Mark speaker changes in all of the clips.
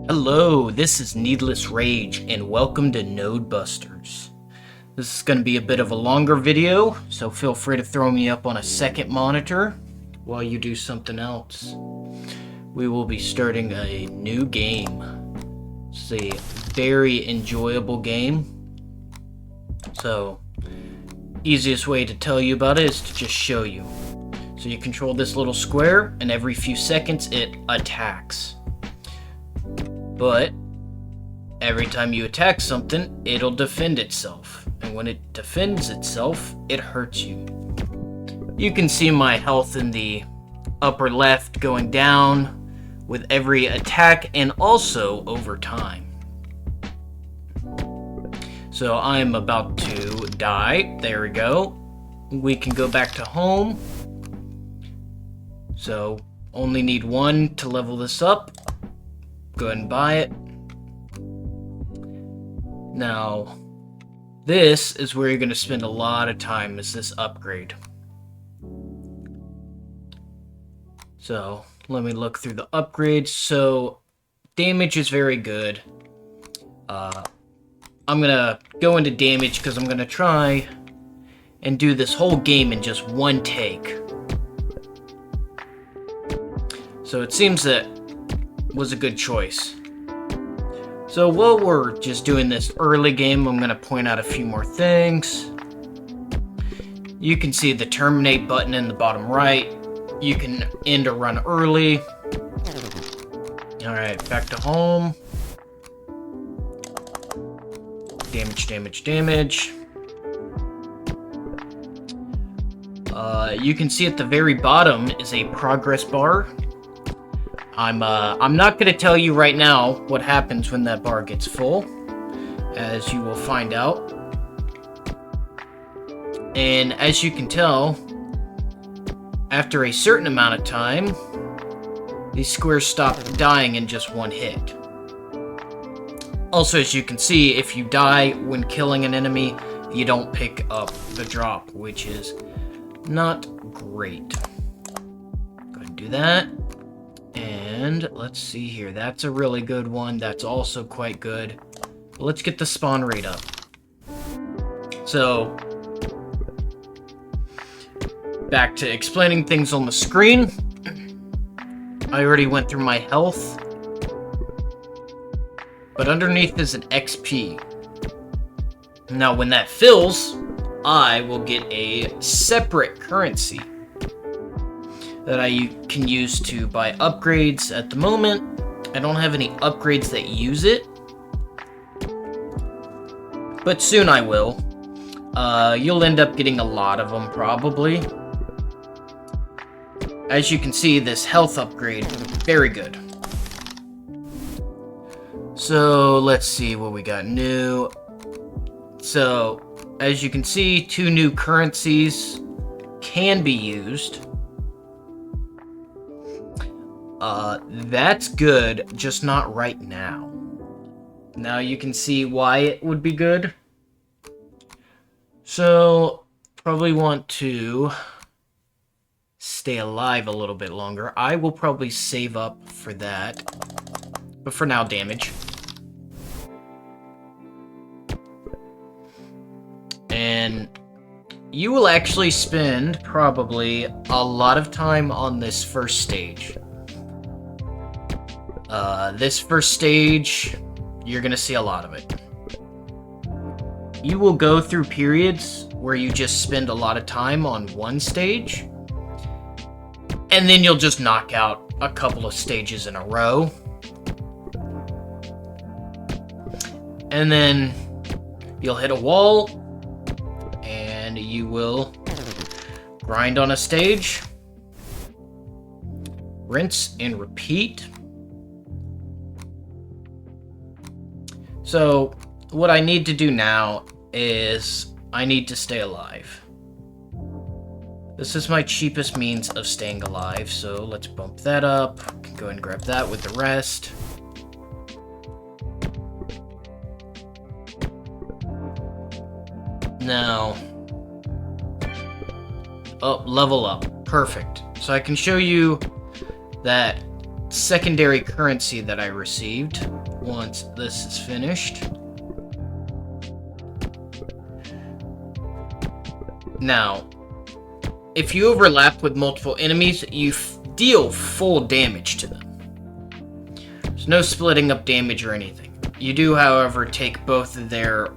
Speaker 1: Hello, this is Needless Rage, and welcome to Nodebusters. This is going to be a bit of a longer video, so feel free to throw me up on a second monitor while you do something else. We will be starting a new game. It's a very enjoyable game. So, easiest way to tell you about it is to just show you. So you control this little square, and every few seconds it attacks. But every time you attack something, it'll defend itself. And when it defends itself, it hurts you. You can see my health in the upper left going down with every attack and also over time. So I'm about to die. There we go. We can go back to home. So only need one to level this up. Go ahead and buy it. Now, this is where you're going to spend a lot of time, is this upgrade. So, let me look through the upgrades. So, damage is very good. I'm going to go into damage because I'm going to try and do this whole game in just one take. So, it seems that was a good choice. So while we're just doing this early game, I'm going to point out a few more things. You can see the terminate button in the bottom right. You can end a run early. Alright, back to home. Damage, damage, damage. You can see at the very bottom is a progress bar. I'm not going to tell you right now what happens when that bar gets full, as you will find out. And as you can tell, after a certain amount of time, these squares stop dying in just one hit. Also, as you can see, if you die when killing an enemy, you don't pick up the drop, which is not great. Go ahead and do that. And let's see here. That's a really good one. That's also quite good. But let's get the spawn rate up. So, back to explaining things on the screen. I already went through my health. But underneath is an XP. Now, when that fills, I will get a separate currency that I can use to buy upgrades. At the moment, I don't have any upgrades that use it, but soon I will. You'll end up getting a lot of them, probably. As you can see, this health upgrade, very good. So, let's see what we got new. So, as you can see, 2 new currencies can be used. That's good, just not right now. Now you can see why it would be good. So, probably want to stay alive a little bit longer. I will probably save up for that. But for now, damage. And you will actually spend probably a lot of time on this first stage. This first stage, you're gonna see a lot of it. You will go through periods where you just spend a lot of time on one stage, and then you'll just knock out a couple of stages in a row. And then you'll hit a wall, and you will grind on a stage, rinse and repeat. So, what I need to do now is I need to stay alive. This is my cheapest means of staying alive, so let's bump that up. Go ahead and grab that with the rest. Now, level up. Perfect. So I can show you that secondary currency that I received. once this is finished. Now, if you overlap with multiple enemies, you deal full damage to them. There's no splitting up damage or anything. You do, however, take both of their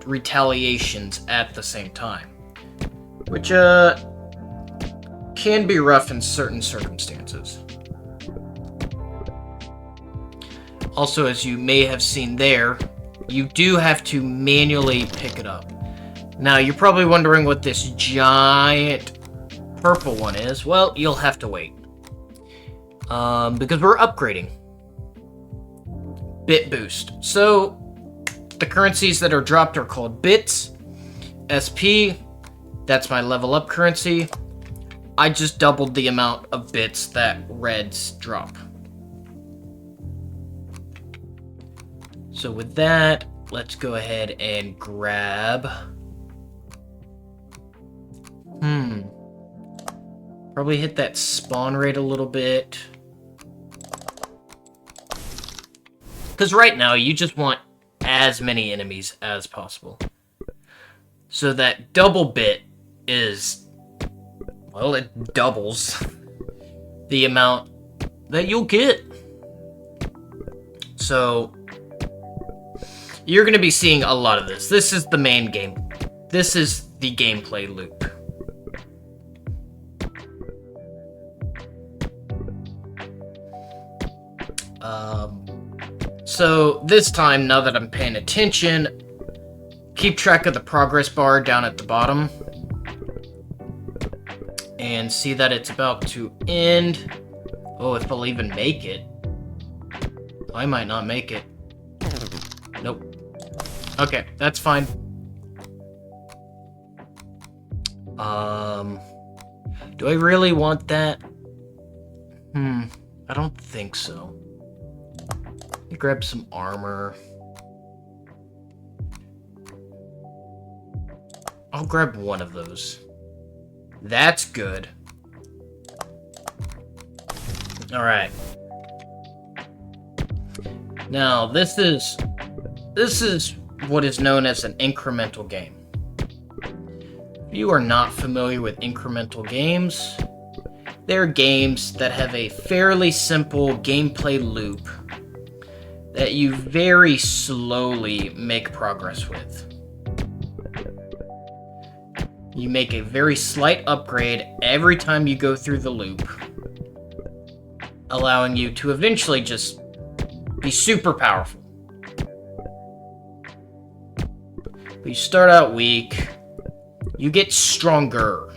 Speaker 1: retaliations at the same time, which can be rough in certain circumstances. Also, as you may have seen there, you do have to manually pick it up. Now, you're probably wondering what this giant purple one is. Well, you'll have to wait. Because we're upgrading. Bit boost. So, the currencies that are dropped are called bits. SP, that's my level up currency. I just doubled the amount of bits that reds drop. So with that, let's go ahead and grab... Probably hit that spawn rate a little bit. Because right now, you just want as many enemies as possible. So that double bit is... well, it doubles the amount that you'll get. So... you're going to be seeing a lot of this. This is the main game. This is the gameplay loop. So this time, now that I'm paying attention, keep track of the progress bar down at the bottom. And see that it's about to end. Oh, if I'll even make it. I might not make it. Nope. Okay, that's fine. Do I really want that? I don't think so. Let me grab some armor. I'll grab one of those. That's good. Alright. Now, this is what is known as an incremental game. If you are not familiar with incremental games, they're games that have a fairly simple gameplay loop that you very slowly make progress with. You make a very slight upgrade every time you go through the loop, allowing you to eventually just be super powerful. But you start out weak, you get stronger,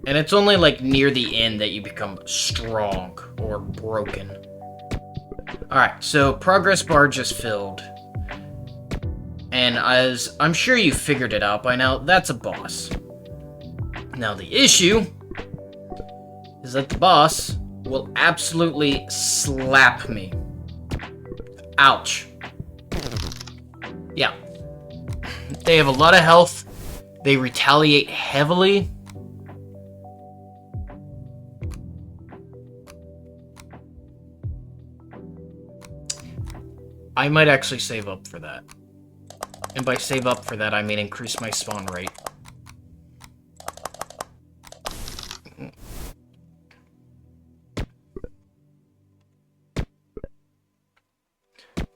Speaker 1: and it's only like near the end that you become strong or broken. Alright, so progress bar just filled. And as I'm sure you figured it out by now, that's a boss. Now the issue is that the boss will absolutely slap me. Ouch. Yeah. They have a lot of health. They retaliate heavily. I might actually save up for that. And by save up for that, I mean increase my spawn rate.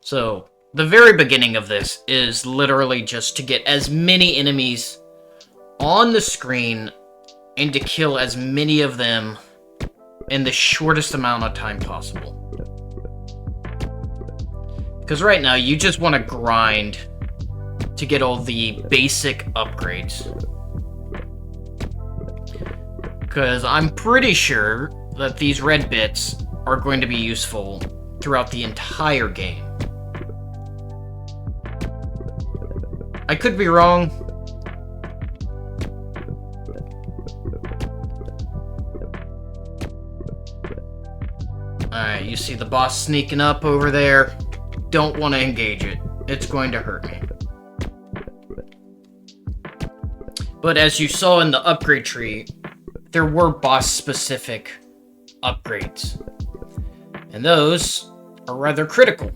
Speaker 1: So, the very beginning of this is literally just to get as many enemies on the screen and to kill as many of them in the shortest amount of time possible. Because right now, you just want to grind to get all the basic upgrades. Because I'm pretty sure that these red bits are going to be useful throughout the entire game. I could be wrong. Alright, you see the boss sneaking up over there. Don't want to engage it. It's going to hurt me. But as you saw in the upgrade tree, there were boss-specific upgrades. And those are rather critical.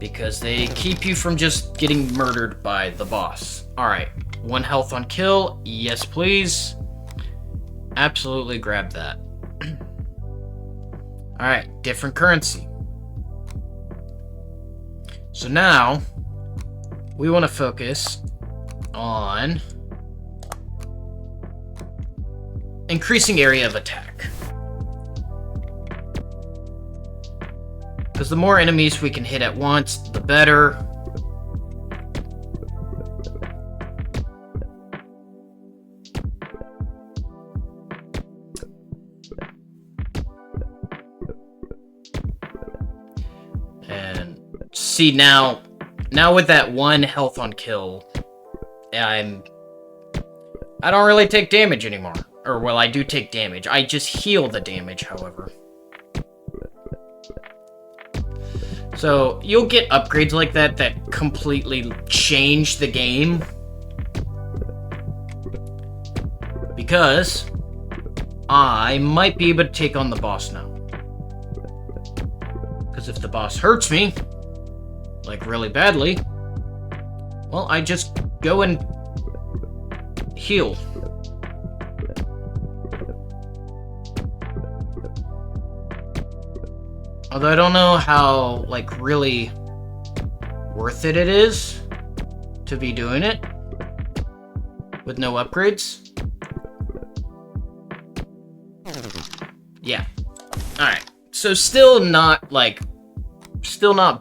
Speaker 1: because they keep you from just getting murdered by the boss. Alright, 1 health on kill. Yes, please. Absolutely grab that. Alright, different currency. So now, we want to focus on increasing area of attack. Because the more enemies we can hit at once, the better. And see now with that 1 health on kill, I don't really take damage anymore. Or, well, I do take damage. I just heal the damage, however. So, you'll get upgrades like that that completely change the game. Because I might be able to take on the boss now. Because if the boss hurts me, like really badly, well, I just go and heal. Although I don't know how, like, really worth it is to be doing it with no upgrades. Yeah. Alright. So still not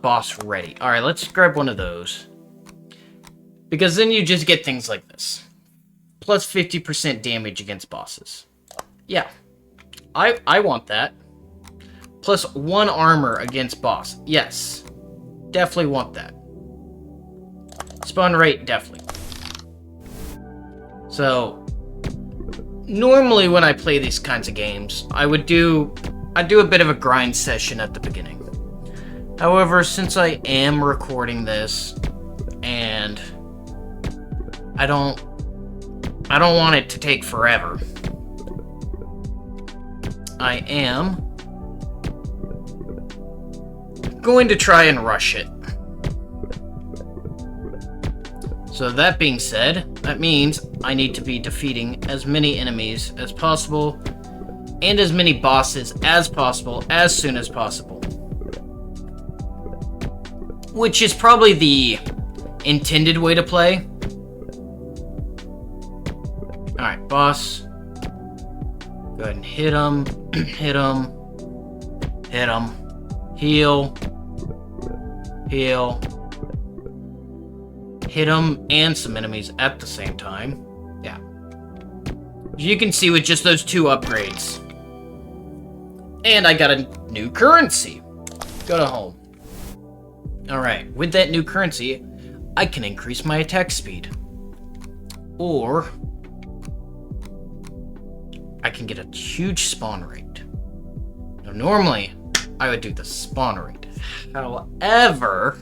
Speaker 1: boss ready. Alright, let's grab one of those. Because then you just get things like this. Plus 50% damage against bosses. Yeah. I want that. Plus 1 armor against boss. Yes. Definitely want that. Spawn rate, definitely. So, normally when I play these kinds of games, I'd do a bit of a grind session at the beginning. However, since I am recording this, and I don't want it to take forever, I am going to try and rush it. So that being said, that means I need to be defeating as many enemies as possible and as many bosses as possible as soon as possible. Which is probably the intended way to play. Alright, boss. Go ahead and hit him, hit him, hit him. Heal. Heal. Hit them and some enemies at the same time. Yeah. You can see with just those 2 upgrades. And I got a new currency. Go to home. Alright, with that new currency, I can increase my attack speed. Or I can get a huge spawn rate. Now normally, I would do the spawn rate. However,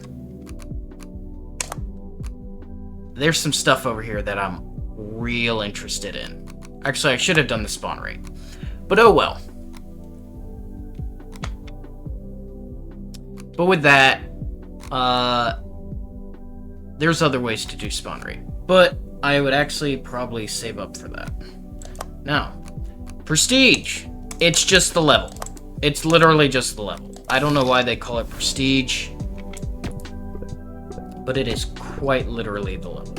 Speaker 1: there's some stuff over here that I'm real interested in. Actually, I should have done the spawn rate. But oh well. But with that, there's other ways to do spawn rate. But I would actually probably save up for that. Now, prestige. It's just the level. It's literally just the level. I don't know why they call it prestige, but it is quite literally the level.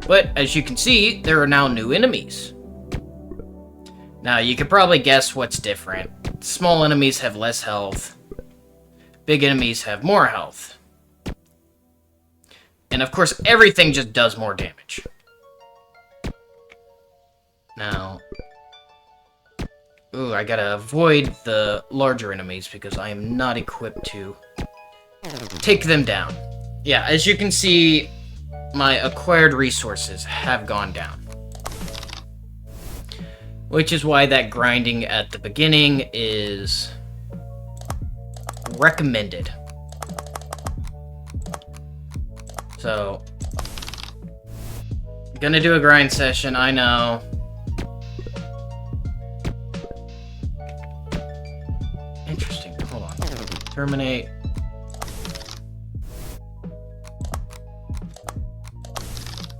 Speaker 1: But as you can see, there are now new enemies. Now, you could probably guess what's different. Small enemies have less health. Big enemies have more health. And of course, everything just does more damage. Now, ooh, I gotta avoid the larger enemies because I am not equipped to take them down. Yeah, as you can see, my acquired resources have gone down. Which is why that grinding at the beginning is recommended. So, gonna do a grind session, I know. Terminate.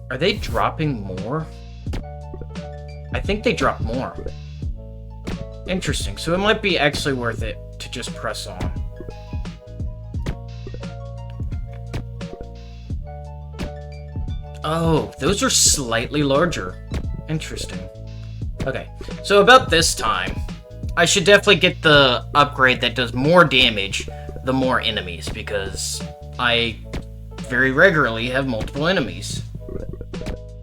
Speaker 1: Are they dropping more? I think they drop more. Interesting. So it might be actually worth it to just press on. Oh, those are slightly larger. Interesting. Okay, so about this time, I should definitely get the upgrade that does more damage the more enemies, because I very regularly have multiple enemies.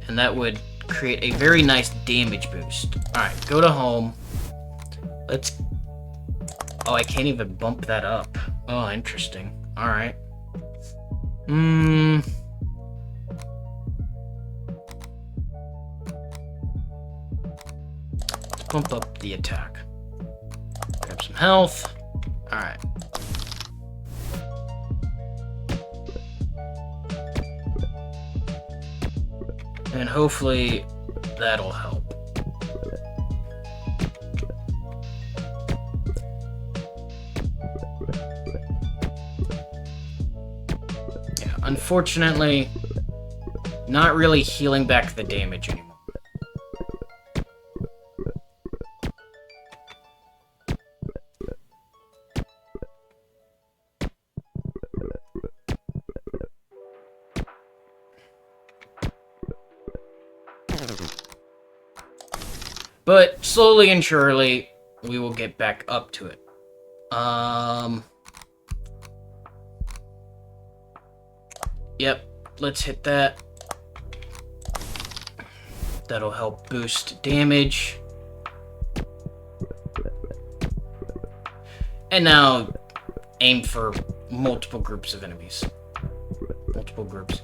Speaker 1: And that would create a very nice damage boost. Alright, go to home. Let's... Oh, I can't even bump that up. Oh, interesting. Alright. Let's bump up the attack. Grab some health. Alright. And hopefully that'll help. Yeah, unfortunately, not really healing back the damage anymore. But slowly and surely, we will get back up to it. Yep, let's hit that. That'll help boost damage. And now, aim for multiple groups of enemies. Multiple groups.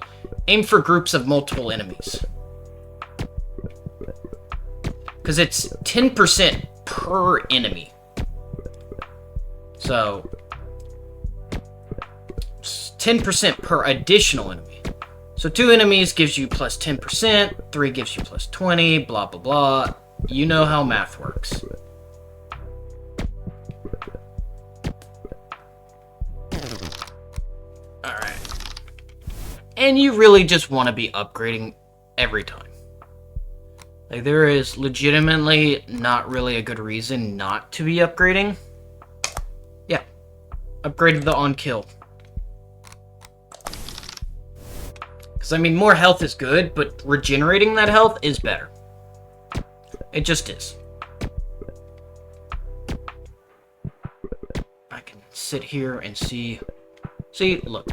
Speaker 1: Aim for groups of multiple enemies. Because it's 10% per enemy. So, 10% per additional enemy. So 2 enemies gives you plus 10%, 3 gives you plus 20, blah, blah, blah. You know how math works. Alright. And you really just want to be upgrading every time. Like, there is legitimately not really a good reason not to be upgrading. Yeah. Upgraded the on-kill. Because, I mean, more health is good, but regenerating that health is better. It just is. I can sit here and see... See, look.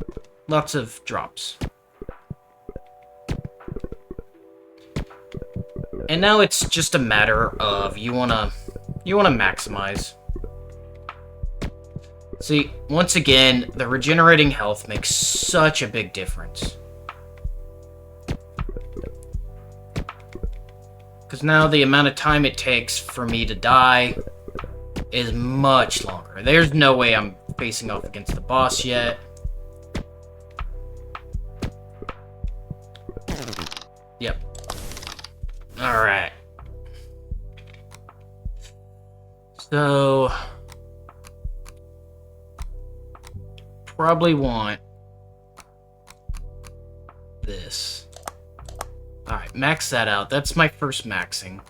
Speaker 1: Lots of drops. And now it's just a matter of you wanna maximize. See, once again, the regenerating health makes such a big difference. Because now the amount of time it takes for me to die is much longer. There's no way I'm facing off against the boss yet. Yep. Alright. So... probably want... this. Alright, max that out. That's my first maxing.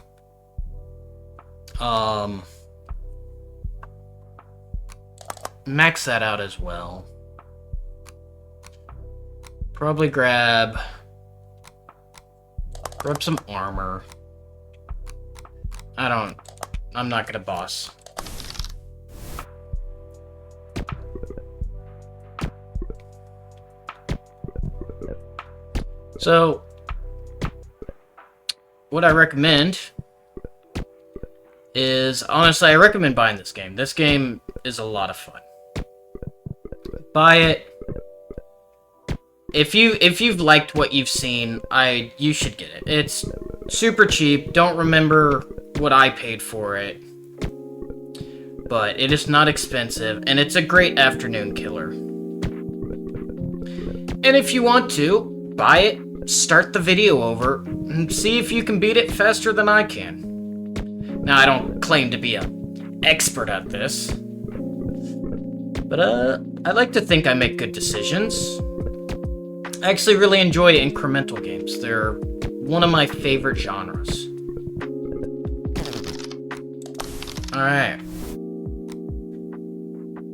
Speaker 1: Max that out as well. Probably grab some armor. I'm not gonna boss. So, what I recommend is, honestly, I recommend buying this game. This game is a lot of fun. Buy it. If you've liked what you've seen, you should get it. It's super cheap. Don't remember what I paid for it. But it is not expensive, and it's a great afternoon killer. And if you want to, buy it, start the video over, and see if you can beat it faster than I can. Now, I don't claim to be an expert at this. But, I like to think I make good decisions. I actually really enjoy incremental games. They're one of my favorite genres. Alright.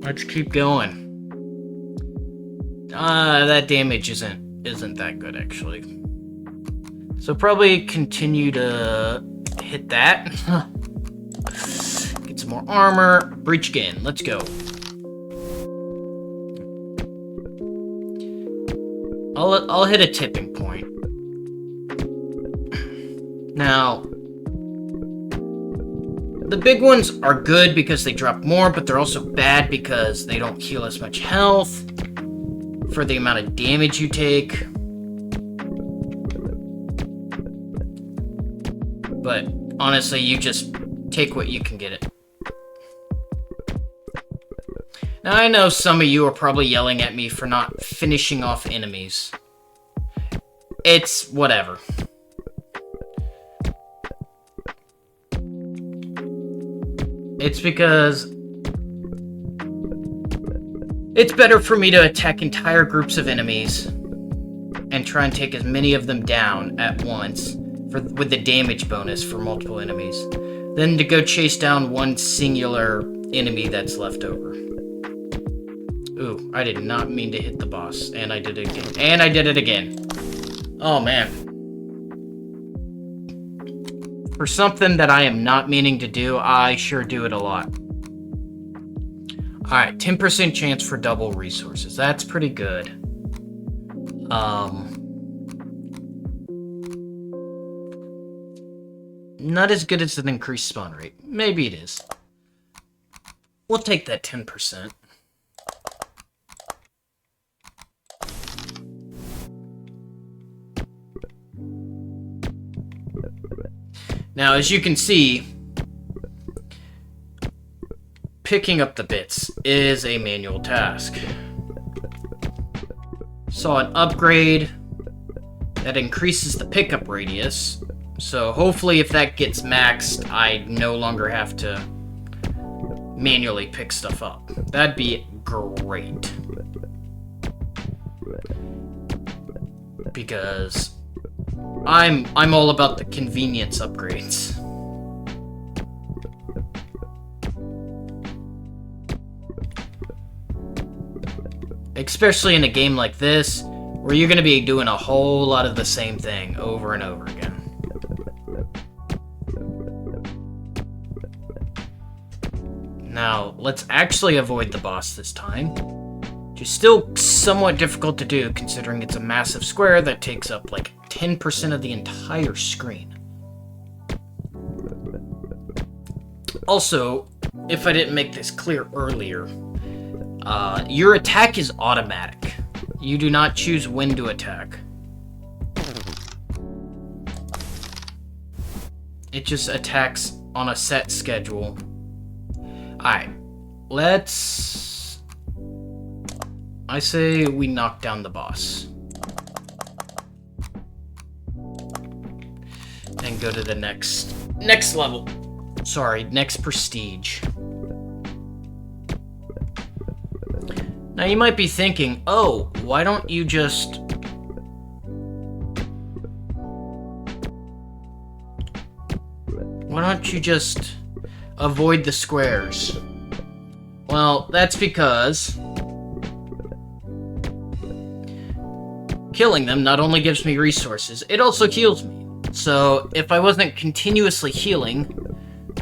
Speaker 1: Let's keep going. That damage isn't that good, actually. So probably continue to hit that. Get some more armor. Breach again. Let's go. I'll hit a tipping point. Now, the big ones are good because they drop more, but they're also bad because they don't heal as much health for the amount of damage you take. But honestly, you just take what you can get it. Now, I know some of you are probably yelling at me for not finishing off enemies. It's whatever. It's because it's better for me to attack entire groups of enemies and try and take as many of them down at once with the damage bonus for multiple enemies than to go chase down one singular enemy that's left over. Ooh, I did not mean to hit the boss, and I did it again. And I did it again. Oh, man. For something that I am not meaning to do, I sure do it a lot. Alright, 10% chance for double resources. That's pretty good. Not as good as an increased spawn rate. Maybe it is. We'll take that 10%. Now, as you can see, picking up the bits is a manual task. Saw an upgrade that increases the pickup radius, so hopefully if that gets maxed, I no longer have to manually pick stuff up. That'd be great. Because I'm all about the convenience upgrades. Especially in a game like this, where you're going to be doing a whole lot of the same thing over and over again. Now, let's actually avoid the boss this time. Which is still somewhat difficult to do, considering it's a massive square that takes up like 10% of the entire screen. Also, if I didn't make this clear earlier, your attack is automatic. You do not choose when to attack. It just attacks on a set schedule. Alright, I say we knock down the boss. And go to the next level. Sorry, next prestige. Now you might be thinking, oh, why don't you just... avoid the squares? Well, that's because killing them not only gives me resources, it also heals me. So if I wasn't continuously healing,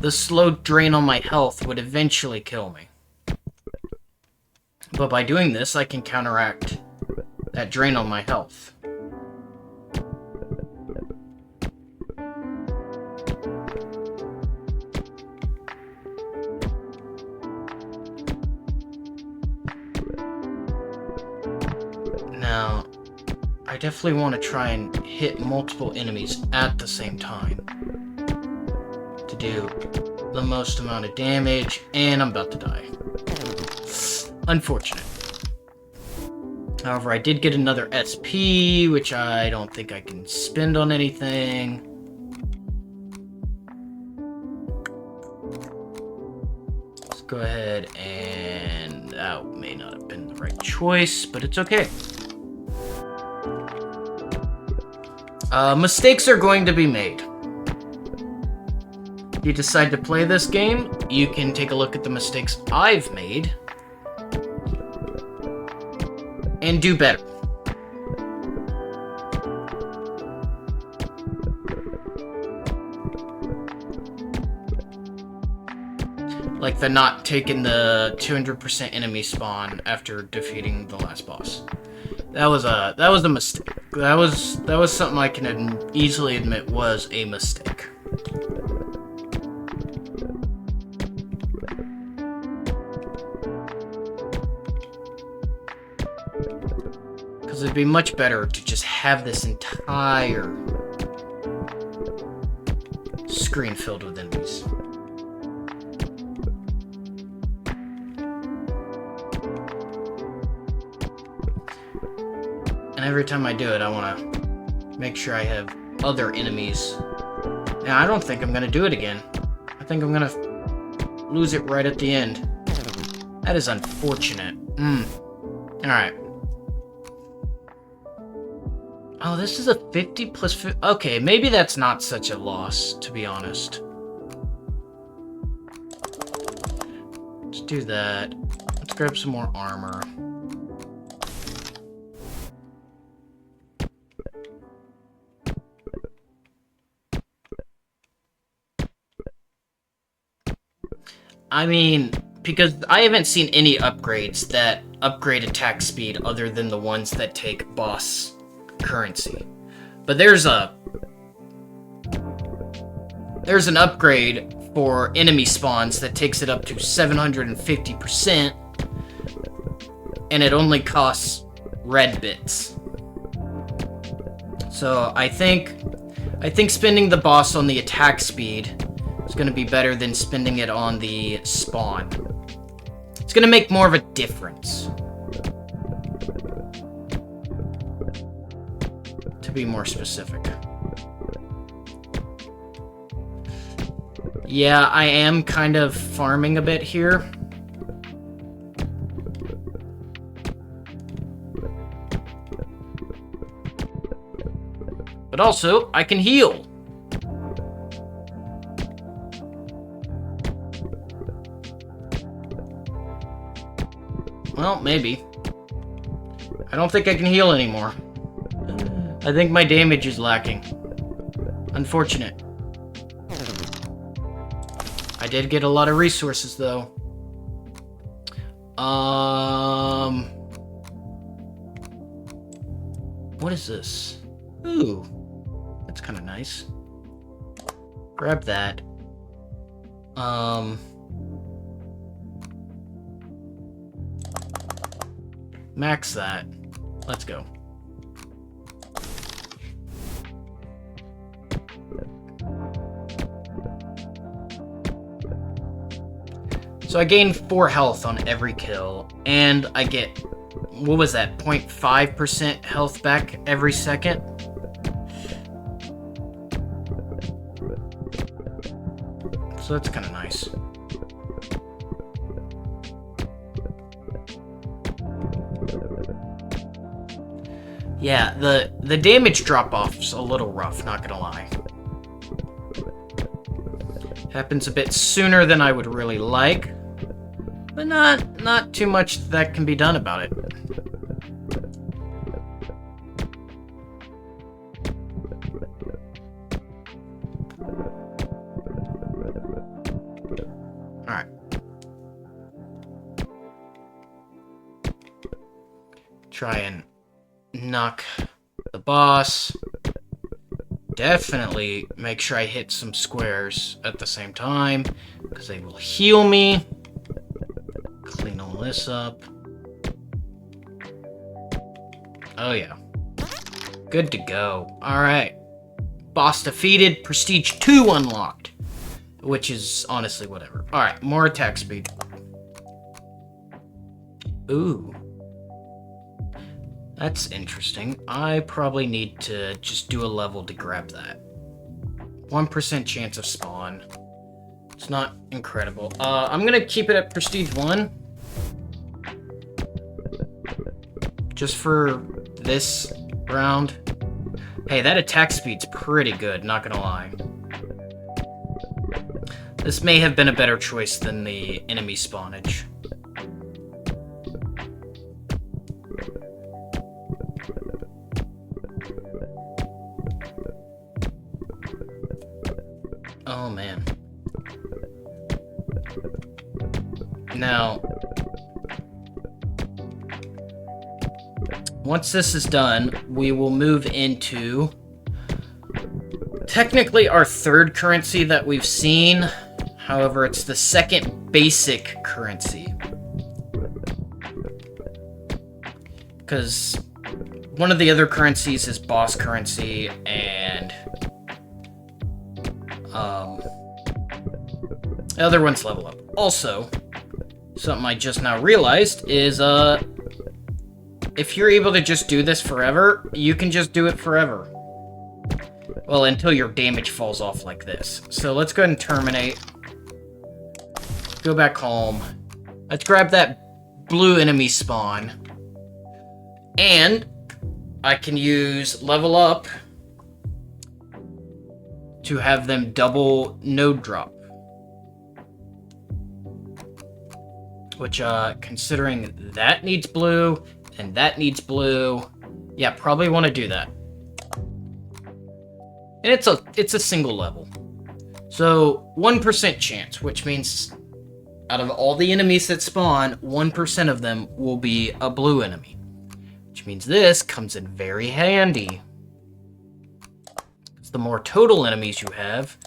Speaker 1: the slow drain on my health would eventually kill me. But by doing this, I can counteract that drain on my health. Now, I definitely want to try and hit multiple enemies at the same time to do the most amount of damage, and I'm about to die. Unfortunate. However, I did get another SP, which I don't think I can spend on anything. Let's go ahead and... oh, man. choice, but it's okay. Mistakes are going to be made. If you decide to play this game, you can take a look at the mistakes I've made and do better. Like the not taking the 200% enemy spawn after defeating the last boss. That was a mistake. That was something I can easily admit was a mistake. Because it'd be much better to just have this entire screen filled with enemies. And every time I do it, I want to make sure I have other enemies. Now, I don't think I'm going to do it again. I think I'm going to lose it right at the end. That is unfortunate. Alright. Oh, this is a 50 plus 50. Okay, maybe that's not such a loss, to be honest. Let's do that. Let's grab some more armor. I mean, because I haven't seen any upgrades that upgrade attack speed other than the ones that take boss currency. But there's an upgrade for enemy spawns that takes it up to 750%, and it only costs red bits. So I think spending the boss on the attack speed is going to be better than spending it on the spawn. It's going to make more of a difference. To be more specific. Yeah, I am kind of farming a bit here. But also, I can heal. Well, maybe. I don't think I can heal anymore. I think my damage is lacking. Unfortunate. I did get a lot of resources, though. What is this? Ooh. That's kind of nice. Grab that. Max that. Let's go. So I gain 4 health on every kill, and I get, what was that, 0.5% health back every second? So that's kind of nice. Yeah, the damage drop-off's a little rough, not gonna lie. Happens a bit sooner than I would really like, but not too much that can be done about it. Alright. Try and knock the boss. Definitely make sure I hit some squares at the same time, because they will heal me. Clean all this up. Oh yeah. Good to go. Alright. Boss defeated. Prestige 2 unlocked. Which is honestly whatever. Alright, more attack speed. Ooh. That's interesting. I probably need to just do a level to grab that. 1% chance of spawn. It's not incredible. I'm gonna keep it at Prestige 1. just for this round. Hey, that attack speed's pretty good, not gonna lie. This may have been a better choice than the enemy spawnage. Oh, man. Now, once this is done, we will move into technically our third currency that we've seen. However, it's the second basic currency. Because one of the other currencies is boss currency, and the other one's level up. Also, something I just now realized is, if you're able to just do this forever, you can just do it forever. Well, until your damage falls off like this. So let's go ahead and terminate. Go back home. Let's grab that blue enemy spawn. And I can use level up to have them double node drop. Which, considering that needs blue, and that needs blue, yeah, probably want to do that. And it's a single level. So, 1% chance, which means out of all the enemies that spawn, 1% of them will be a blue enemy. Which means this comes in very handy. The more total enemies you have,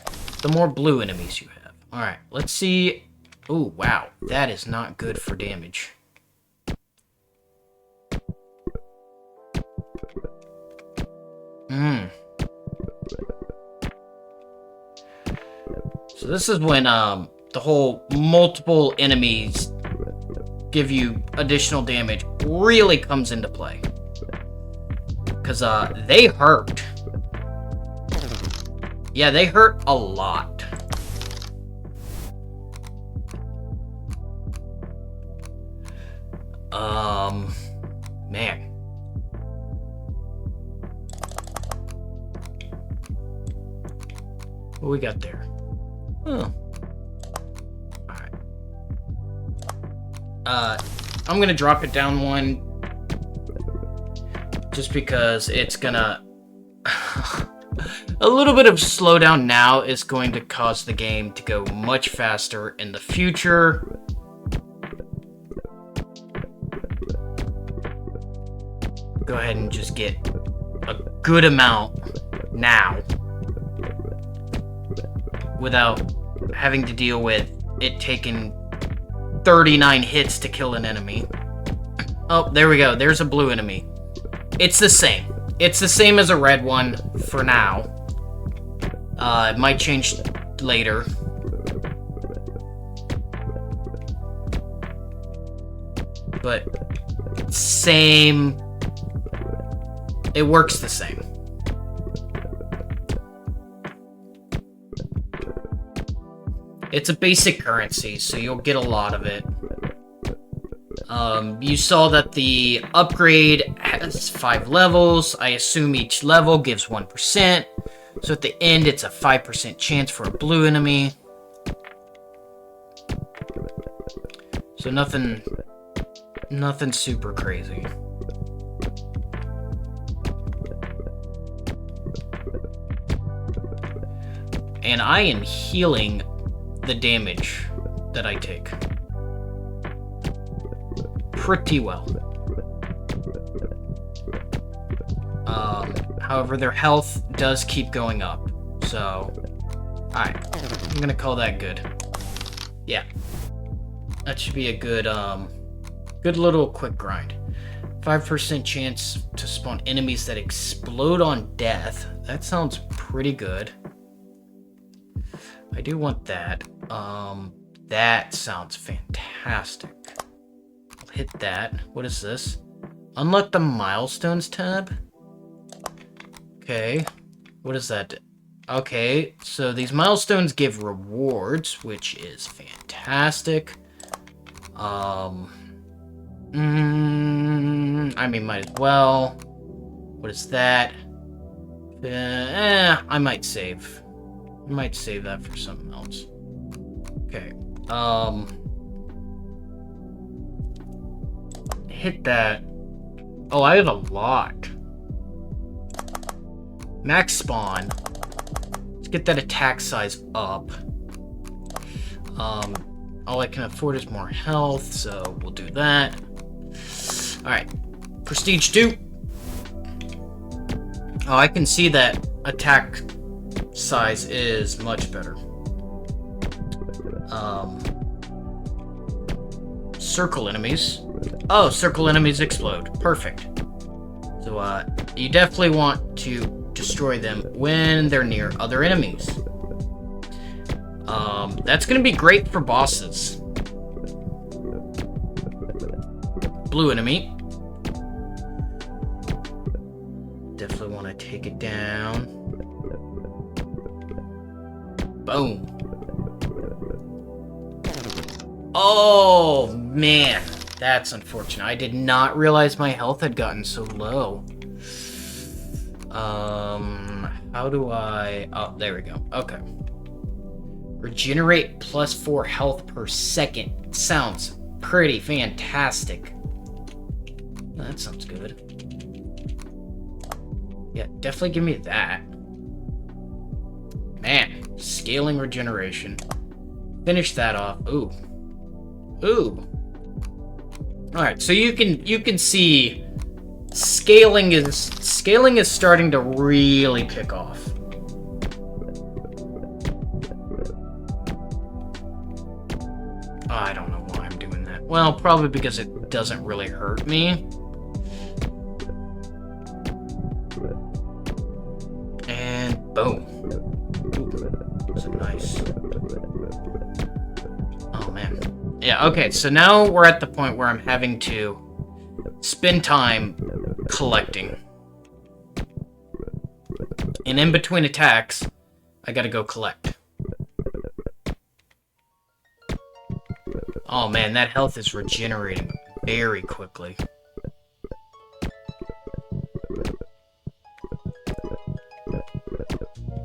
Speaker 1: the more blue enemies you have. Alright, let's see. Oh, wow. That is not good for damage. So this is when the whole multiple enemies give you additional damage really comes into play. Because they hurt. Yeah, they hurt a lot. Man. What we got there? Oh. Alright. I'm gonna drop it down one. Just because it's gonna... A little bit of slowdown now is going to cause the game to go much faster in the future. Go ahead and just get a good amount now without having to deal with it taking 39 hits to kill an enemy. Oh, there we go. There's a blue enemy. It's the same. It's the same as a red one for now. It might change later. But same. It works the same. It's a basic currency, so you'll get a lot of it. You saw that the upgrade has 5 levels. I assume each level gives 1%. So at the end, it's a 5% chance for a blue enemy. So nothing super crazy. And I am healing the damage that I take pretty well. However, their health does keep going up. So, alright. I'm gonna call that good. Yeah. That should be a good, good little quick grind. 5% chance to spawn enemies that explode on death. That sounds pretty good. I do want that. That sounds fantastic. I'll hit that. What is this? Unlock the milestones tab? Okay. What is that? Okay, so these milestones give rewards, which is fantastic. I mean, might as well. What is that? I might save. I might save that for something else. Okay. Hit that. Oh, I have a lot. Max spawn. Let's get that attack size up. All I can afford is more health, so we'll do that. Alright. Prestige 2. Oh, I can see that attack size is much better. Circle enemies. Oh, circle enemies explode. Perfect. So, you definitely want to destroy them when they're near other enemies. That's gonna be great for bosses. Blue enemy. Definitely want to take it down. Boom. Oh, man. That's unfortunate. I did not realize my health had gotten so low. How do I... Oh, there we go. Okay. Regenerate +4 health per second. Sounds pretty fantastic. That sounds good. Yeah, definitely give me that. Man, scaling regeneration. Finish that off. Ooh. Ooh. Alright, so you can see scaling is starting to really kick off. I don't know why I'm doing that. Well, probably because it doesn't really hurt me. And boom. Ooh, is it nice? Oh man. Yeah, okay, so now we're at the point where I'm having to spend time collecting. And in between attacks, I gotta go collect. Oh man, that health is regenerating very quickly.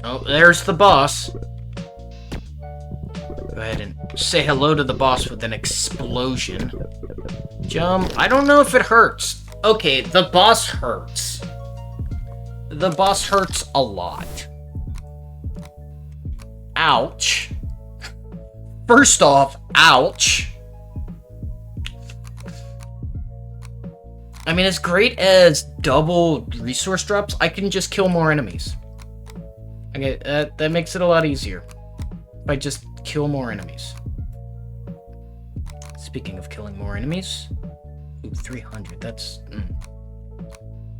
Speaker 1: Oh, there's the boss. Go ahead and say hello to the boss with an explosion. Jump. I don't know if it hurts. Okay, the boss hurts. The boss hurts a lot. Ouch. First off, ouch. I mean, as great as double resource drops, I can just kill more enemies. Okay, that makes it a lot easier. If I just kill more enemies. Speaking of killing more enemies. Ooh, 300, that's...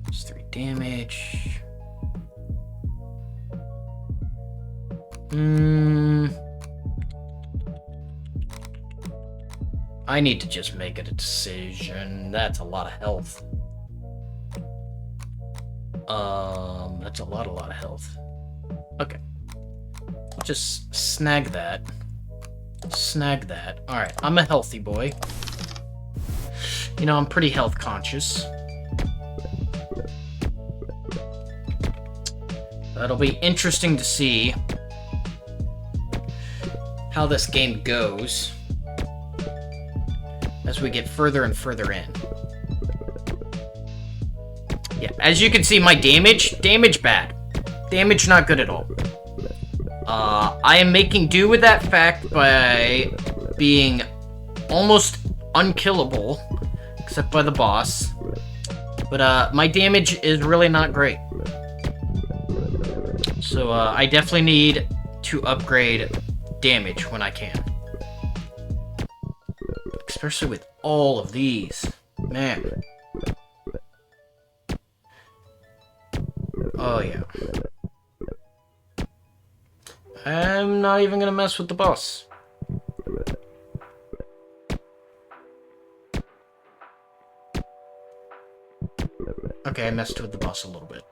Speaker 1: That's 3 damage. I need to just make it a decision. That's a lot of health. That's a lot of health. Okay. Just snag that. Snag that. Alright, I'm a healthy boy. You know, I'm pretty health conscious. It'll be interesting to see how this game goes as we get further and further in. Yeah, as you can see, my damage bad. Damage not good at all. I am making do with that fact by being almost unkillable, except by the boss. But my damage is really not great. So I definitely need to upgrade damage when I can. Especially with all of these. Man. Oh yeah. I'm not even gonna mess with the boss. Okay, I messed with the boss a little bit.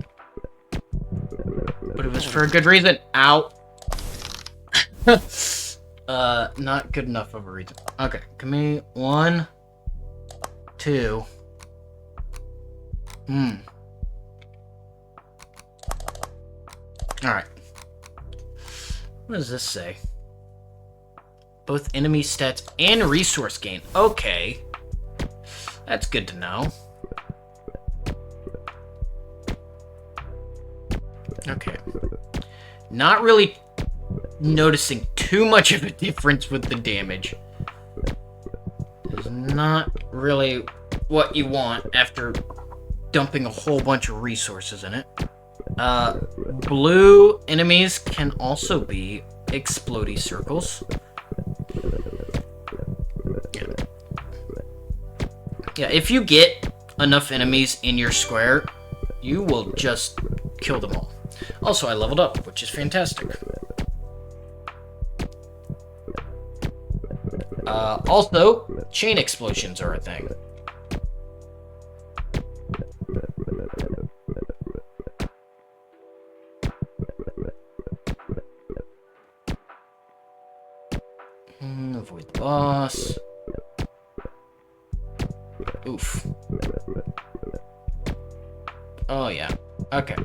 Speaker 1: But it was for a good reason. Ow. Not good enough of a reason. Okay, give me 1, too. Alright. What does this say? Both enemy stats and resource gain. Okay. That's good to know. Okay. Not really noticing too much of a difference with the damage. It's not really what you want after dumping a whole bunch of resources in it. Blue enemies can also be explodey circles. Yeah, if you get enough enemies in your square, you will just kill them all. Also, I leveled up, which is fantastic. Also, chain explosions are a thing. Avoid the boss. Oof. Oh, yeah. Okay.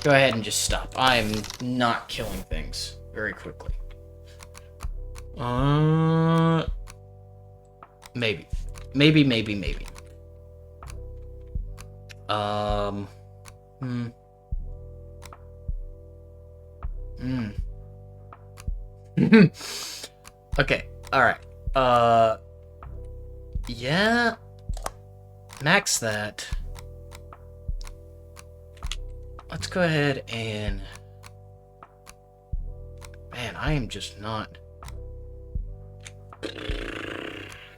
Speaker 1: Go ahead and just stop. I'm not killing things very quickly. Maybe. Maybe. Okay, alright. Yeah. Max that. Let's go ahead and... Man, I am just not...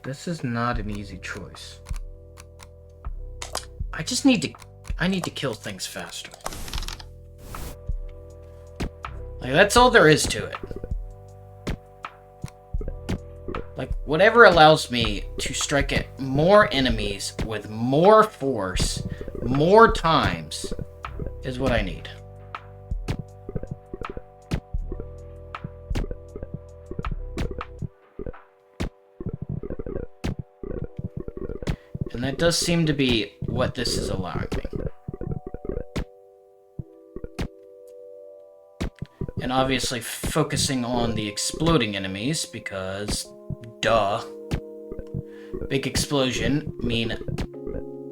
Speaker 1: This is not an easy choice. I need to kill things faster. Like, that's all there is to it. Like, whatever allows me to strike at more enemies with more force, more times, is what I need. And that does seem to be what this is allowing me. And obviously focusing on the exploding enemies, because, duh. Big explosion mean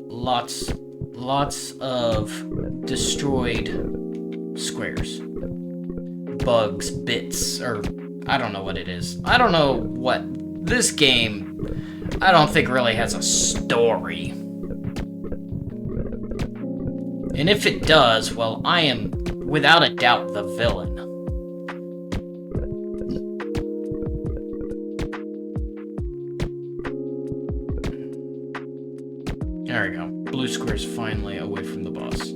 Speaker 1: lots of destroyed squares. Bugs, bits, or I don't know what it is. I don't know what this game, I don't think really has a story. And if it does, well, I am without a doubt the villain. There we go. Blue square's finally away from the boss.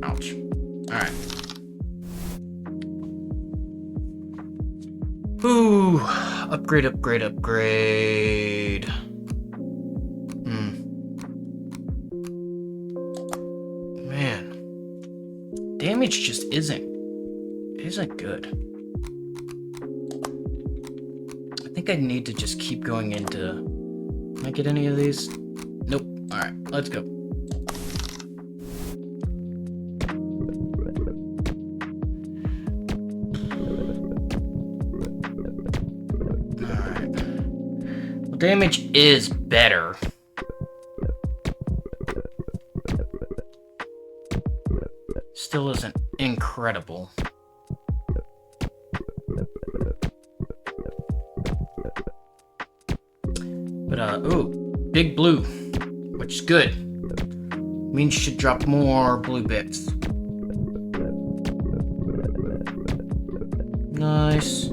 Speaker 1: Ouch. Alright. Ooh. Upgrade. Man. Damage just isn't good. I think I need to just keep going into... Can I get any of these? Nope. Alright, let's go. Alright. Well, damage is better. Still isn't incredible. But, ooh, big blue, which is good. Means you should drop more blue bits. Nice.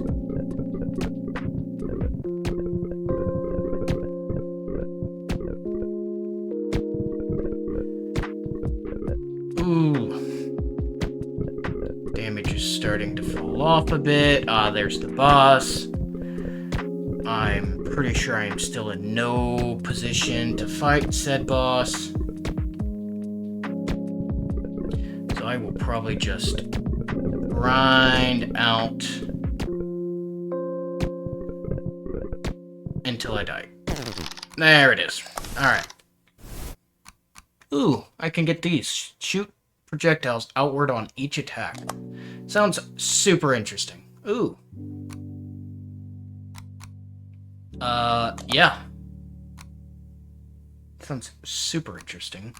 Speaker 1: Ooh. Damage is starting to fall off a bit. Ah, there's the boss. I'm pretty sure I am still in no position to fight said boss. So I will probably just grind out until I die. There it is. Alright. Ooh, I can get these. Shoot projectiles outward on each attack. Sounds super interesting. Ooh. Yeah. Sounds super interesting.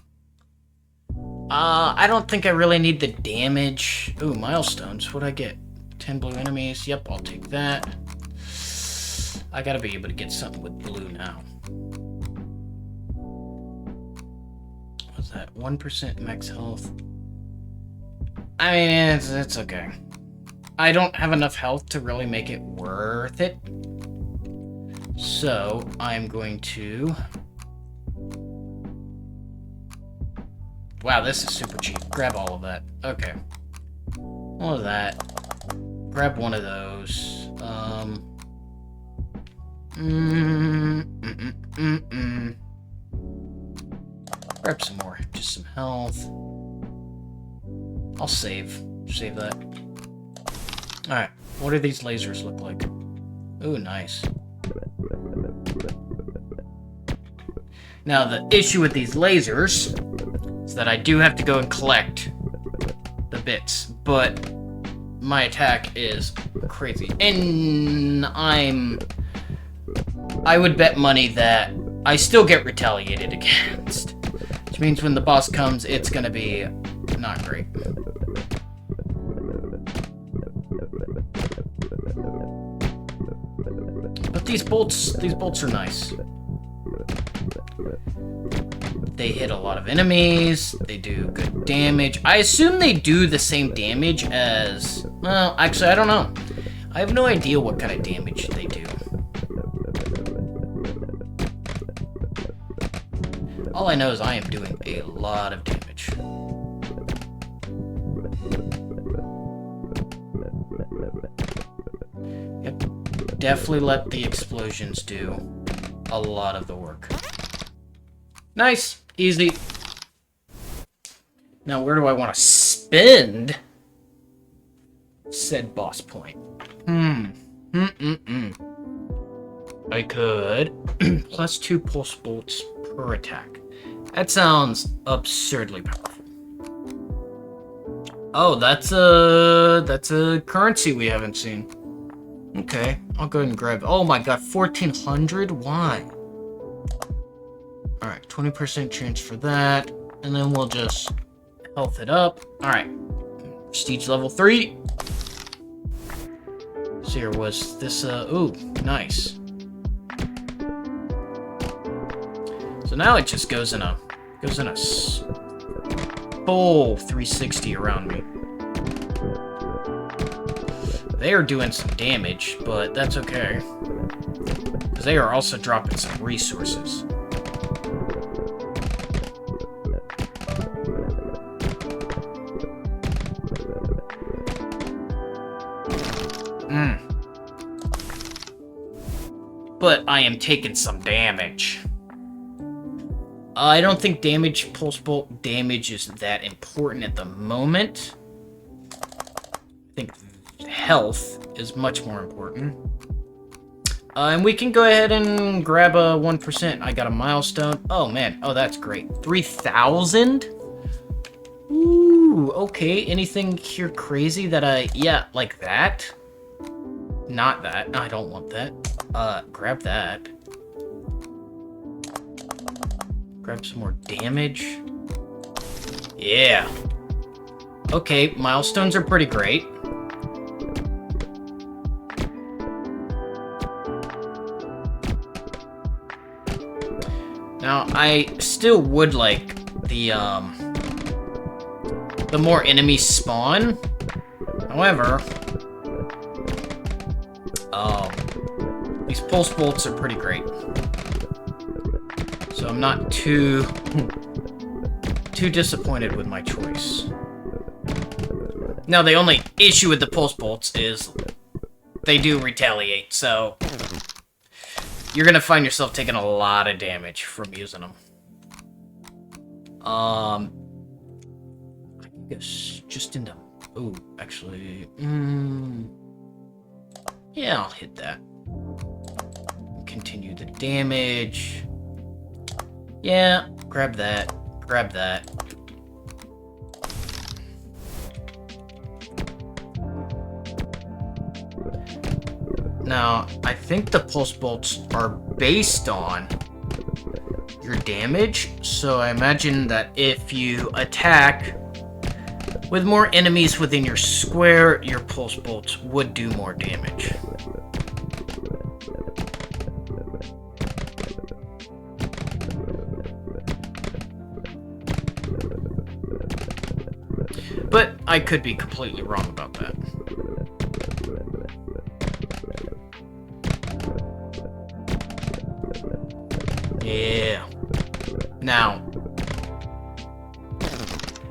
Speaker 1: I don't think I really need the damage. Ooh, milestones. What'd I get? 10 blue enemies. Yep, I'll take that. I gotta be able to get something with blue now. What's that? 1% max health. I mean, it's okay. I don't have enough health to really make it worth it. So, I'm going to... Wow, this is super cheap. Grab all of that. Okay. All of that. Grab one of those. Grab some more. Just some health. I'll save. Save that. Alright. What do these lasers look like? Ooh, nice. Now, the issue with these lasers is that I do have to go and collect the bits, but my attack is crazy. And I would bet money that I still get retaliated against. Which means when the boss comes, it's gonna be not great. But these bolts are nice. They hit a lot of enemies, they do good damage. I assume they do the same damage as... Well, actually, I don't know. I have no idea what kind of damage they do. All I know is I am doing a lot of damage. Yep. Definitely let the explosions do a lot of the work. Nice. Easy. Now, where do I want to spend said boss point? I could. +2 pulse bolts per attack. That sounds absurdly powerful. Oh, that's a currency we haven't seen. Okay, I'll go ahead and grab it. Oh my god, 1,400? Why? Alright, 20% chance for that. And then we'll just health it up. Alright. Prestige level 3. So here was this, ooh, nice. So now it just goes in a full 360 around me. They are doing some damage, but that's okay. Because they are also dropping some resources. But I am taking some damage. I don't think pulse bolt damage is that important at the moment. I think health is much more important. And we can go ahead and grab a 1%. I got a milestone. Oh, man. Oh, that's great. 3,000? Ooh, okay. Anything here crazy that yeah, like that? Not that. I don't want that. Grab that. Grab some more damage. Yeah. Okay, milestones are pretty great. Now, I still would like the more enemies spawn. However, these pulse bolts are pretty great. So I'm not too disappointed with my choice. Now, the only issue with the pulse bolts is they do retaliate, so you're gonna find yourself taking a lot of damage from using them. I guess just into... Oh, actually... Yeah, I'll hit that. Continue the damage. Yeah, grab that. Grab that. Now, I think the pulse bolts are based on your damage, so I imagine that if you attack with more enemies within your square, your pulse bolts would do more damage. But I could be completely wrong about that. Yeah. Now,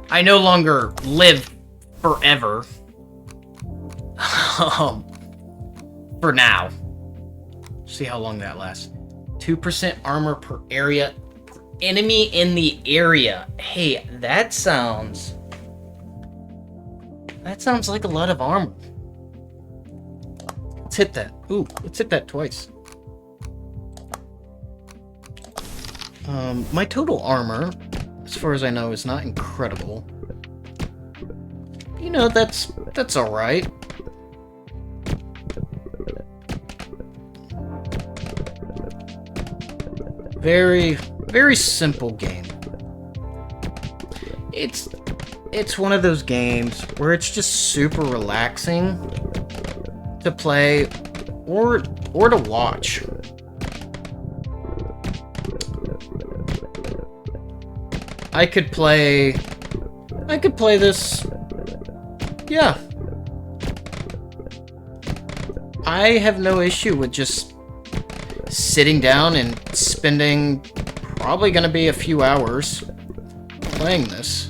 Speaker 1: I no longer live forever. For now. See how long that lasts. 2% armor per area. Per enemy in the area. Hey, that sounds like a lot of armor. Let's hit that. Ooh, let's hit that twice. My total armor, as far as I know, is not incredible. You know, that's alright. Very, very simple game. It's one of those games where it's just super relaxing to play or to watch. I could play this. Yeah. I have no issue with just sitting down and spending probably gonna be a few hours playing this.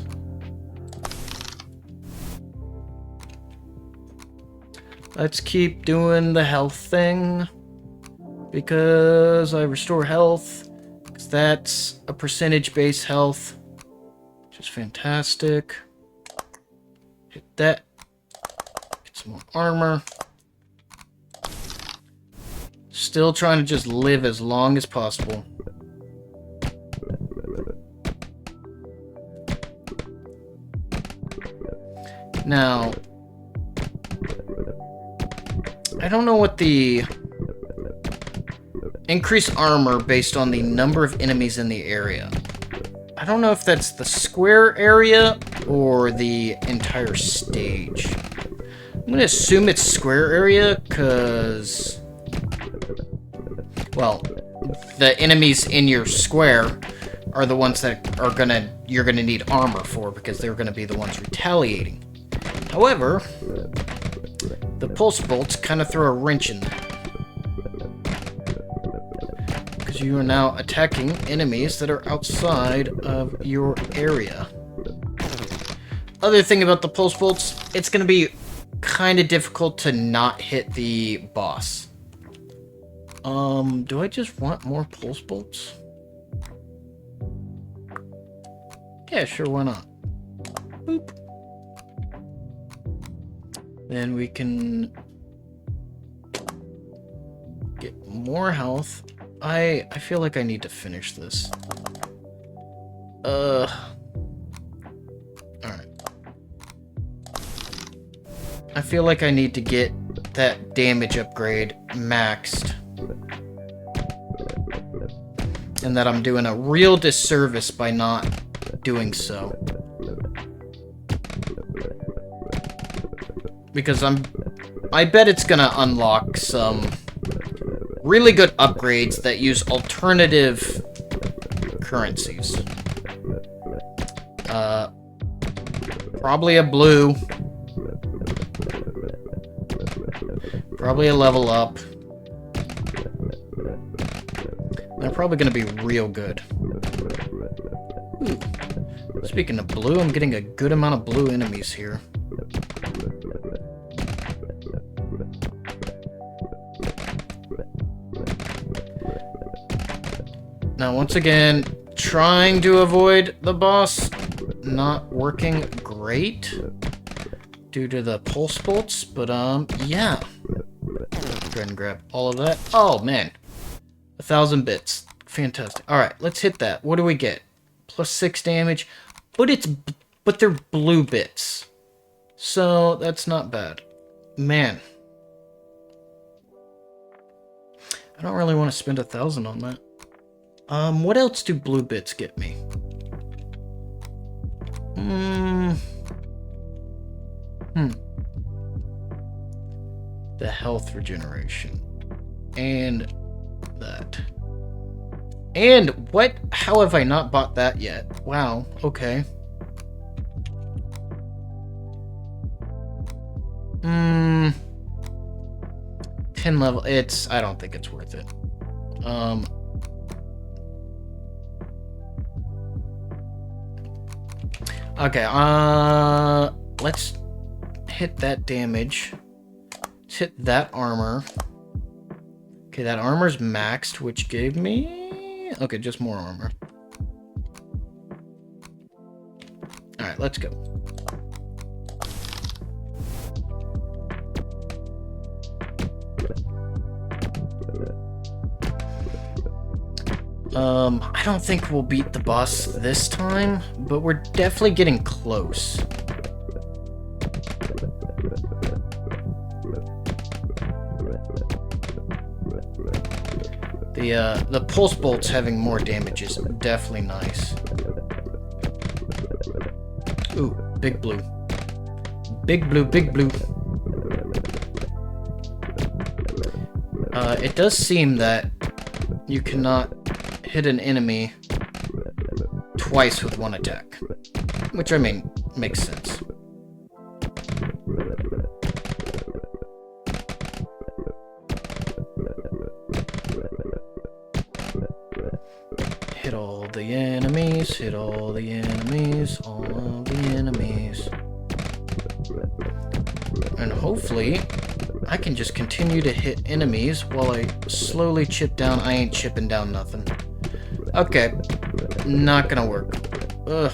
Speaker 1: Let's keep doing the health thing because I restore health, because that's a percentage-based health, which is fantastic. Hit that. Get some more armor. Still trying to just live as long as possible. Now, I don't know what the increased armor based on the number of enemies in the area. I don't know if that's the square area or the entire stage. I'm gonna assume it's square area because, well, the enemies in your square are the ones that you're gonna need armor for because they're gonna be the ones retaliating. However, the pulse bolts kind of throw a wrench in that. Because you are now attacking enemies that are outside of your area. Other thing about the pulse bolts, it's going to be kind of difficult to not hit the boss. Do I just want more pulse bolts? Yeah, sure, why not? Boop. Then we can get more health. I feel like I need to finish this. Alright. I feel like I need to get that damage upgrade maxed. And that I'm doing a real disservice by not doing so. Because I bet it's gonna unlock some really good upgrades that use alternative currencies. Probably a blue. Probably a level up. They're probably gonna be real good. Ooh. Speaking of blue, I'm getting a good amount of blue enemies here. Now, once again, trying to avoid the boss, not working great due to the pulse bolts, but yeah. Go ahead and grab all of that. Oh, man. 1,000 bits. fantastic. Alright, let's hit that. What do we get? +6 damage. But they're blue bits. So, that's not bad. Man. I don't really want to spend 1,000 on that. What else do blue bits get me? The health regeneration. And that. And what? How have I not bought that yet? Wow, okay. 10 level. I don't think it's worth it. Okay, let's hit that damage. Let's hit that armor. Okay, that armor's maxed, which gave me... Okay, just more armor. Alright, let's go. I don't think we'll beat the boss this time, but we're definitely getting close. The pulse bolts having more damage is definitely nice. Ooh, big blue. Big blue, big blue. It does seem that you cannot hit an enemy twice with one attack. Which, I mean, makes sense. Hit all the enemies, hit all the enemies, all of the enemies. And hopefully, I can just continue to hit enemies while I slowly chip down. I ain't chipping down nothing. Okay. Not gonna work. Ugh.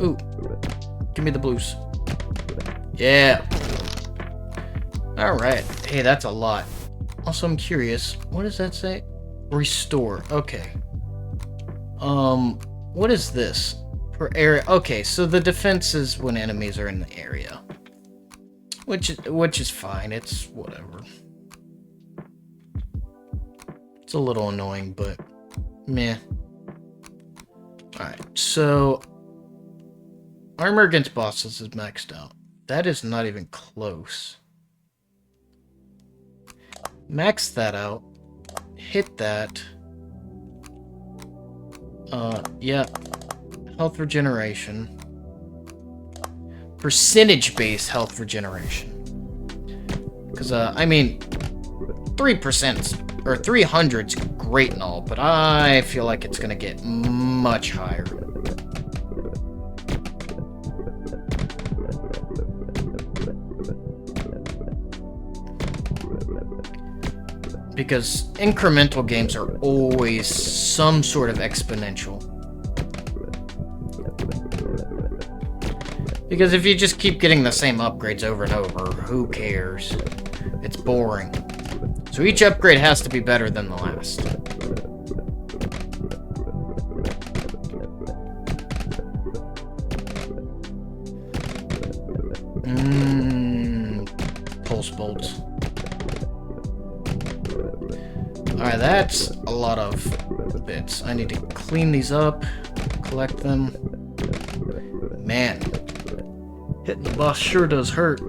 Speaker 1: Ooh. Give me the blues. Yeah. Alright. Hey, that's a lot. Also, I'm curious. What does that say? Restore. Okay. What is this? Per area. Okay, so the defense is when enemies are in the area. Which is fine. It's whatever. It's a little annoying, but meh. Alright, so armor against bosses is maxed out. That is not even close. Max that out. Hit that. Yeah. Health regeneration. Percentage-based health regeneration. Because, I mean, 3% or 300's great and all, but I feel like it's gonna get much higher. Because incremental games are always some sort of exponential. Because if you just keep getting the same upgrades over and over, who cares? It's boring. So each upgrade has to be better than the last. Pulse bolts. Alright, that's a lot of bits. I need to clean these up, collect them. Man, hitting the boss sure does hurt.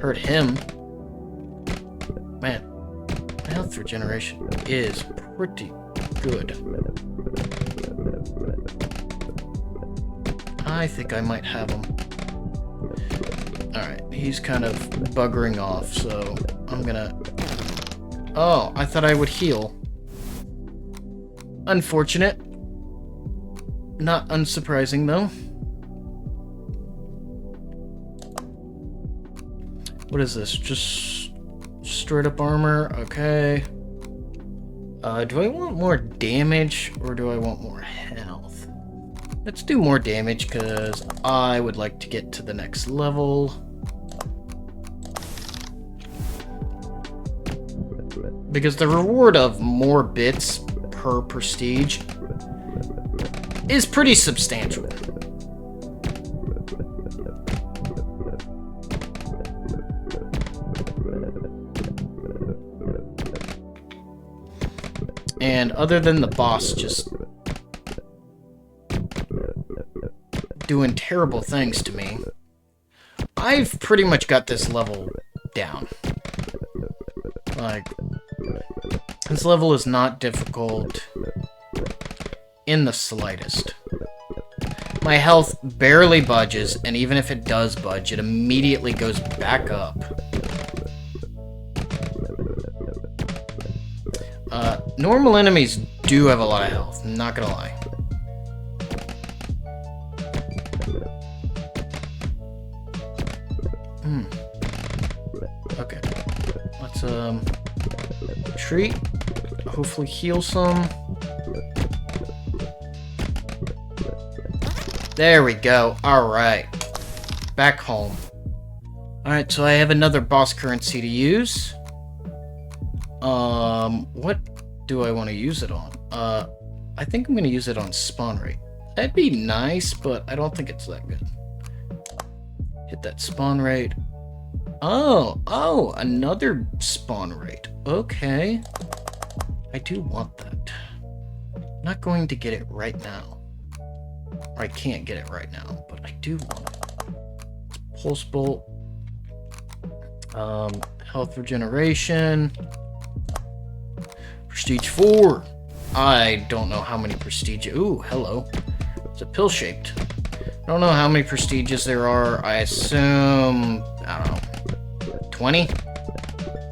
Speaker 1: Hurt him. Man, health regeneration is pretty good. I think I might have him. Alright, he's kind of buggering off, so I'm gonna... Oh, I thought I would heal. Unfortunate. Not unsurprising, though. What is this? Just straight up armor? Okay. Do I want more damage, or do I want more health? Let's do more damage, because I would like to get to the next level. Because the reward of more bits per prestige is pretty substantial. And other than the boss just doing terrible things to me, I've pretty much got this level down. Like, this level is not difficult in the slightest. My health barely budges, and even if it does budge, it immediately goes back up. Normal enemies do have a lot of health, I'm not gonna lie. Okay. Let's, retreat. Hopefully heal some. There we go. Alright. Back home. Alright, so I have another boss currency to use. What do I want to use it on? I think I'm going to use it on spawn rate. That'd be nice, but I don't think it's that good. Hit that spawn rate. Oh, another spawn rate. Okay. I do want that. I'm not going to get it right now. Or I can't get it right now, but I do want it. Pulse bolt. Health regeneration. Prestige 4. I don't know how many prestige. Ooh, hello. It's a pill shaped. I don't know how many prestiges there are. I assume, I don't know, 20?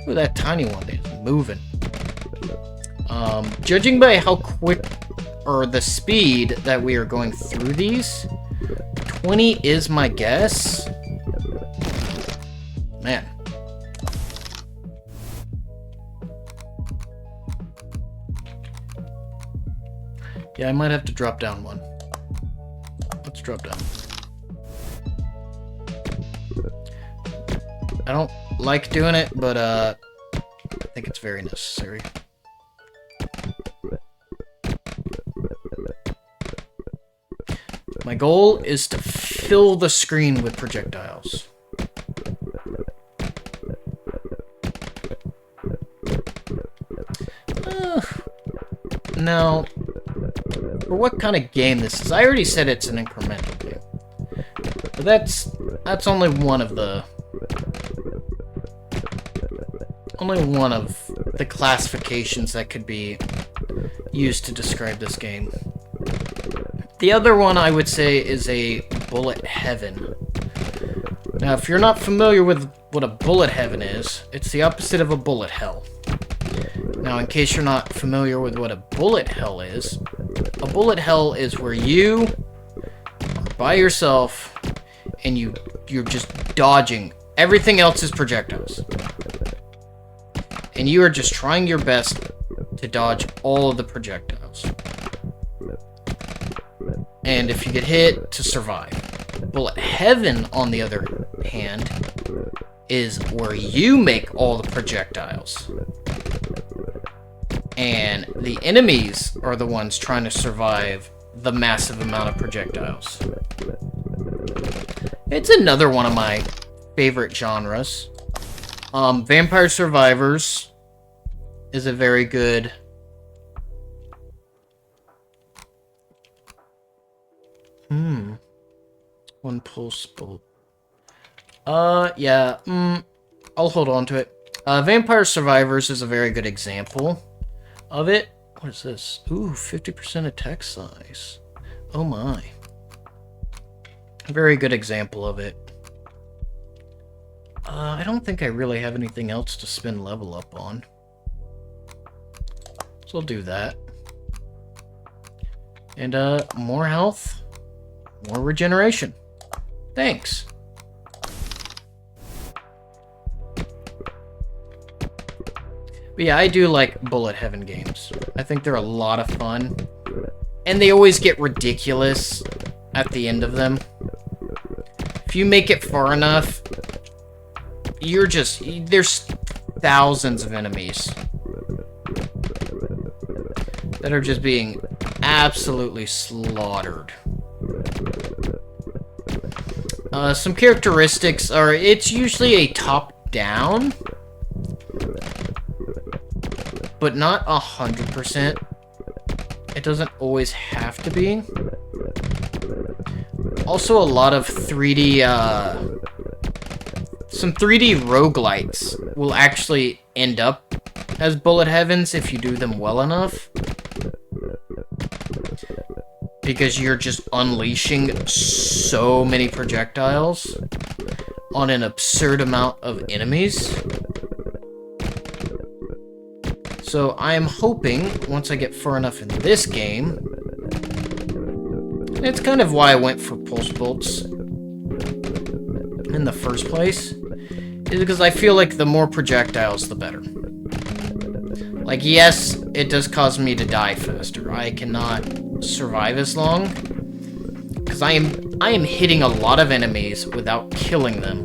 Speaker 1: Ooh, that tiny one is moving. Judging by how quick, or the speed that we are going through these, 20 is my guess. Man. Yeah, I might have to drop down one. Let's drop down. I don't like doing it, but I think it's very necessary. My goal is to fill the screen with projectiles. Now, for what kind of game this is, I already said it's an incremental game. But that's only one of the classifications that could be used to describe this game. The other one I would say is a bullet heaven. Now, if you're not familiar with what a bullet heaven is, it's the opposite of a bullet hell. Now, in case you're not familiar with what a bullet hell is, a bullet hell is where you are by yourself and you're just dodging. Everything else is projectiles. And you are just trying your best to dodge all of the projectiles. And if you get hit, to survive. Bullet heaven, on the other hand, is where you make all the projectiles. And the enemies are the ones trying to survive the massive amount of projectiles. It's another one of my favorite genres. Vampire Survivors is a very good... One pulse bolt. Yeah, I'll hold on to it. Vampire Survivors is a very good example of it. What is this? Ooh, 50% attack size. Oh my. A very good example of it. I don't think I really have anything else to spin level up on. So I'll do that. And, more health. More regeneration. Thanks. But yeah, I do like bullet heaven games. I think they're a lot of fun. And they always get ridiculous at the end of them. If you make it far enough, there's thousands of enemies. that are just being absolutely slaughtered. Some characteristics are, it's usually a top-down, but not 100%. It doesn't always have to be. Also, a lot of 3D, some 3D roguelites will actually end up as bullet heavens if you do them well enough. Because you're just unleashing so many projectiles on an absurd amount of enemies. So I'm hoping, once I get far enough in this game, and it's kind of why I went for pulse bolts in the first place, is because I feel like the more projectiles, the better. Like, yes, it does cause me to die faster. I cannot survive as long, because I am hitting a lot of enemies without killing them,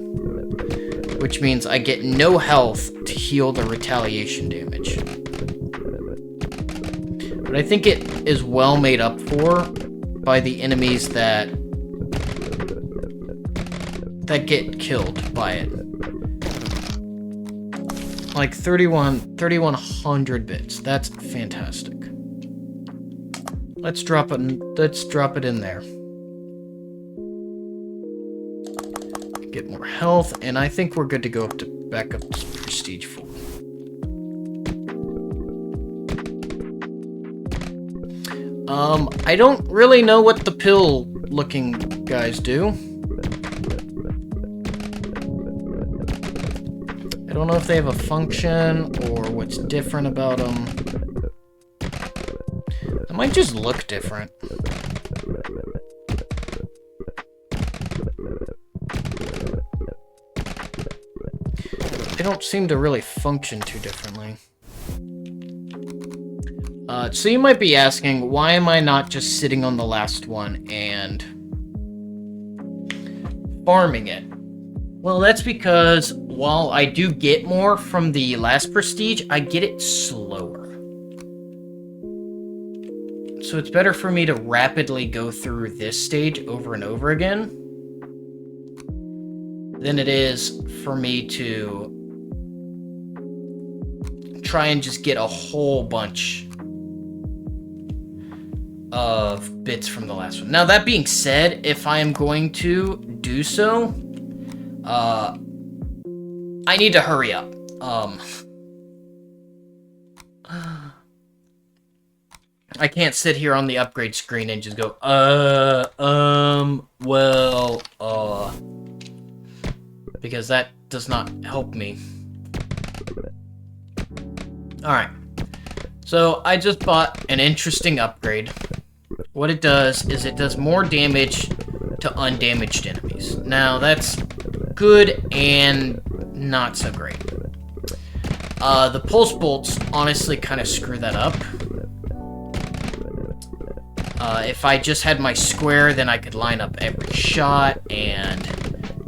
Speaker 1: which means I get no health to heal the retaliation damage. But I think it is well made up for by the enemies that get killed by it. Like 3100 bits. That's fantastic. Let's drop it in there. Get more health, and I think we're good to go back up to Prestige 4. I don't really know what the pill-looking guys do. I don't know if they have a function or what's different about them. It might just look different. They don't seem to really function too differently. So you might be asking, why am I not just sitting on the last one and farming it? Well, that's because while I do get more from the last prestige, I get it slower. So it's better for me to rapidly go through this stage over and over again than it is for me to try and just get a whole bunch of bits from the last one. Now, that being said, if I am going to do so, I need to hurry up. I can't sit here on the upgrade screen and just go, because that does not help me. Alright. So, I just bought an interesting upgrade. What it does is it does more damage to undamaged enemies. Now, that's good and not so great. The pulse bolts honestly kind of screw that up. If I just had my square, then I could line up every shot and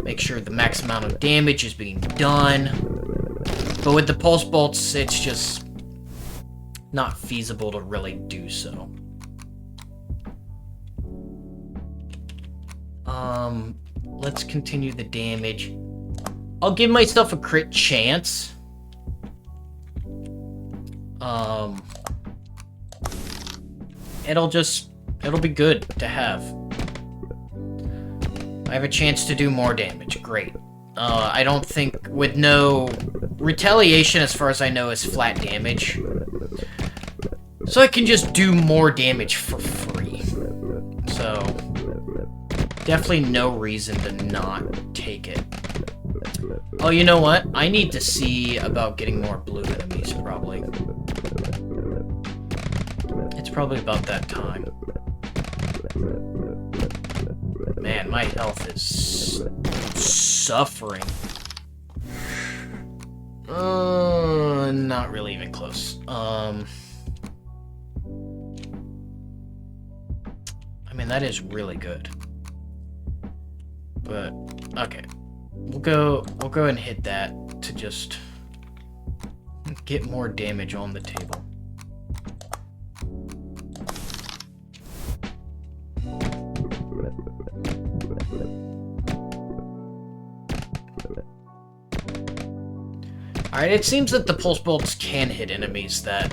Speaker 1: make sure the max amount of damage is being done. But with the pulse bolts, it's just not feasible to really do so. Let's continue the damage. I'll give myself a crit chance. It'll be good to have. I have a chance to do more damage. Great. I don't think, with no retaliation, as far as I know, is flat damage. So I can just do more damage for free. So, definitely no reason to not take it. Oh, you know what? I need to see about getting more blue enemies, probably. It's probably about that time. Man, my health is suffering. Not really even close. I mean, that is really good. But, okay. We'll go and hit that to just get more damage on the table. Alright, it seems that the pulse bolts can hit enemies that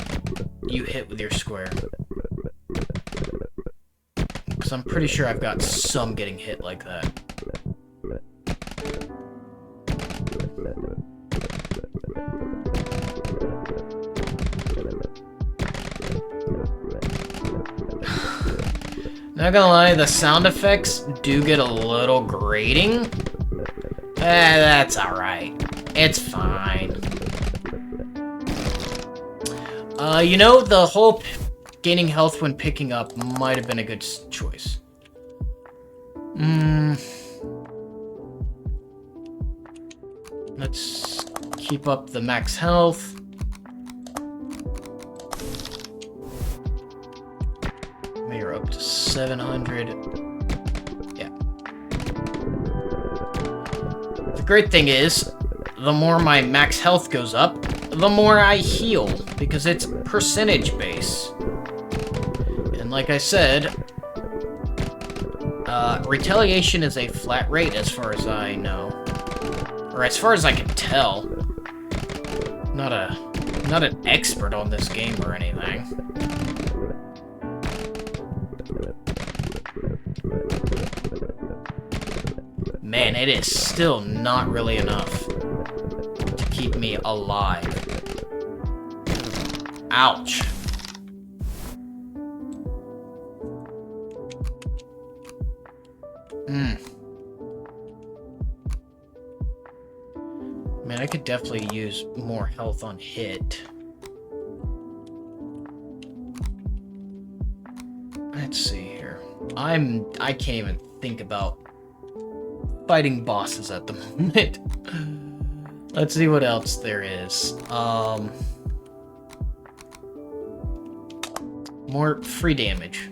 Speaker 1: you hit with your square. Because I'm pretty sure I've got some getting hit like that. Not gonna lie, the sound effects do get a little grating. That's alright. It's fine. You know, the whole gaining health when picking up might have been a good choice. Let's keep up the max health. We're up to 700. Yeah. The great thing is, the more my max health goes up, the more I heal, because it's percentage base. And like I said, retaliation is a flat rate as far as I know. Or as far as I can tell. Not an expert on this game or anything. Man, it is still not really enough to keep me alive. Ouch. Man, I could definitely use more health on hit. Let's see here. I can't even think about fighting bosses at the moment. Let's see what else there is. More free damage.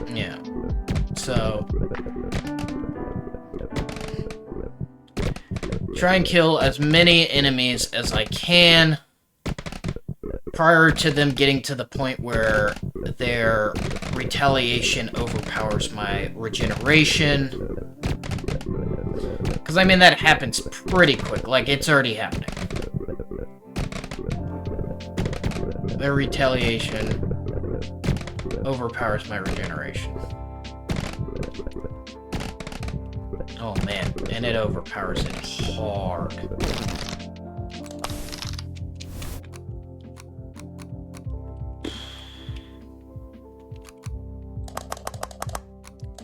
Speaker 1: Yeah. So try and kill as many enemies as I can prior to them getting to the point where their retaliation overpowers my regeneration. Because, I mean, that happens pretty quick. Like, it's already happening. Their retaliation overpowers my regeneration. Oh, man. And it overpowers it hard.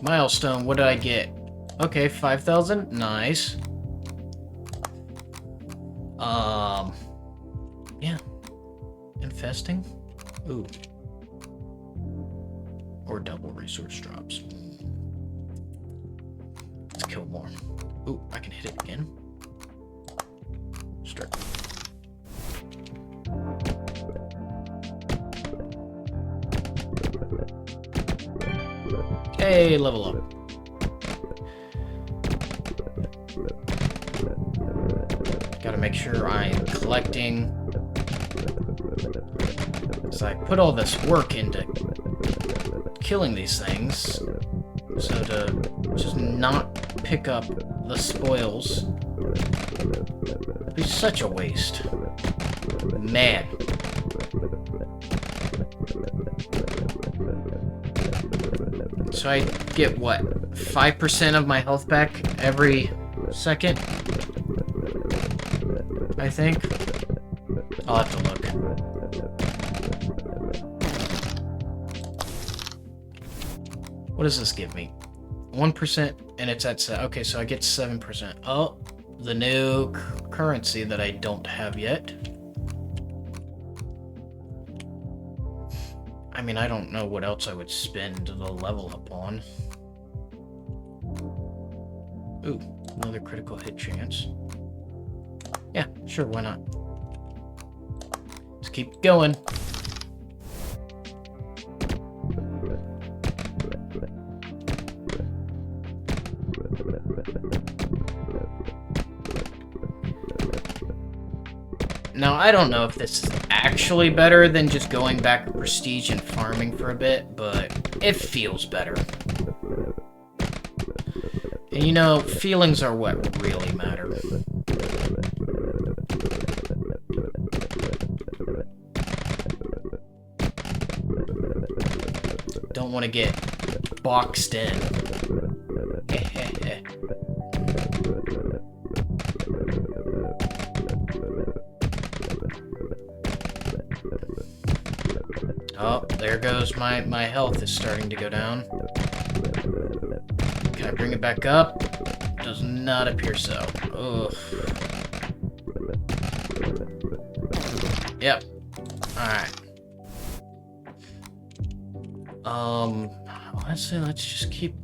Speaker 1: Milestone, what did I get? Okay, 5,000. Nice. Yeah. Infesting? Ooh. Or double resource drops. Let's kill more. Ooh, I can hit it again. Start. Hey, level up. Gotta make sure I'm collecting. Because I put all this work into killing these things. So to just not pick up the spoils would be such a waste. Man. So I get, what, 5% of my health back every second? I think. I'll have to look. What does this give me? 1% and it's at... Okay, so I get 7%. Oh, the new currency that I don't have yet. I mean, I don't know what else I would spend the level up on. Ooh, another critical hit chance. Yeah, sure, why not? Let's keep going. Now, I don't know if this is actually better than just going back to prestige and farming for a bit, but it feels better. And you know, feelings are what really matter. Don't want to get boxed in. Oh, there goes my health is starting to go down. Can I bring it back up? Does not appear so. Ugh. Yep. Alright. Honestly, let's just keep...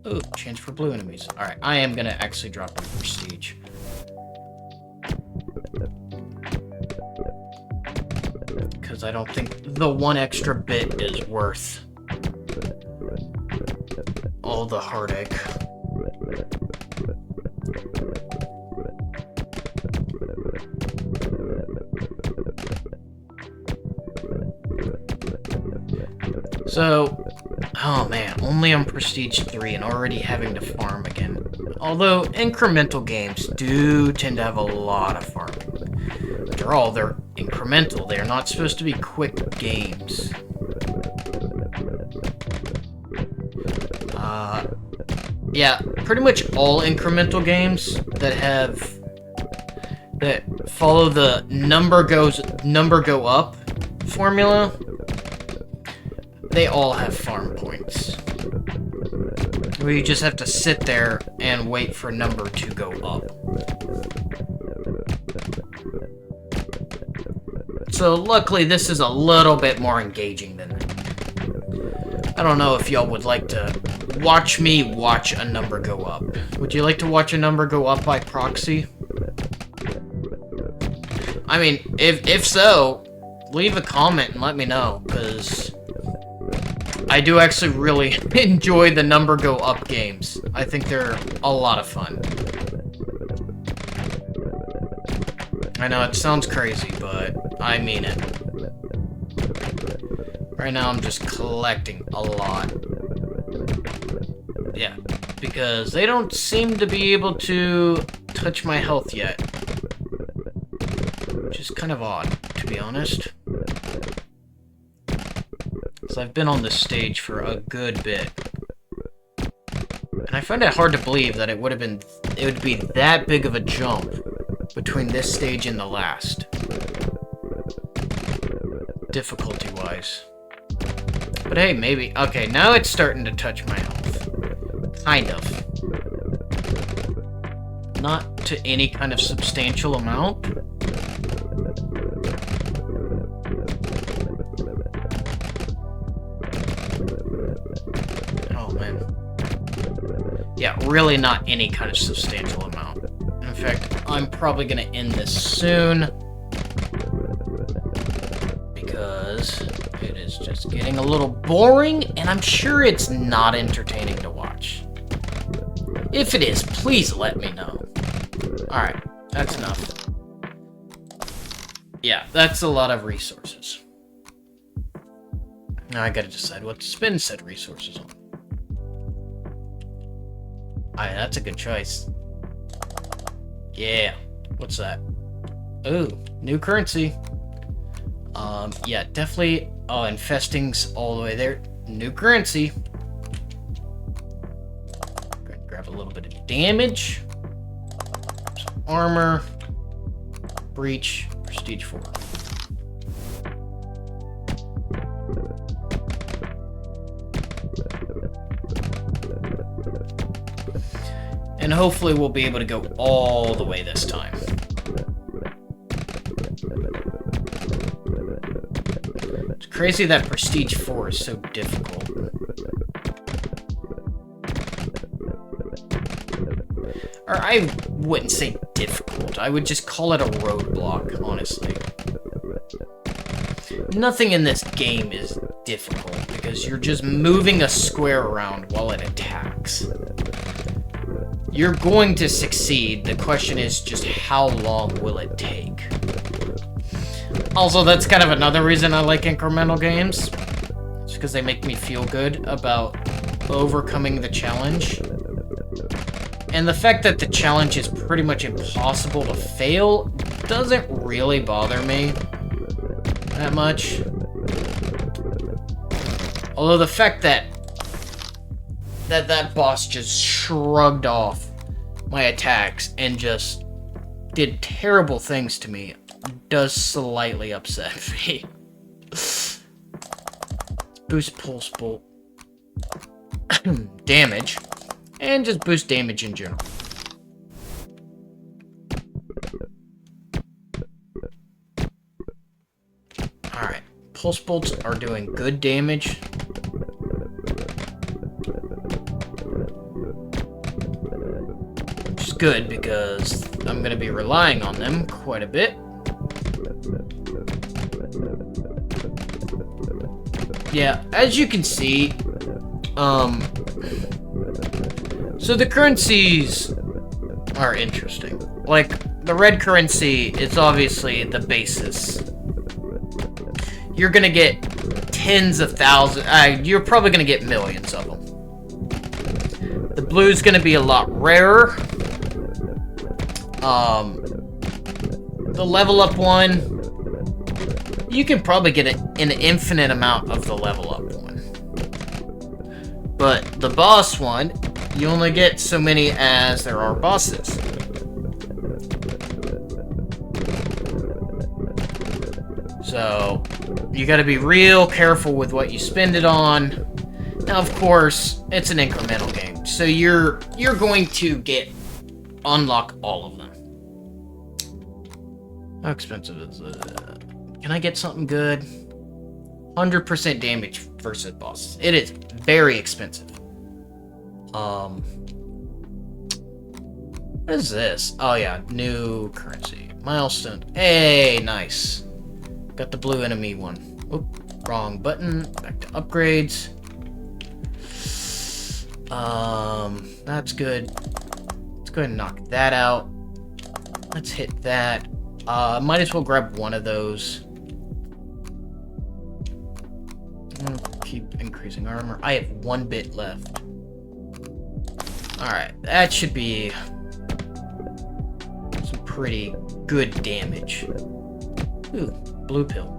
Speaker 1: Ooh, change for blue enemies. Alright, I am gonna actually drop my prestige. Because I don't think the one extra bit is worth all the heartache. So, oh man, only on Prestige 3 and already having to farm again. Although, incremental games do tend to have a lot of farming. After all, they're incremental. They are not supposed to be quick games. Yeah, pretty much all incremental games that follow the number go up formula, they all have farm points. Where you just have to sit there and wait for number to go up. So luckily this is a little bit more engaging than that. I don't know if y'all would like to watch me watch a number go up. Would you like to watch a number go up by proxy? I mean, if so, leave a comment and let me know, because I do actually really enjoy the number go up games. I think they're a lot of fun. I know it sounds crazy, but I mean it. Right now I'm just collecting a lot. Yeah, because they don't seem to be able to touch my health yet. Which is kind of odd, to be honest. Because I've been on this stage for a good bit. And I find it hard to believe that it would be that big of a jump between this stage and the last. Difficulty-wise. But hey, maybe... Okay, now it's starting to touch my health. Kind of. Not to any kind of substantial amount. Oh, man. Yeah, really not any kind of substantial amount. In fact, I'm probably going to end this soon. Because it is just getting a little boring, and I'm sure it's not entertaining to watch. If it is, please let me know. Alright, that's enough. Yeah, that's a lot of resources. Now I gotta decide what to spend said resources on. Alright, that's a good choice. Yeah, what's that? Ooh, new currency. Yeah, definitely. Oh, infesting's all the way there. New currency. Grab a little bit of damage. Some armor. Breach. Prestige 4. And hopefully we'll be able to go all the way this time. It's crazy that Prestige 4 is so difficult. Or I wouldn't say difficult. I would just call it a roadblock, honestly. Nothing in this game is difficult because you're just moving a square around while it attacks. You're going to succeed. The question is just how long will it take? Also, that's kind of another reason I like incremental games. It's because they make me feel good about overcoming the challenge. And the fact that the challenge is pretty much impossible to fail doesn't really bother me that much. Although the fact that that boss just shrugged off my attacks and just did terrible things to me does slightly upset me. Boost pulse bolt damage, and just boost damage in general. Alright, pulse bolts are doing good damage. Which is good because I'm going to be relying on them quite a bit. Yeah, as you can see, so the currencies are interesting. Like, the red currency is obviously the basis. You're gonna get tens of thousands, you're probably gonna get millions of them. The blue's gonna be a lot rarer. The level up one, you can probably get an infinite amount of the level up one. But the boss one, you only get so many as there are bosses. So, you gotta be real careful with what you spend it on. Now, of course, it's an incremental game, so you're going to unlock all of them. How expensive is it? Can I get something good? 100% damage versus bosses. It is very expensive. What is this? Oh yeah, new currency. Milestone. Hey, nice. Got the blue enemy one. Oop, wrong button. Back to upgrades. That's good. Let's go ahead and knock that out. Let's hit that. Might as well grab one of those. Keep increasing armor. I have 1 bit left. Alright, that should be some pretty good damage. Ooh, blue pill.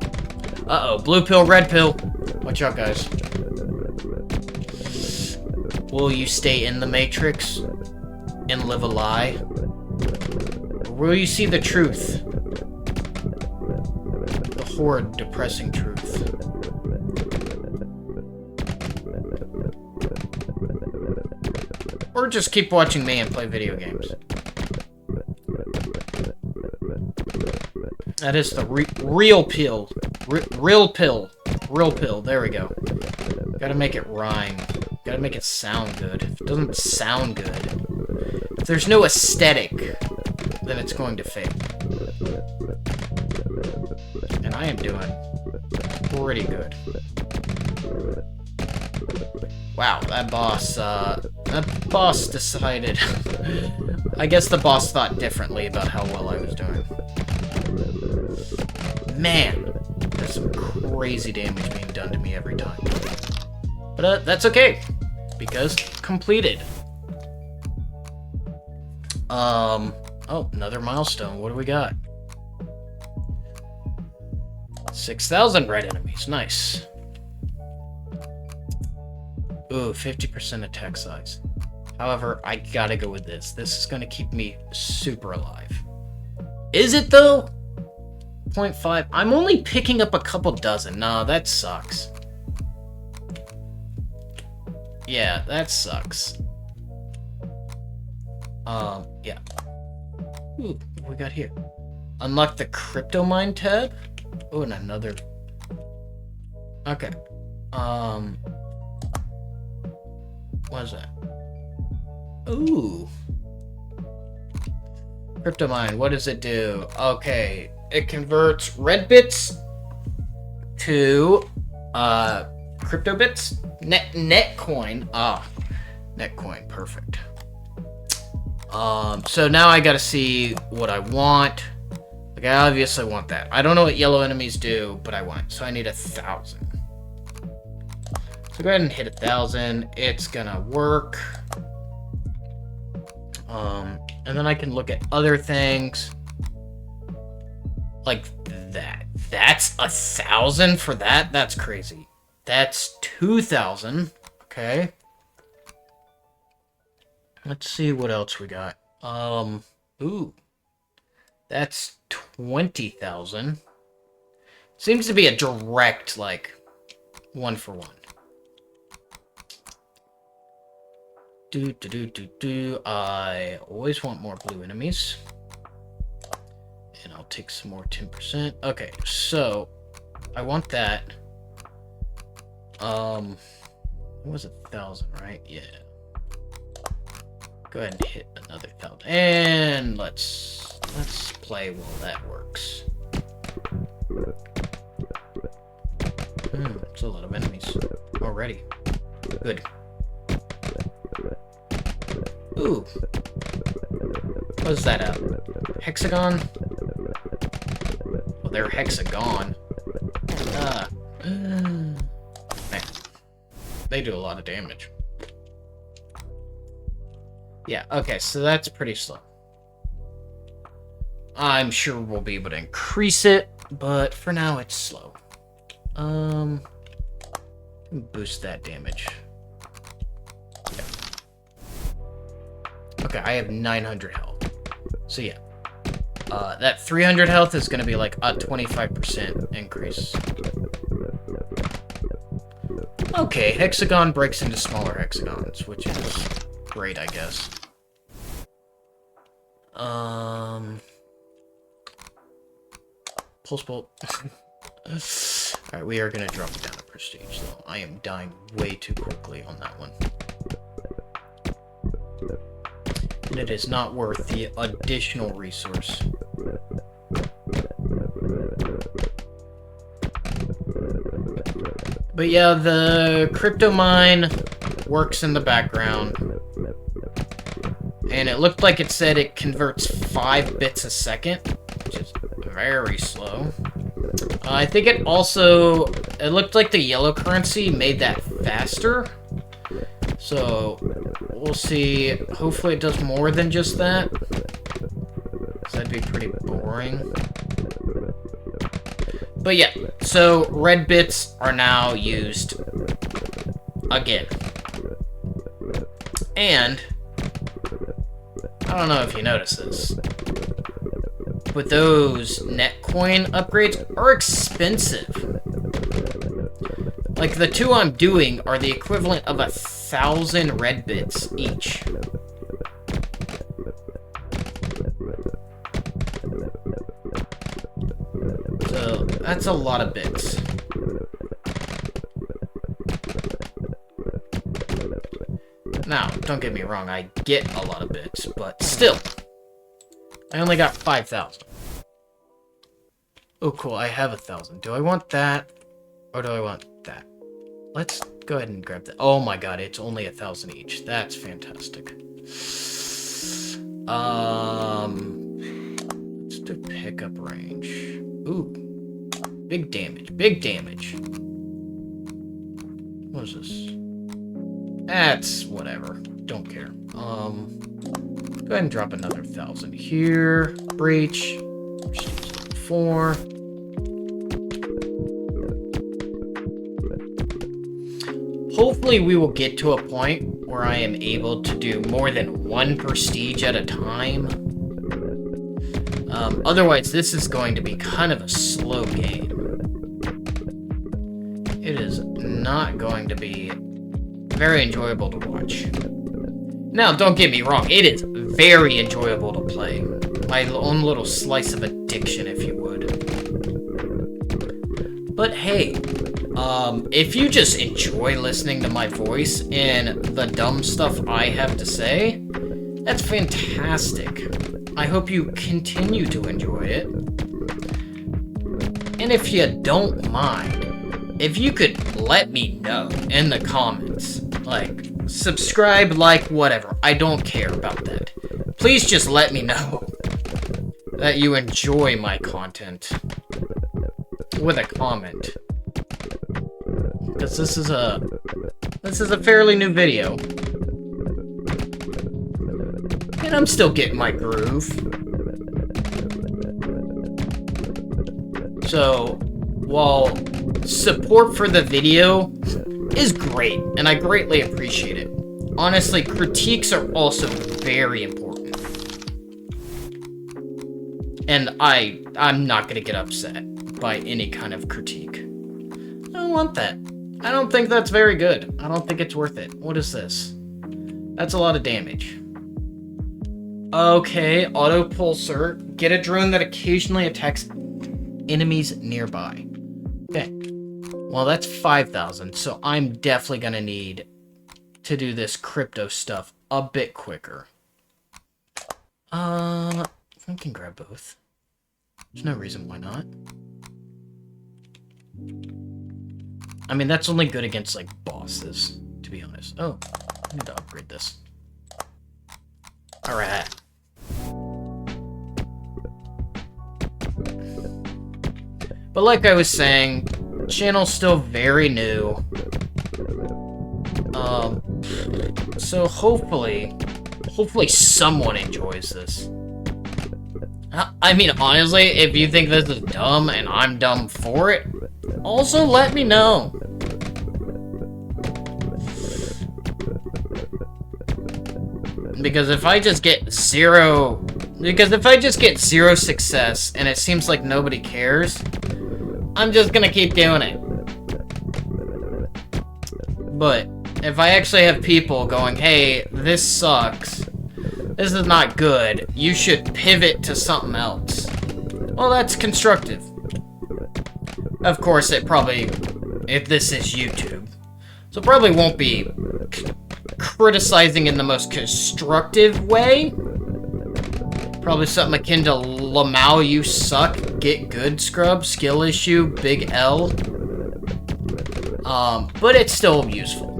Speaker 1: Uh-oh, blue pill, red pill. Watch out, guys. Will you stay in the Matrix and live a lie? Or will you see the truth? The horrid, depressing truth. Or just keep watching me and play video games. That is the real pill. Real pill. Real pill. There we go. Gotta make it rhyme. Gotta make it sound good. If it doesn't sound good, if there's no aesthetic, then it's going to fail. And I am doing pretty good. Wow, that boss decided... I guess the boss thought differently about how well I was doing. Man, there's some crazy damage being done to me every time. But that's okay, because completed. Oh, another milestone. What do we got? 6,000 red enemies. Nice. Ooh, 50% attack size. However, I gotta go with this. This is gonna keep me super alive. Is it, though? 0.5. I'm only picking up a couple dozen. Nah, that sucks. Yeah, that sucks. Yeah. Ooh, what do we got here? Unlock the crypto mine tab? Oh, and another... Okay. What is that? Ooh. Crypto mine, what does it do? Okay, it converts red bits to crypto bits. Net coin. Ah, net coin, perfect. So now I gotta see what I want. Like, I obviously want that. I don't know what yellow enemies do, but I want it. So I need 1,000. So go ahead and hit 1,000. It's gonna work. And then I can look at other things. Like that. That's 1,000 for that? That's crazy. That's 2,000. Okay. Let's see what else we got. Ooh. That's 20,000. Seems to be a direct, like, 1-for-1. I always want more blue enemies. And I'll take some more 10%. Okay, so I want that. It was 1,000, right? Yeah. Go ahead and hit another 1,000. And let's play while that works. It's a lot of enemies already. Good. Ooh. What's that hexagon? Well, they're hexagon. Man. They do a lot of damage. Yeah, okay, so that's pretty slow. I'm sure we'll be able to increase it, but for now it's slow. Boost that damage. Okay, I have 900 health. So yeah. That 300 health is going to be like a 25% increase. Okay, hexagon breaks into smaller hexagons, which is great, I guess. Pulse bolt. Alright, we are going to drop it down to prestige, though. I am dying way too quickly on that one. And it is not worth the additional resource. But yeah, the crypto mine works in the background. And it looked like it said it converts 5 bits a second, which is very slow. I think it looked like the yellow currency made that faster. So, we'll see. Hopefully it does more than just that. Because that'd be pretty boring. But yeah, so red bits are now used again. And, I don't know if you notice this, but those netcoin upgrades are expensive. Like, the 2 I'm doing are the equivalent of 1,000 red bits each. So, that's a lot of bits. Now, don't get me wrong, I get a lot of bits, but still, I only got 5,000. Oh, cool, I have 1,000. Do I want that, or do I want that? Let's go ahead and grab that. Oh my god, it's only 1,000 each. That's fantastic. Let's do pickup range. Ooh. Big damage. Big damage. What is this? That's whatever. Don't care. Go ahead and drop another 1,000 here. Breach. 4. Hopefully we will get to a point where I am able to do more than 1 prestige at a time. Otherwise, this is going to be kind of a slow game. It is not going to be very enjoyable to watch. Now, don't get me wrong, it is very enjoyable to play. My own little slice of addiction, if you would. But hey, if you just enjoy listening to my voice and the dumb stuff I have to say, that's fantastic. I hope you continue to enjoy it. And if you don't mind, if you could let me know in the comments, like, subscribe, like, whatever. I don't care about that. please just let me know that you enjoy my content with a comment. Because this is a fairly new video. And I'm still getting my groove. So, while support for the video is great, and I greatly appreciate it, honestly, critiques are also very important. And I'm not gonna get upset by any kind of critique. I don't want that. I don't think that's very good. I don't think it's worth it. What is this? That's a lot of damage. Okay, auto pulsar. Get a drone that occasionally attacks enemies nearby. Okay. Well, that's 5,000, so I'm definitely gonna need to do this crypto stuff a bit quicker. I can grab both. There's no reason why not. I mean, that's only good against, like, bosses, to be honest. Oh, I need to upgrade this. Alright. But like I was saying, channel's still very new. So hopefully someone enjoys this. I mean, honestly, if you think this is dumb and I'm dumb for it, also let me know. Because if I just get zero success and it seems like nobody cares, I'm just gonna keep doing it. But if I actually have people going, hey, this sucks, this is not good, you should pivot to something else, well, that's constructive. Of course, if this is YouTube, so it probably won't be criticizing in the most constructive way. Probably something akin to Lamau, you suck, get good, scrub, skill issue, big L. But it's still useful.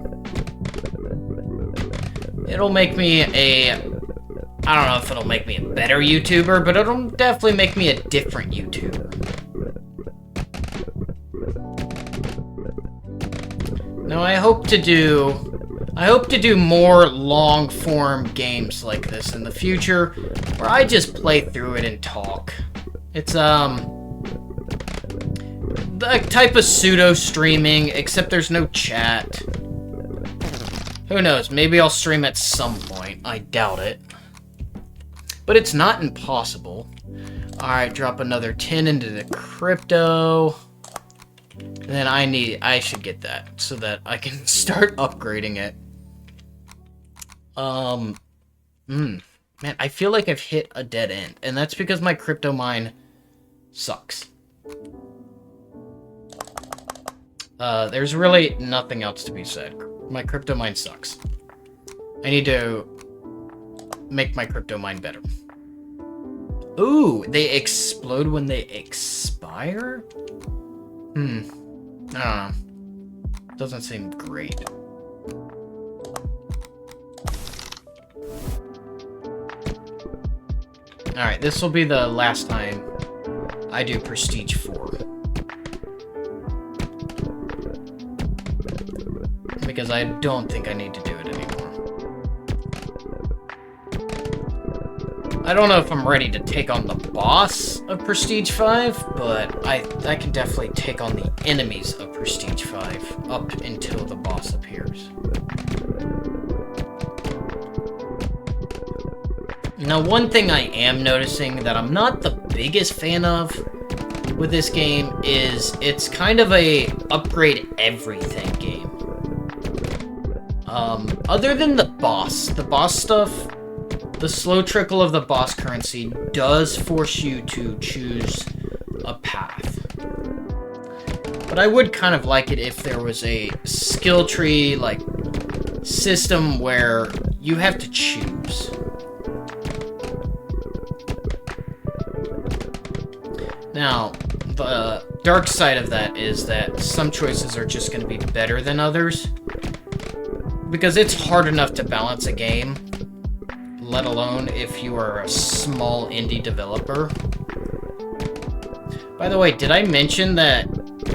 Speaker 1: It'll make me I don't know if it'll make me a better YouTuber, but it'll definitely make me a different YouTuber. Now, I hope to do more long-form games like this in the future, where I just play through it and talk. It's, the type of pseudo-streaming, except there's no chat. Who knows, maybe I'll stream at some point. I doubt it. But it's not impossible. Alright, drop another 10 into the crypto. And then I should get that, so that I can start upgrading it. Man, I feel like I've hit a dead end, and that's because my crypto mine sucks. There's really nothing else to be said. My crypto mine sucks. I need to make my crypto mine better. Ooh, they explode when they expire? I don't know. Doesn't seem great. Alright, this will be the last time I do Prestige 4. Because I don't think I need to do it anymore. I don't know if I'm ready to take on the boss of Prestige 5, but I can definitely take on the enemies of Prestige 5 up until the boss appears. Now, one thing I am noticing that I'm not the biggest fan of with this game is it's kind of a upgrade everything game. Other than the boss stuff, the slow trickle of the boss currency does force you to choose a path. But I would kind of like it if there was a skill tree, like, system where you have to choose. Now, the dark side of that is that some choices are just going to be better than others. Because it's hard enough to balance a game let alone if you are a small indie developer. By the way, did I mention that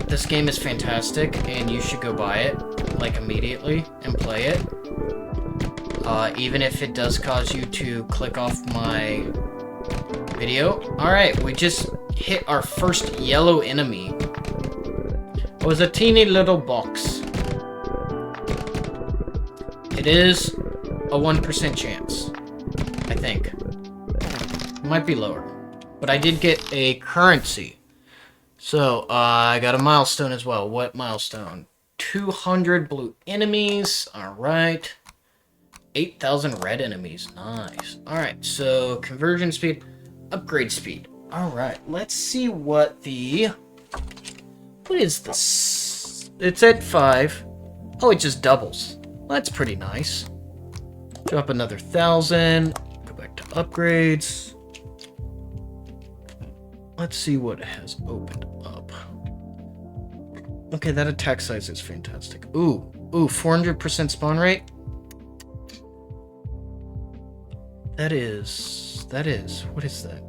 Speaker 1: this game is fantastic and you should go buy it, like, immediately and play it? Even if it does cause you to click off my video. Alright, we just hit our first yellow enemy. It was a teeny little box. It is a 1% chance, I think. It might be lower. But I did get a currency. So, I got a milestone as well. What milestone? 200 blue enemies. Alright. 8,000 red enemies. Nice. Alright, so conversion speed, upgrade speed. Alright, let's see what the... What is this? It's at 5. Oh, it just doubles. Well, that's pretty nice. Drop another 1,000. Go back to upgrades. Let's see what has opened up. Okay, that attack size is fantastic. Ooh, 400% spawn rate. That is, what is that?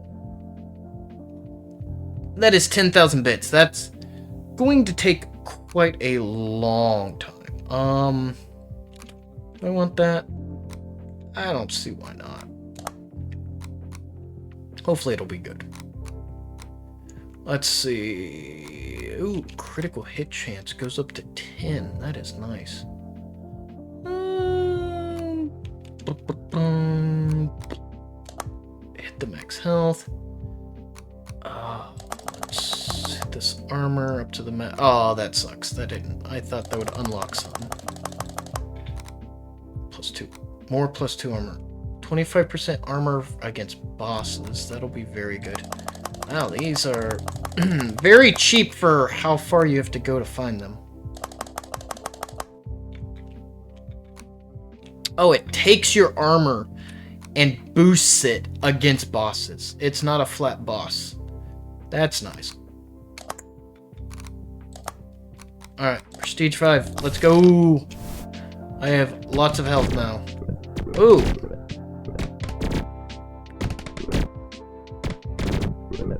Speaker 1: That is 10,000 bits. That's going to take quite a long time. Do I want that? I don't see why not. Hopefully it'll be good. Let's see. Ooh, critical hit chance goes up to 10. That is nice. Hit the max health. Let's hit this armor up to the max. Oh, that sucks. That didn't. I thought that would unlock something. +2. More +2 armor. 25% armor against bosses. That'll be very good. Wow, these are very cheap for how far you have to go to find them. Oh, it takes your armor and boosts it against bosses. It's not a flat boss. That's nice. Alright, Prestige 5. Let's go. I have lots of health now. Ooh.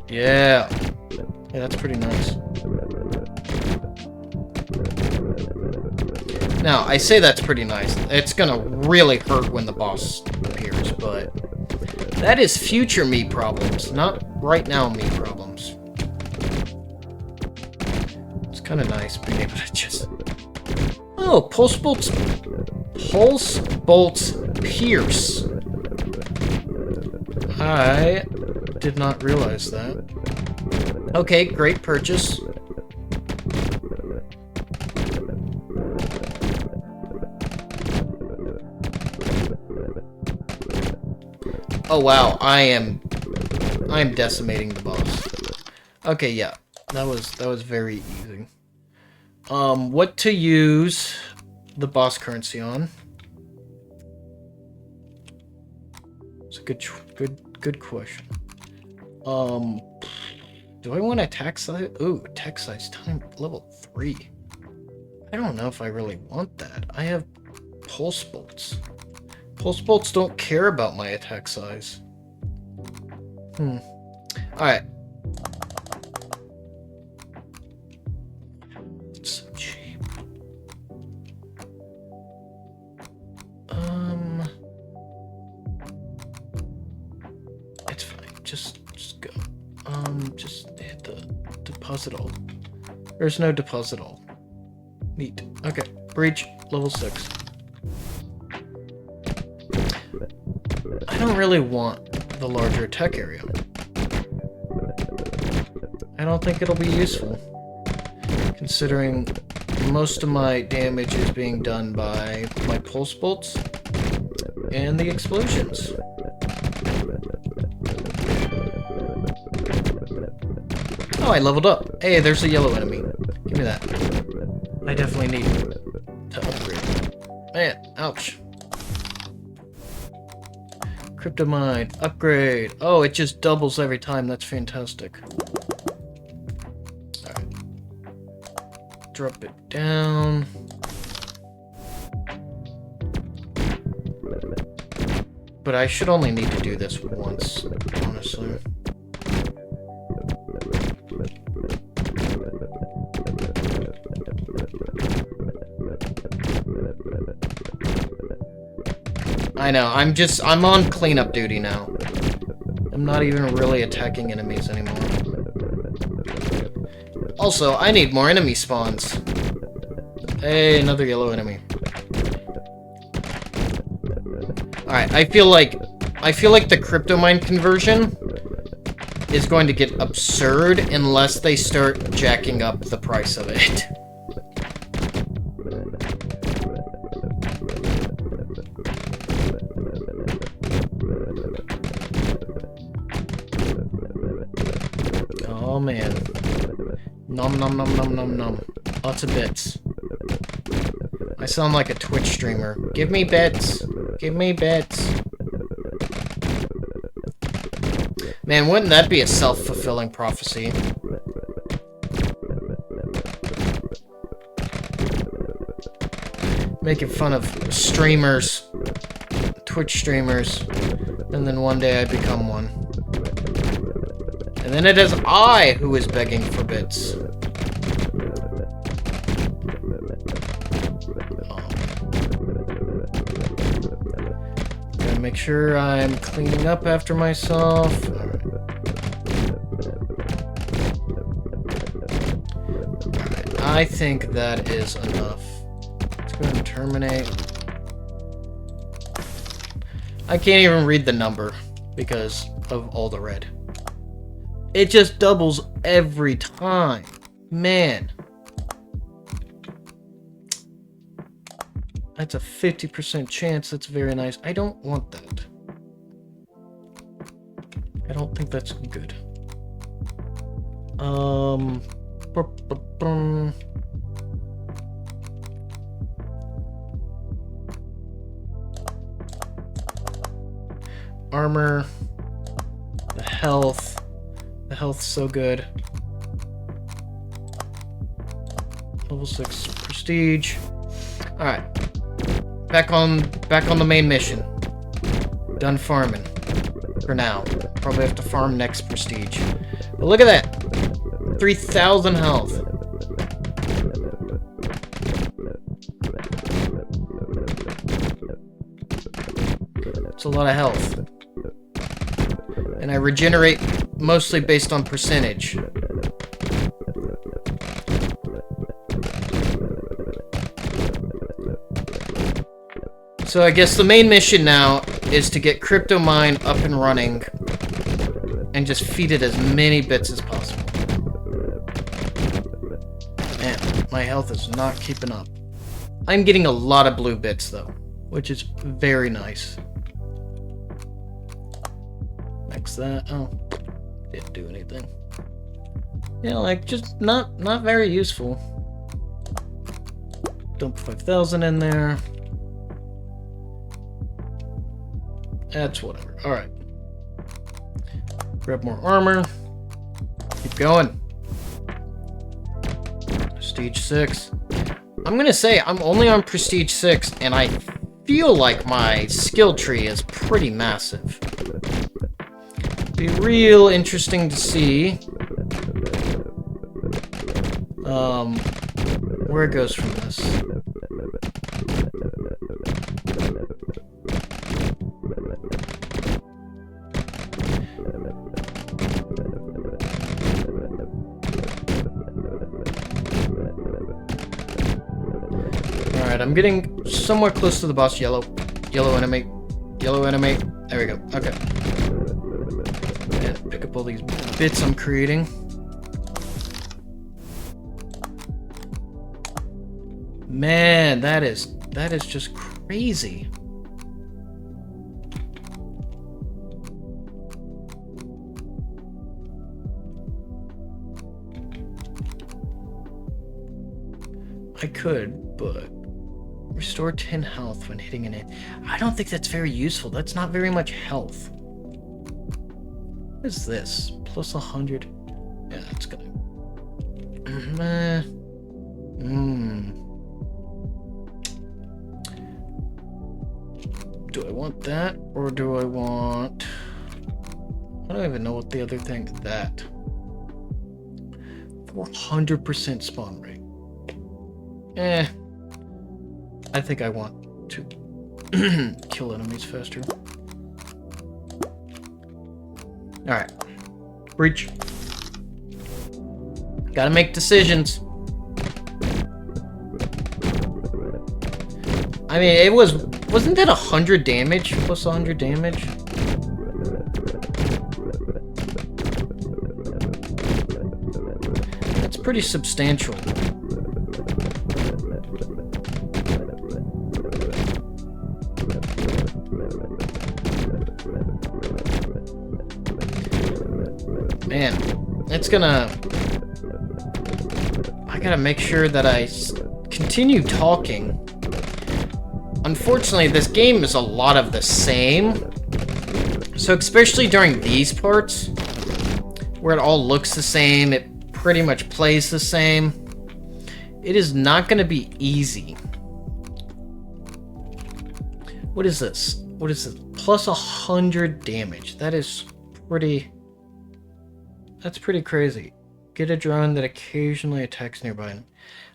Speaker 1: Yeah. Yeah, that's pretty nice. Now, I say that's pretty nice. It's gonna really hurt when the boss appears, but that is future me problems, not right now me problems. It's kind of nice being able to just... Oh, pulse bolts pierce. I did not realize that. Okay, great purchase. Oh wow, I am decimating the boss. Okay, yeah. That was very easy. What to use the boss currency on? It's a good question. Do I want attack size? Ooh, attack size time level 3. I don't know if I really want that. I have pulse bolts. Pulse bolts don't care about my attack size. Alright. It's so cheap. It's fine. Just go. Just hit the deposit all. There's no deposit all. Neat. Okay. Breach level 6. I don't really want the larger attack area. I don't think it'll be useful, considering most of my damage is being done by my pulse bolts and the explosions. Oh, I leveled up. Hey, there's a yellow enemy. Give me that. I definitely need to upgrade. Man, ouch. Cryptomine, upgrade. Oh, it just doubles every time. That's fantastic. Alright. Drop it down. But I should only need to do this once, honestly. I know, I'm on cleanup duty now. I'm not even really attacking enemies anymore. Also, I need more enemy spawns. Hey, another yellow enemy. Alright, I feel like the crypto mine conversion is going to get absurd unless they start jacking up the price of it. Oh man. Nom nom nom nom nom nom. Lots of bits. I sound like a Twitch streamer. Give me bits. Give me bits. Man, wouldn't that be a self-fulfilling prophecy? Making fun of streamers, Twitch streamers, and then one day I become one. And then it is I who is begging for bits. Gotta make sure I'm cleaning up after myself. Alright, I think that is enough. Let's go ahead and terminate. I can't even read the number because of all the red. It just doubles every time. Man. That's a 50% chance. That's very nice. I don't want that. I don't think that's good. Armor. The health. The health's so good. Level 6 prestige. Alright. Back on the main mission. Done farming. For now. Probably have to farm next prestige. But look at that! 3,000 health. It's a lot of health. And I regenerate mostly based on percentage. So I guess the main mission now is to get Crypto Mine up and running and just feed it as many bits as possible. Man, my health is not keeping up. I'm getting a lot of blue bits though, which is very nice. Max that. Oh, didn't do anything. Yeah, like just not very useful. Dump 5,000 in there. That's whatever. Alright. Grab more armor. Keep going. Prestige 6. I'm gonna say I'm only on Prestige 6, and I feel like my skill tree is pretty massive. Be real interesting to see where it goes from this. Alright, I'm getting somewhat close to the boss. Yellow enemy. Yellow enemy. There we go. Okay. And pick up all these bits I'm creating. Man, that is just crazy. I could, but restore 10 health when hitting an enemy. I don't think that's very useful. That's not very much health. What is this? Plus 100. Yeah, that's gonna. Do I want that, or do I want... I don't even know what the other thing... That. 400% spawn rate. I think I want to kill enemies faster. Alright. Breach. Gotta make decisions. I mean, it wasn't that 100 damage? Plus 100 damage? That's pretty substantial. Man, it's gonna... I gotta make sure that I continue talking. Unfortunately, this game is a lot of the same. So especially during these parts, where it all looks the same, it pretty much plays the same, it is not going to be easy. What is this? What is this? Plus 100 damage. That is pretty... That's pretty crazy. Get a drone that occasionally attacks nearby.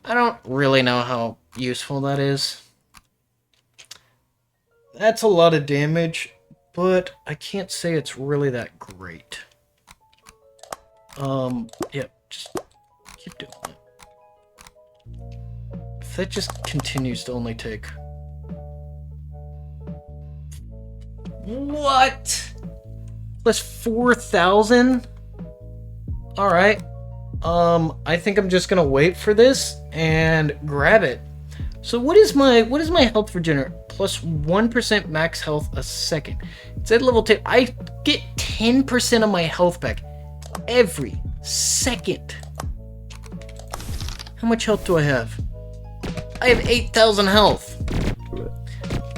Speaker 1: I don't really know how useful that is. That's a lot of damage, but I can't say it's really that great. Yeah, just keep doing it. If that just continues to only take... What? Plus 4,000? Alright. I think I'm just gonna wait for this and grab it. So what is my health regenerate? Plus 1% max health a second. It's at level 10. I get 10% of my health back every second. How much health do I have? I have 8,000 health.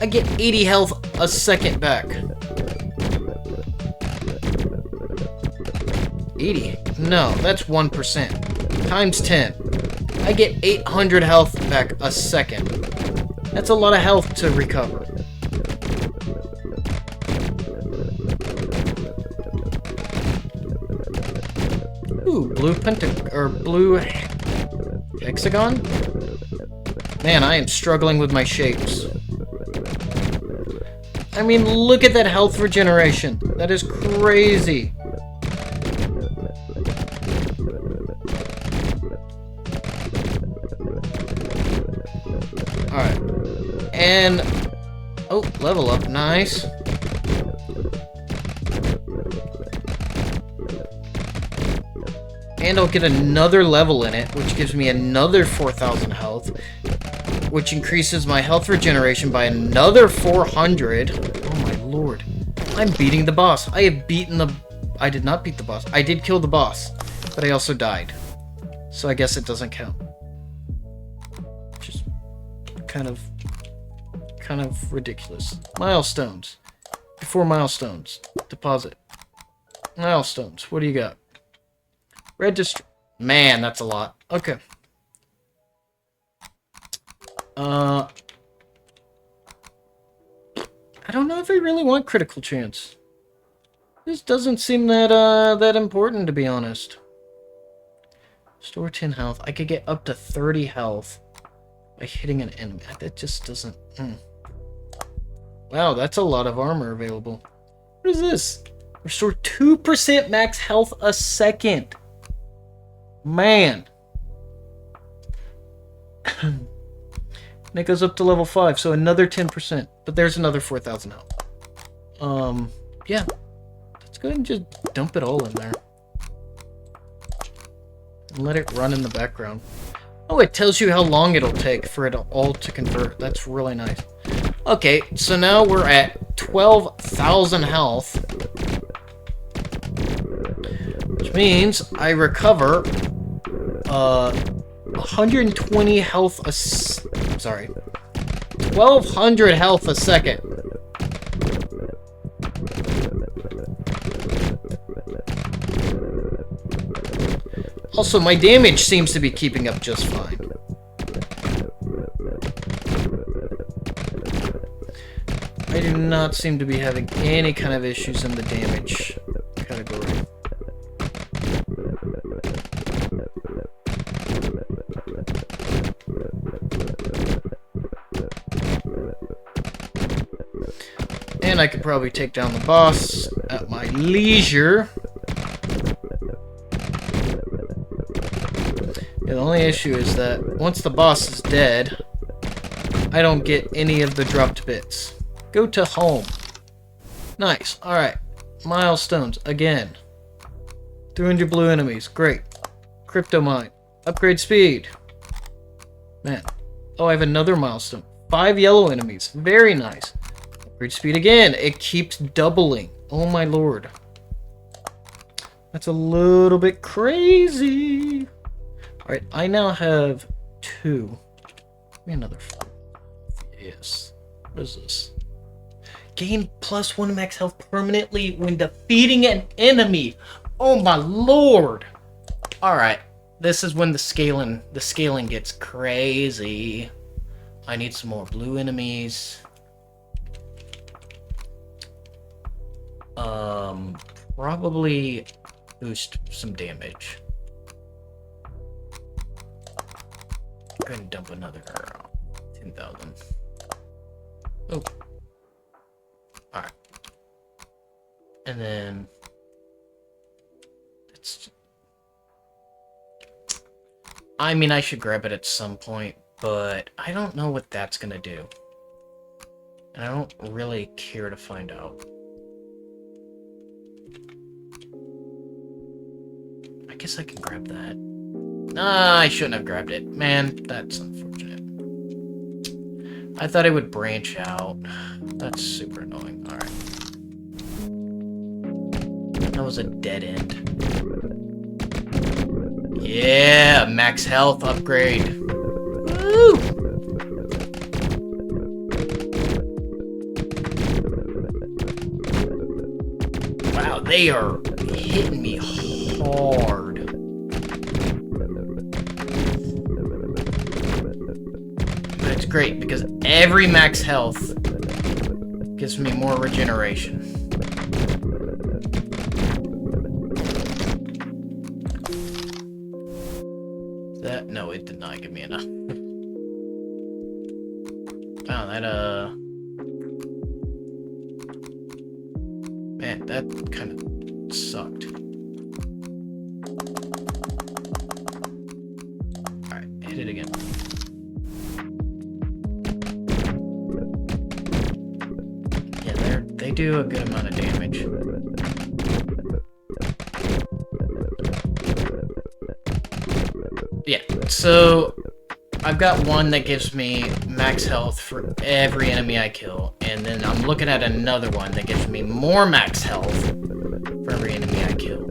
Speaker 1: I get 80 health a second back. 80? No, that's 1%. Times 10. I get 800 health back a second. That's a lot of health to recover. Ooh, blue hexagon? Man, I am struggling with my shapes. I mean, look at that health regeneration. That is crazy. Alright. And... oh, level up. Nice. And I'll get another level in it, which gives me another 4,000 health, which increases my health regeneration by another 400. Oh my lord. I'm beating the boss. I have beaten the... I did not beat the boss. I did kill the boss, but I also died. So I guess it doesn't count. Just kind of ridiculous. Milestones. Before milestones. Deposit. Milestones. What do you got? Register. Man, that's a lot. Okay. I don't know if I really want critical chance. This doesn't seem that important, to be honest. Store 10 health. I could get up to 30 health by hitting an enemy. That just doesn't... Wow, that's a lot of armor available. What is this? Restore 2% max health a second. Man. And it goes up to level 5, so another 10%. But there's another 4,000 health. Yeah. Let's go ahead and just dump it all in there. And let it run in the background. Oh, it tells you how long it'll take for it all to convert. That's really nice. Okay, so now we're at 12,000 health. Which means I recover 120 health a... sorry. 1,200 health a second. Also, my damage seems to be keeping up just fine. I I do not seem to be having any kind of issues in the damage category. And I could probably take down the boss at my leisure. Yeah, the only issue is that once the boss is dead, I don't get any of the dropped bits. Go to home. Nice. Alright. Milestones. Again. 300 blue enemies. Great. Crypto mine. Upgrade speed. Man. Oh, I have another milestone. 5 yellow enemies. Very nice. Upgrade speed again. It keeps doubling. Oh my lord. That's a little bit crazy. Alright, I now have 2. Give me another 4. Yes. What is this? Gain +1 max health permanently when defeating an enemy. Oh my lord. Alright. This is when the scaling gets crazy. I need some more blue enemies. Probably boost some damage. Go ahead and dump another 10,000. Oh. Alright. And then I mean, I should grab it at some point, but I don't know what that's gonna do. And I don't really care to find out. I guess I can grab that. Nah, I shouldn't have grabbed it. Man, that's unfortunate. I thought it would branch out. That's super annoying. Alright. That was a dead end. Yeah, max health upgrade. Woo! Wow, they are hitting me hard. But it's great because every max health gives me more regeneration. No, it did not give me enough. Wow, that, man, that kind of sucked. Alright, hit it again. Yeah, they do a good amount of damage. Yeah, so I've got one that gives me max health for every enemy I kill, and then I'm looking at another one that gives me more max health for every enemy I kill.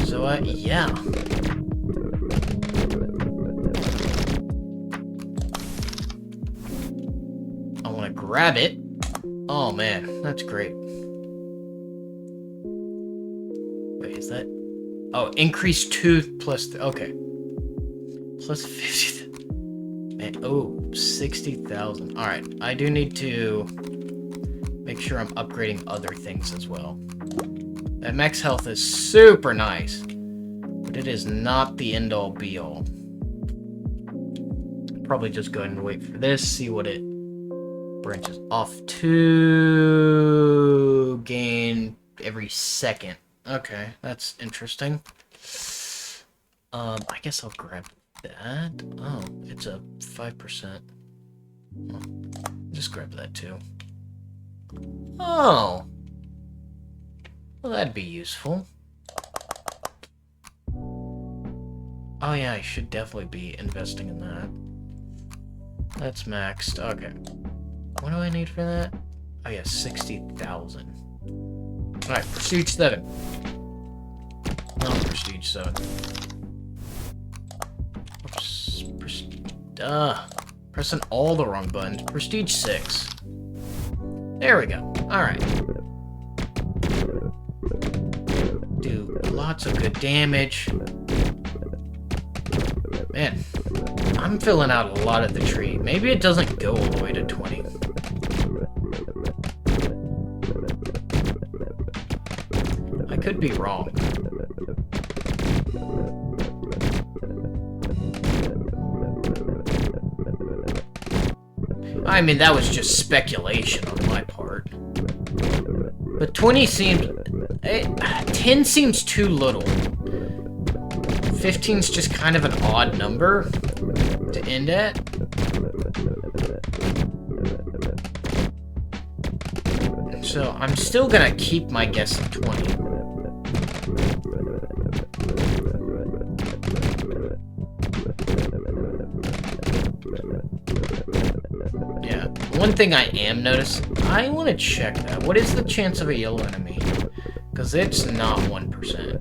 Speaker 1: So, yeah. I want to grab it. Oh man, that's great. Wait, is that... Oh, increase 2 plus... Okay. Plus 50... Man, oh, 60,000. Alright, I do need to make sure I'm upgrading other things as well. That max health is super nice, but it is not the end-all be-all. Probably just go ahead and wait for this, see what it branches off to. Gain every second. Okay, that's interesting. I guess I'll grab that. Oh, it's a 5%. Oh, just grab that too. Oh. Well, that'd be useful. Oh yeah, I should definitely be investing in that. That's maxed. Okay. What do I need for that? Oh yeah, 60,000. Alright, Prestige 7. No, Prestige 7. Oops. Pressing all the wrong buttons. Prestige 6. There we go. Alright. Do lots of good damage. Man, I'm filling out a lot of the tree. Maybe it doesn't go all the way to 20. could be wrong. I mean, that was just speculation on my part. But 20 seemed... 10 seems too little. 15's just kind of an odd number to end at. So I'm still gonna keep my guess at 20. Yeah, one thing I am noticing, I want to check that. What is the chance of a yellow enemy? Because it's not 1%.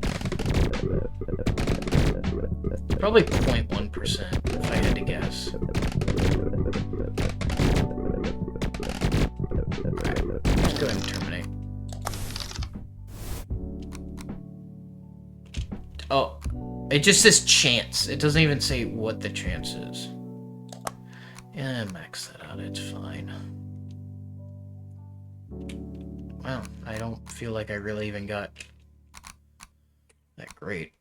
Speaker 1: Probably 0.1% if I had to guess. Alright, let's go ahead and terminate. Oh, it just says chance. It doesn't even say what the chance is. Yeah, max that out, it's fine. Wow, I don't feel like I really even got that great.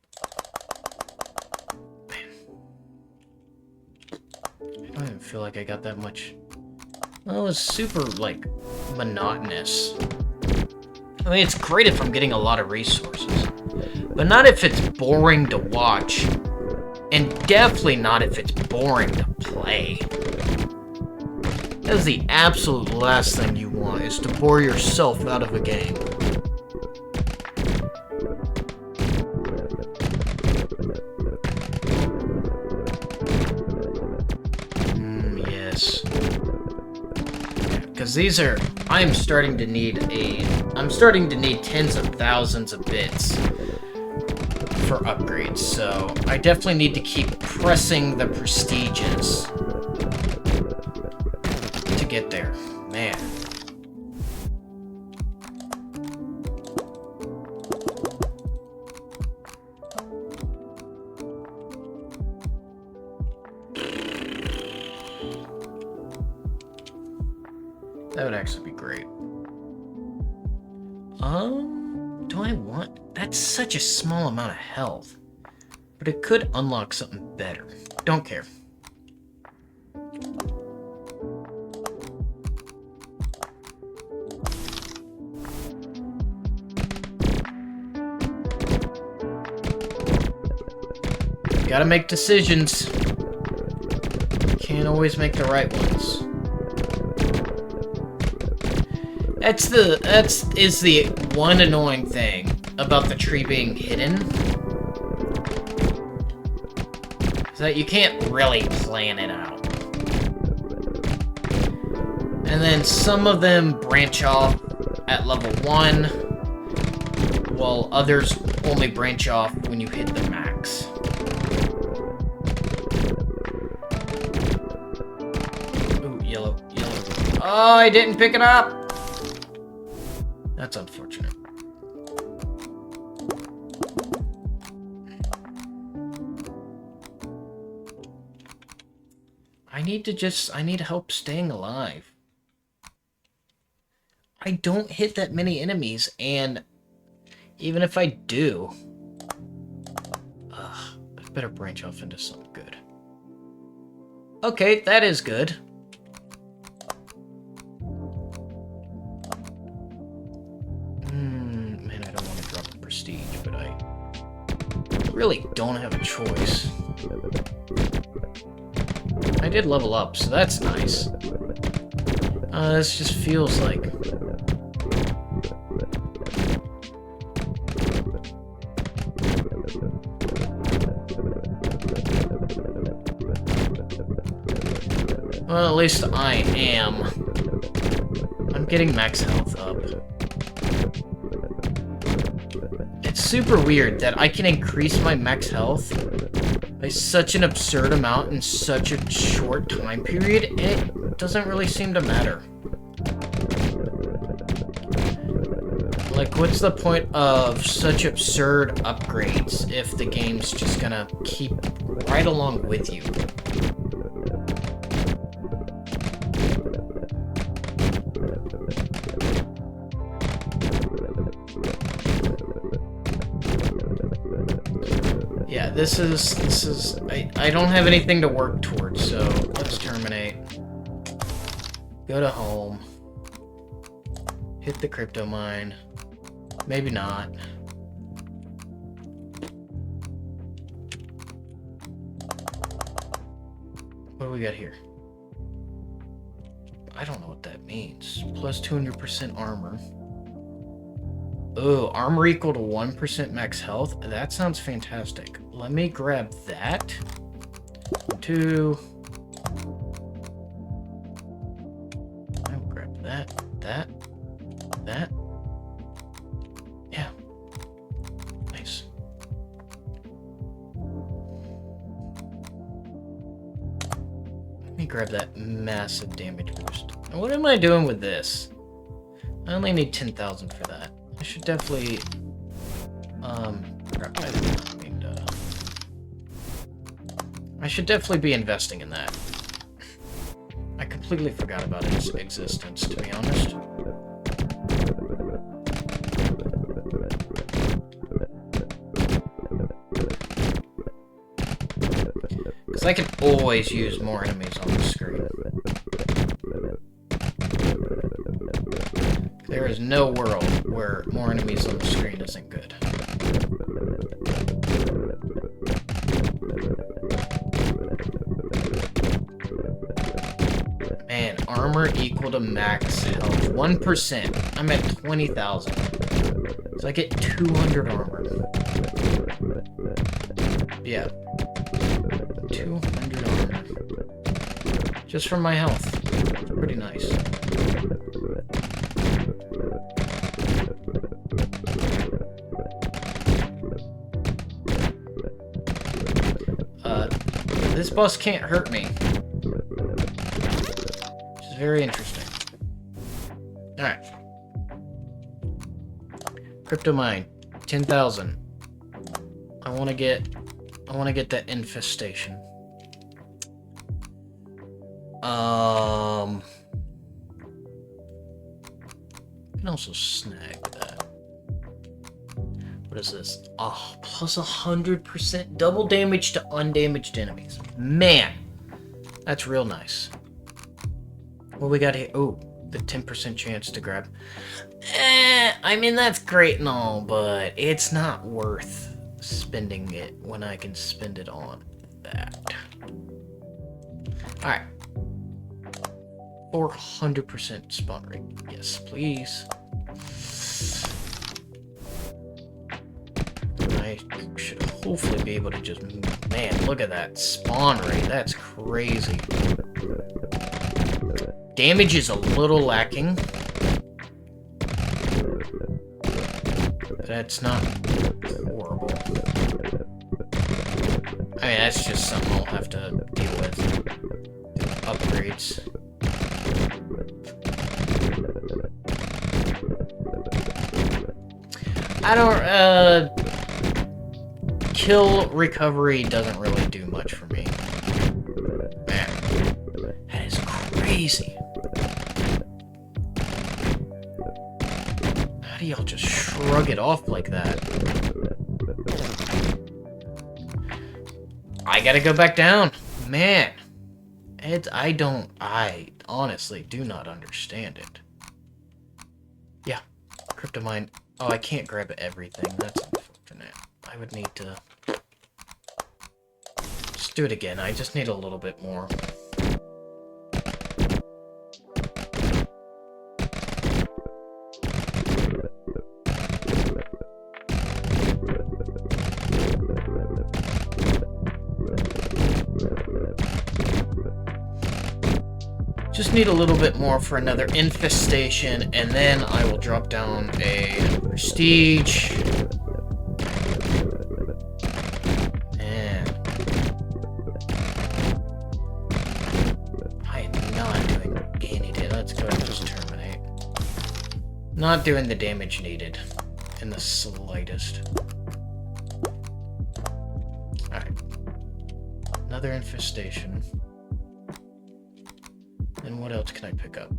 Speaker 1: Man. I don't even feel like I got that much. Well, it was super, like, monotonous. I mean, it's great if I'm getting a lot of resources. But not if it's boring to watch. And definitely not if it's boring to play. That is the absolute last thing you want, is to bore yourself out of a game. Yes. Because these are... I'm starting to need tens of thousands of bits for upgrades, so I definitely need to keep pressing the prestiges to get there. Man. That would actually be great. Do I want... That's such a small amount of health. But it could unlock something better. Don't care. Gotta make decisions. Can't always make the right ones. That is the one annoying thing about the tree being hidden. Is that you can't really plan it out. And then some of them branch off at level 1, while others only branch off when you hit the max. Ooh, yellow. Oh, I didn't pick it up! That's unfortunate. I need help staying alive. I don't hit that many enemies, and even if I do... I better branch off into something good. Okay, that is good. Man, I don't want to drop the prestige, but I really don't have a choice. I did level up, so that's nice. This just feels like... Well, at least I am. I'm getting max health up. It's super weird that I can increase my max health by such an absurd amount in such a short time period, and it doesn't really seem to matter. Like, what's the point of such absurd upgrades if the game's just gonna keep right along with you? this is, I don't have anything to work towards, so let's terminate. Go to home. Hit the crypto mine. Maybe not. What do we got here? I don't know what that means. Plus 200% armor. Oh, armor equal to 1% max health? That sounds fantastic. Let me grab that. 2. I'll grab that. That. Yeah. Nice. Let me grab that massive damage boost. And what am I doing with this? I only need 10,000 for that. I should definitely, crap, I should definitely be investing in that. I completely forgot about its existence, to be honest. Because I can always use more enemies on the screen. There is no world where more enemies on the screen isn't good. Man, armor equal to max health. 1%. I'm at 20,000. So I get 200 armor. Yeah. 200 armor. Just from my health. It's pretty nice. This boss can't hurt me. Which is very interesting. Alright. Crypto mine. 10,000. I wanna get that infestation. I can also snag that. What is this? Oh, plus 100% double damage to undamaged enemies. Man, that's real nice. What we got here? Oh, the 10% chance to grab. I mean, that's great and all, but it's not worth spending it when I can spend it on that. Alright. 400% spawn rate. Yes, please. I should hopefully be able to just... Man, look at that spawn rate. That's crazy. Damage is a little lacking. That's not horrible. I mean, that's just something I'll have to deal with. Upgrades. I don't, kill recovery doesn't really do much for me. Man, that is crazy. How do y'all just shrug it off like that? I gotta go back down. Man. I honestly do not understand it. Yeah. Crypto mine. Oh, I can't grab everything. That's unfortunate. I would need to... Just do it again. I just need a little bit more. Just need a little bit more for another infestation, and then I will drop down a prestige. And I am not doing any damage. Let's go ahead and just terminate. Not doing the damage needed in the slightest. Alright. Another infestation. And what else can I pick up?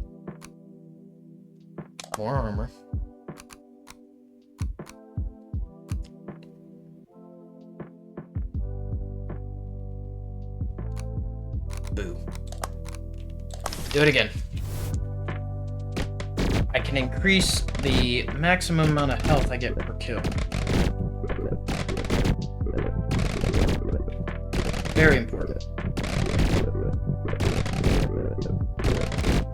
Speaker 1: More armor. Do it again. I can increase the maximum amount of health I get per kill. Very important.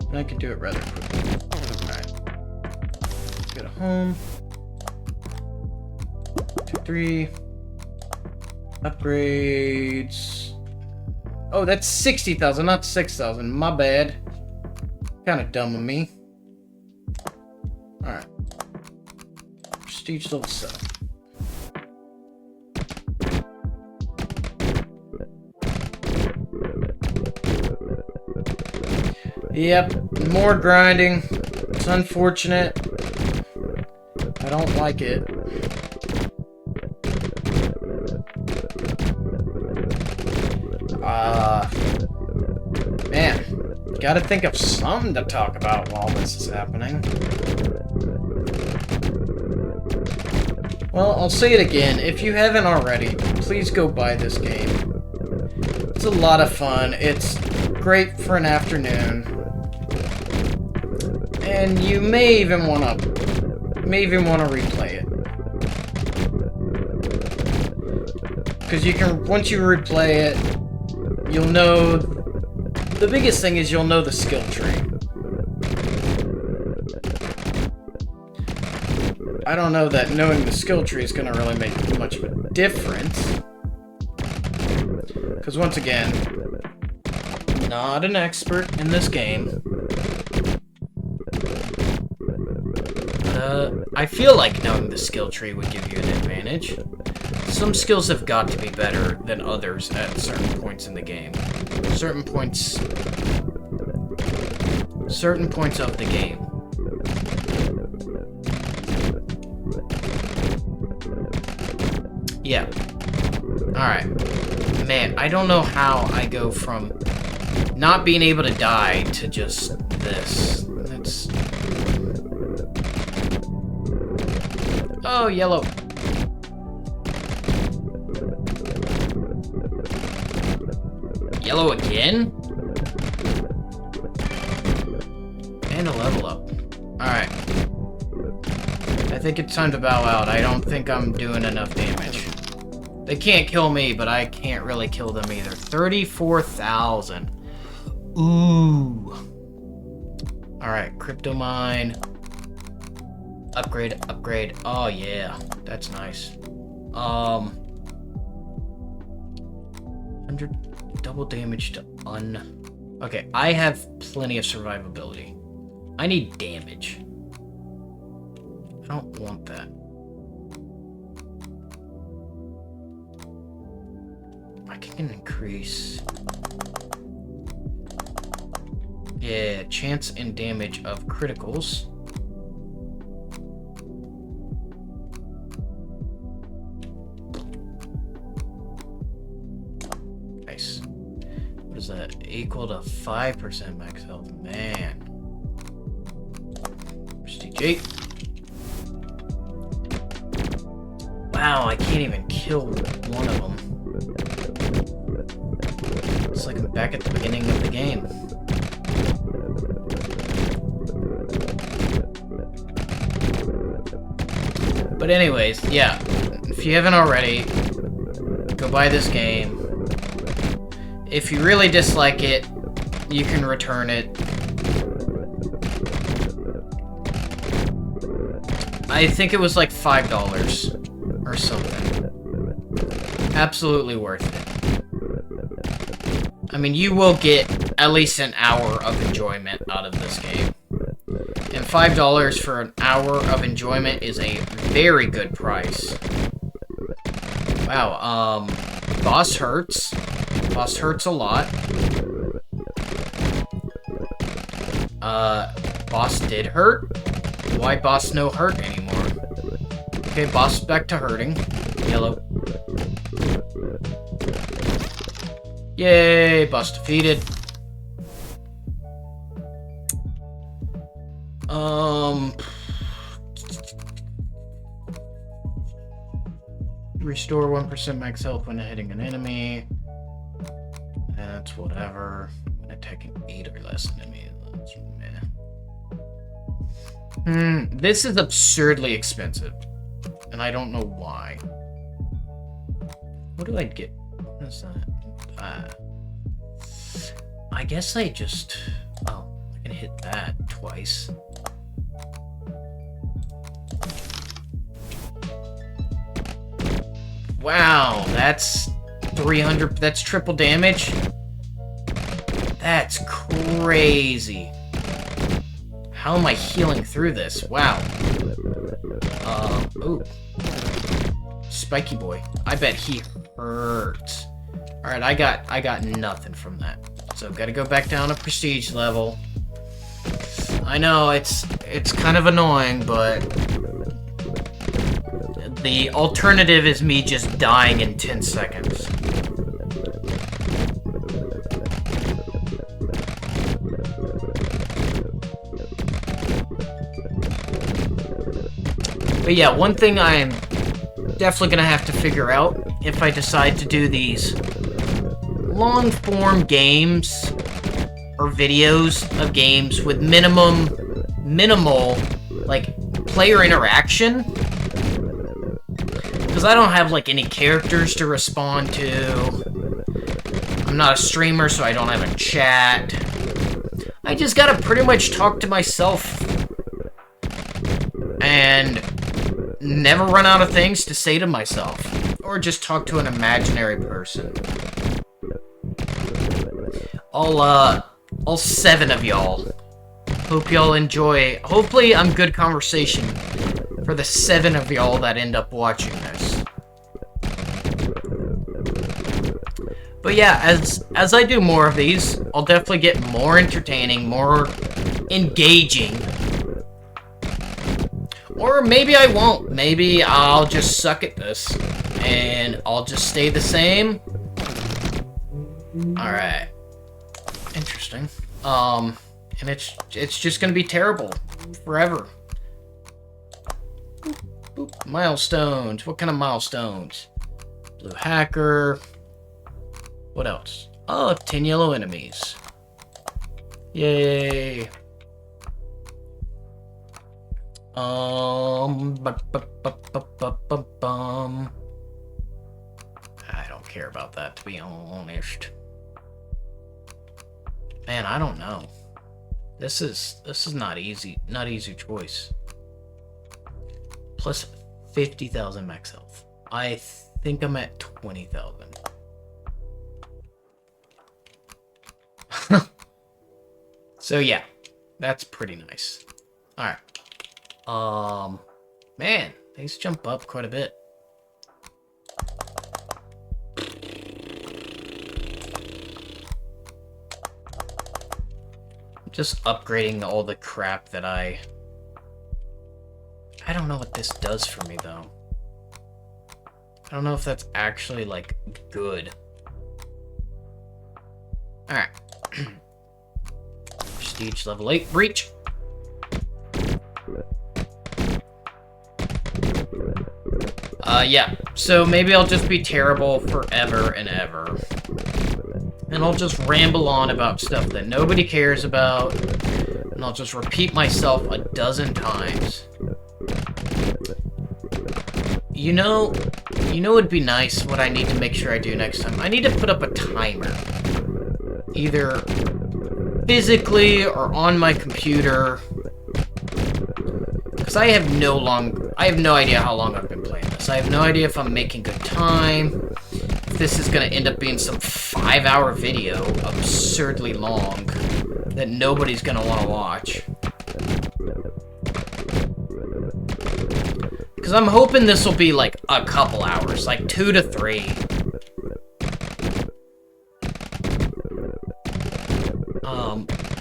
Speaker 1: And I can do it rather quickly. Alright. Go to home. 2, 3. Upgrades. Oh, that's 60,000, not 6,000. My bad. Kind of dumb of me. Alright. Prestige level 7. Yep, more grinding. It's unfortunate. I don't like it. Man, gotta think of something to talk about while this is happening. Well, I'll say it again. If you haven't already, please go buy this game. It's a lot of fun. It's great for an afternoon. And you may even want to replay it. Because you can, once you replay it, you'll know, the biggest thing is you'll know the skill tree. I don't know that knowing the skill tree is going to really make much of a difference. Because once again, not an expert in this game. I feel like knowing the skill tree would give you an advantage. Some skills have got to be better than others at certain points in the game. Certain points of the game. Yeah. Alright. Man, I don't know how I go from not being able to die to just this. That's... Oh, yellow. Yellow again? And a level up. Alright. I think it's time to bow out. I don't think I'm doing enough damage. They can't kill me, but I can't really kill them either. 34,000. Ooh. Alright, crypto mine. Upgrade, upgrade. Oh, yeah. That's nice. 100 double damage to Okay, I have plenty of survivability. I need damage. I don't want that. I can increase... Yeah, chance and damage of criticals. Nice. What is that? Equal to 5% max health. Man. Prestige 8. Wow, I can't even kill one of them. It's like I'm back at the beginning of the game. But anyways, yeah. If you haven't already, go buy this game. If you really dislike it, you can return it. I think it was like $5 or something. Absolutely worth it. I mean, you will get at least an hour of enjoyment out of this game. And $5 for an hour of enjoyment is a very good price. Wow, boss hurts. Boss hurts a lot. Boss did hurt? Why boss no hurt anymore? Okay, boss back to hurting. Yellow. Yay, boss defeated. Restore 1% max health when hitting an enemy. That's whatever. When attacking 8 or less enemies. This is absurdly expensive. And I don't know why. What do I get? What is that? I guess I just... Oh, I can hit that twice. Wow, that's 300... That's triple damage? That's crazy. How am I healing through this? Wow. Ooh. Spiky boy. I bet he hurts. Alright, I got nothing from that. So gotta go back down to prestige level. I know, it's kind of annoying, but the alternative is me just dying in 10 seconds. But yeah, one thing I'm definitely gonna have to figure out if I decide to do these long-form games or videos of games with minimal, like, player interaction. Because I don't have, like, any characters to respond to. I'm not a streamer, so I don't have a chat. I just gotta pretty much talk to myself. And never run out of things to say to myself. Or just talk to an imaginary person. All 7 of y'all. Hope y'all enjoy. Hopefully I'm good conversation for the 7 of y'all that end up watching this. But yeah, as I do more of these, I'll definitely get more entertaining, more engaging. Or maybe I won't. Maybe I'll just suck at this. And I'll just stay the same. Alright. Interesting. And it's just gonna be terrible. Forever. Boop, boop. Milestones. What kind of milestones? Blue hacker. What else? Oh, 10 yellow enemies. Yay. I don't care about that, to be honest. Man, I don't know. This is not easy. Not easy choice. Plus 50,000 max health. I think I'm at 20,000. So yeah, that's pretty nice. Alright. Man, these jump up quite a bit. Just upgrading all the crap that I don't know what this does for me, though. I don't know if that's actually, like, good. Alright. Prestige level 8, breach. Yeah, so maybe I'll just be terrible forever and ever. And I'll just ramble on about stuff that nobody cares about. And I'll just repeat myself a dozen times. You know it'd be nice, what I need to make sure I do next time? I need to put up a timer. Either physically or on my computer. Because I have no idea how long I've been playing this. I have no idea if I'm making good time. If this is going to end up being some 5-hour video, absurdly long, that nobody's going to want to watch. Because I'm hoping this will be like a couple hours, like 2 to 3.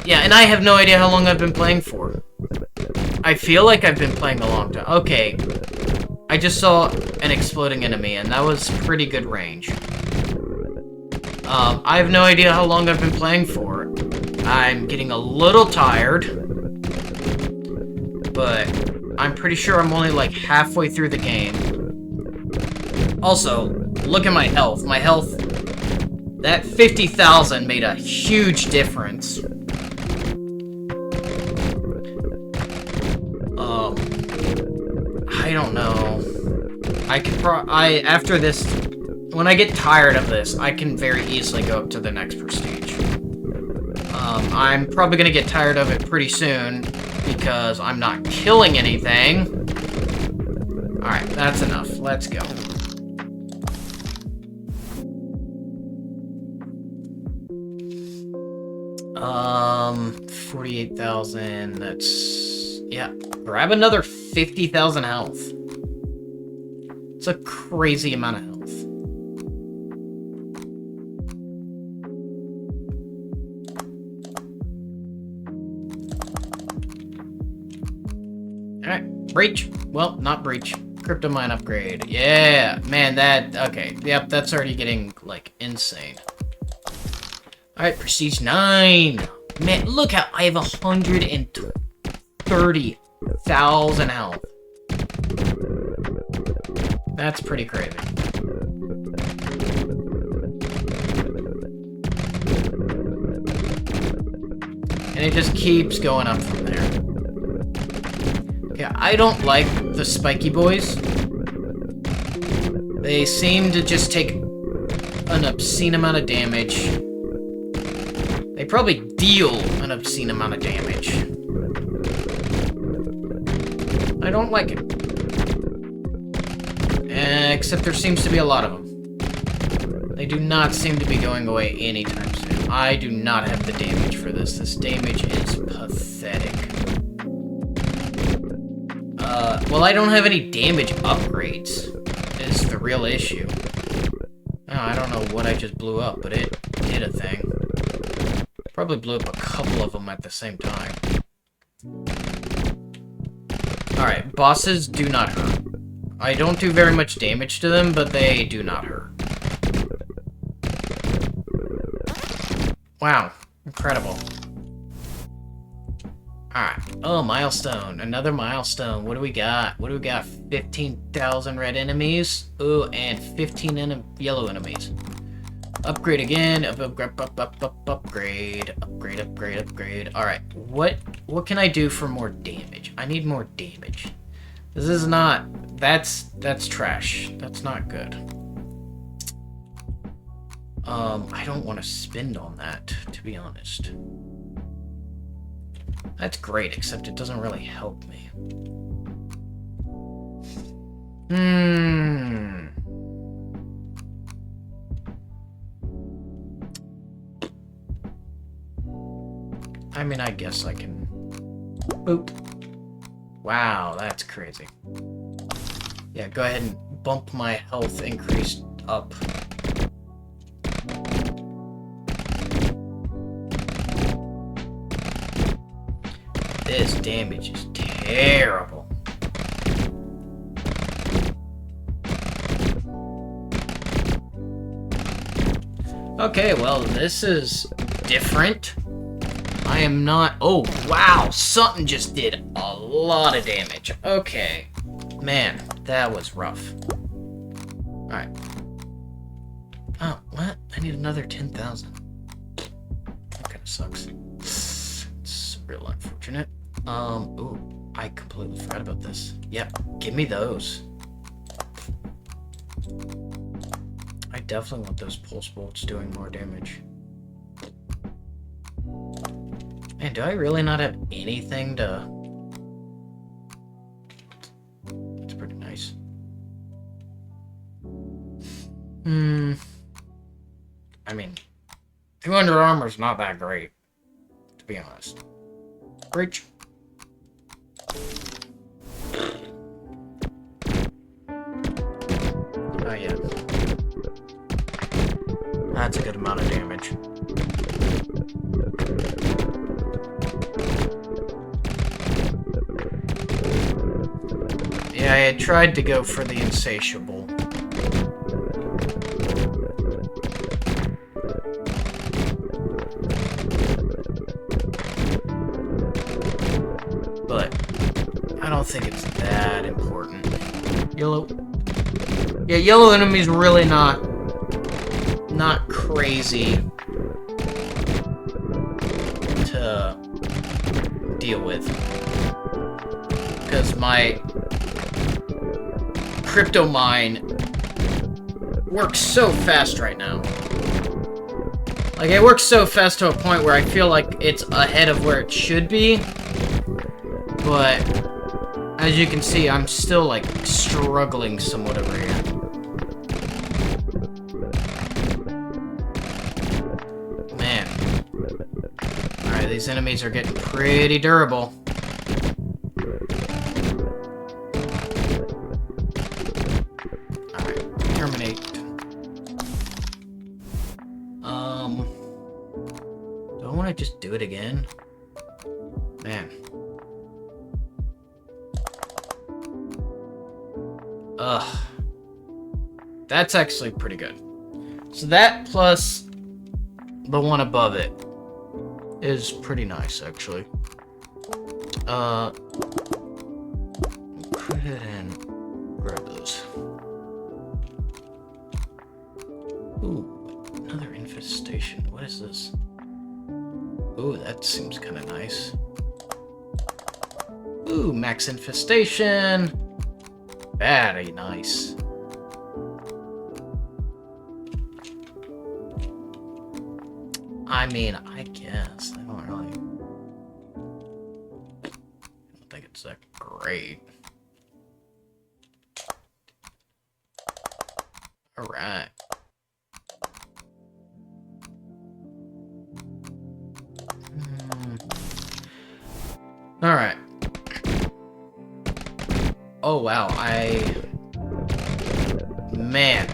Speaker 1: Yeah, and I have no idea how long I've been playing for. I feel like I've been playing a long time. Okay, I just saw an exploding enemy, and that was pretty good range. I have no idea how long I've been playing for. I'm getting a little tired, but I'm pretty sure I'm only like halfway through the game. Also, look at my health. My health, that 50,000 made a huge difference. don't know. I could after this, when I get tired of this, I can very easily go up to the next prestige. I'm probably gonna get tired of it pretty soon because I'm not killing anything. Alright, that's enough. Let's go. Um, 48,000, that's... yeah, grab another 50,000 health. It's a crazy amount of health. Alright, breach. Well, not breach. Crypto mine upgrade. Yeah, man, that... okay, yep, that's already getting, like, insane. Alright, prestige 9. Man, look how I have 130,000 health. That's pretty crazy. And it just keeps going up from there. Okay, I don't like the spiky boys. They seem to just take an obscene amount of damage. They probably deal an obscene amount of damage. I don't like it. Except there seems to be a lot of them. They do not seem to be going away anytime soon. I do not have the damage for this. This damage is pathetic. Well, I don't have any damage upgrades, is the real issue. Oh, I don't know what I just blew up, but it did a thing. Probably blew up a couple of them at the same time. Alright, bosses do not hurt. I don't do very much damage to them, but they do not hurt. Wow, incredible. Alright, oh, milestone. Another milestone. What do we got? What do we got? 15,000 red enemies. Ooh, and 15 yellow enemies. Upgrade again. Upgrade. Alright, what can I do for more damage? I need more damage. This is not... That's trash. That's not good. I don't want to spend on that, to be honest. That's great, except it doesn't really help me. I mean, I guess I can... boop. Wow, that's crazy. Yeah, go ahead and bump my health increase up. This damage is terrible. Okay, well, this is different. I am not... oh, wow, something just did a lot of damage. Okay. Man, that was rough. Alright. Oh, what? I need another 10,000. That kind of sucks. It's real unfortunate. Ooh, I completely forgot about this. Yep, give me those. I definitely want those pulse bolts doing more damage. Man, do I really not have anything to... That's pretty nice. I mean, 200 armor is not that great, to be honest. Breach. Oh, yeah. That's a good amount of damage. Yeah, I had tried to go for the insatiable. But I don't think it's that important. Yellow. Yeah, yellow enemies really not crazy to deal with. Because crypto mine works so fast right now. Like, it works so fast to a point where I feel like it's ahead of where it should be. But, as you can see, I'm still, like, struggling somewhat over here. Man. Alright, these enemies are getting pretty durable. Alright, terminate. Do I want to just do it again? Man. Ugh. That's actually pretty good. So that plus the one above it is pretty nice, actually. Put it in. Grab those. Ooh, another infestation. What is this? Ooh, that seems kind of nice. Ooh, max infestation. Very nice. I mean, I guess. I don't think it's that great. Alright. Alright. Oh, wow. Man.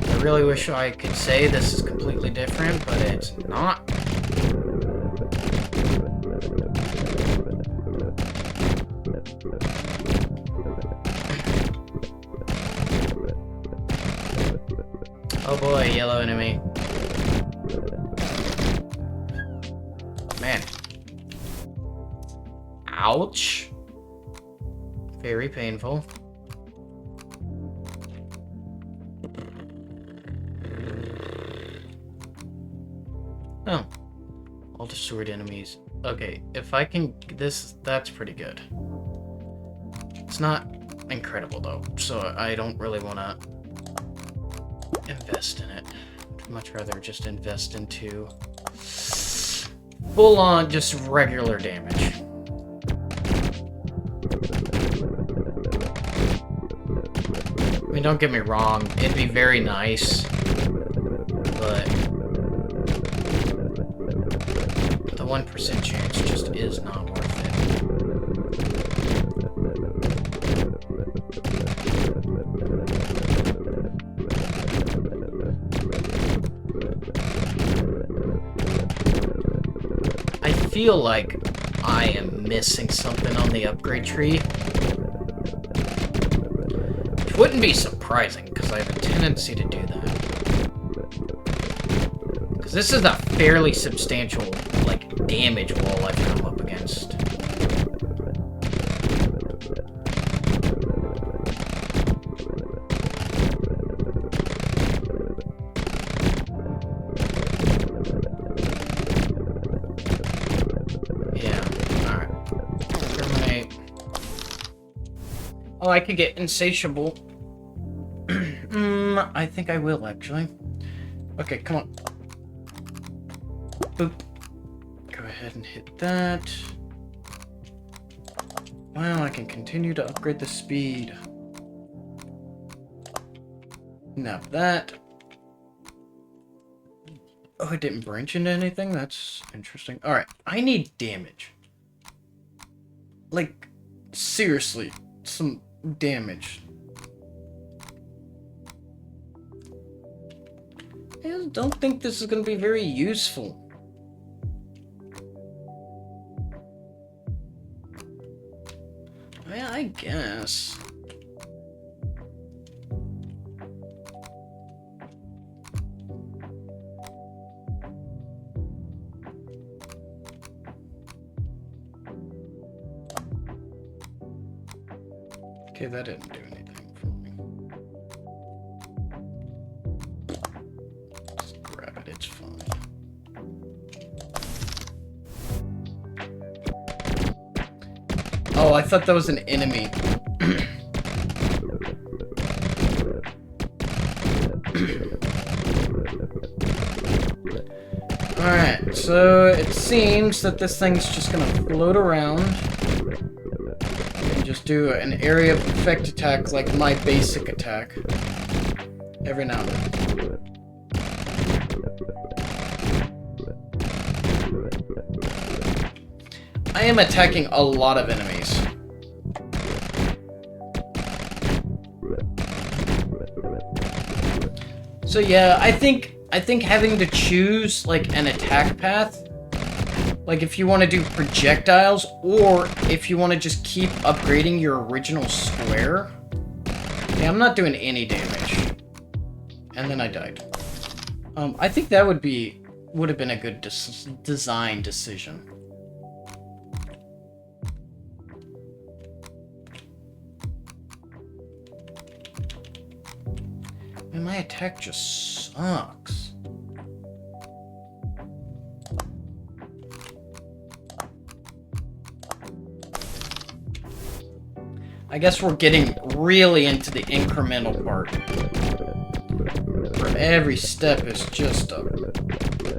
Speaker 1: I really wish I could say this is completely different, but it's not. Oh boy, yellow enemy. Man. Ouch. Very painful. Oh. All destroyed enemies. Okay, if I can... that's pretty good. It's not incredible, though, so I don't really want to invest in it. I'd much rather just invest into full-on, just regular damage. I mean, don't get me wrong, it'd be very nice, but the 1% chance just is not worth it. I feel like I am missing something on the upgrade tree. Which wouldn't be surprising, because I have a tendency to do that. Because this is a fairly substantial, like, damage wall I've come up against. Oh, I could get insatiable. I think I will, actually. Okay, come on. Boop. Go ahead and hit that. Wow, I can continue to upgrade the speed. Now that. Oh, it didn't branch into anything? That's interesting. Alright, I need damage. Like, seriously, some damage. I don't think this is going to be very useful. Yeah, I guess. Okay, that didn't do anything for me. Just grab it, it's fine. Oh, I thought that was an enemy. Alright, so it seems that this thing's just gonna float around and just do an area of effect attack like my basic attack every now and then. I am attacking a lot of enemies. So yeah, I think having to choose like an attack path, like if you want to do projectiles or if you want to just keep upgrading your original square. Yeah, I'm not doing any damage. And then I died. I think that would have been a good design decision. Man, my attack just sucks. I guess we're getting really into the incremental part. Where every step is just a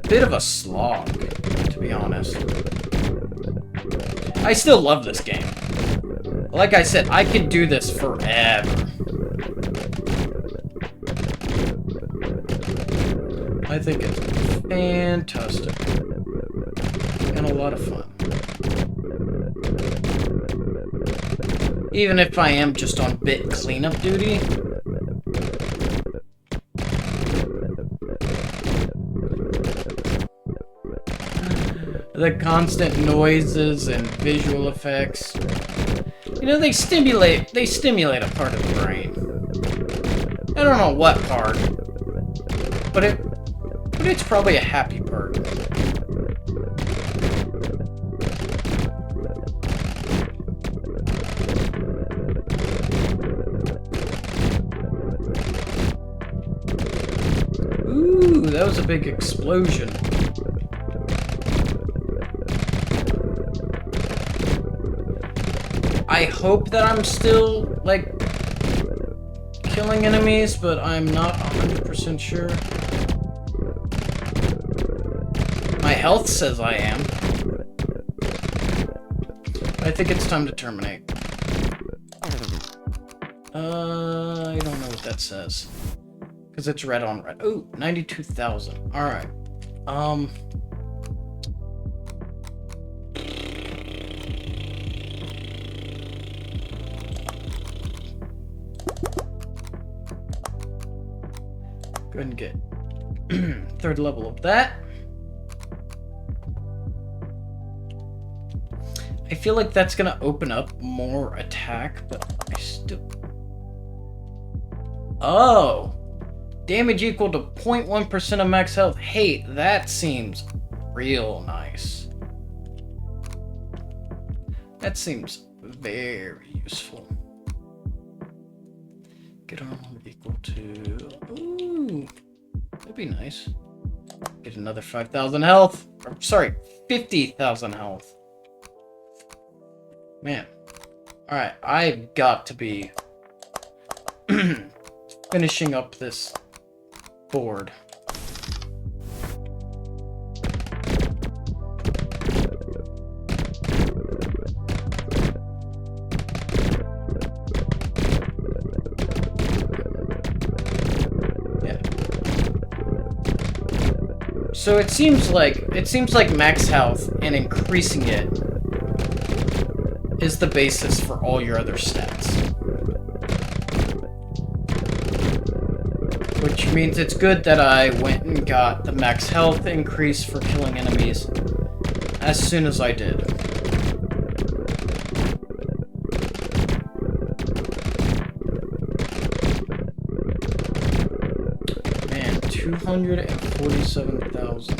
Speaker 1: bit of a slog, to be honest. I still love this game. Like I said, I could do this forever. I think it's fantastic. And a lot of fun. Even if I am just on bit cleanup duty. The constant noises and visual effects. You know, they stimulate a part of the brain. I don't know what part. But it's probably a happy part. Ooh, that was a big explosion. I hope that I'm still, like, killing enemies, but I'm not 100% sure. My health says I am. I think it's time to terminate. I don't know what that says. Because it's red on red. Ooh, 92,000. Alright. Go ahead and get third level of that. I feel like that's gonna open up more attack, but I still... Oh! Damage equal to 0.1% of max health. Hey, that seems real nice. That seems very useful. Get armor equal to... Ooh! That'd be nice. Get another 5,000 health. Or, sorry, 50,000 health. Man. Alright, I've got to be finishing up this board. Yeah. So it seems like max health and increasing it is the basis for all your other stats. Which means it's good that I went and got the max health increase for killing enemies as soon as I did. Man, 247,000.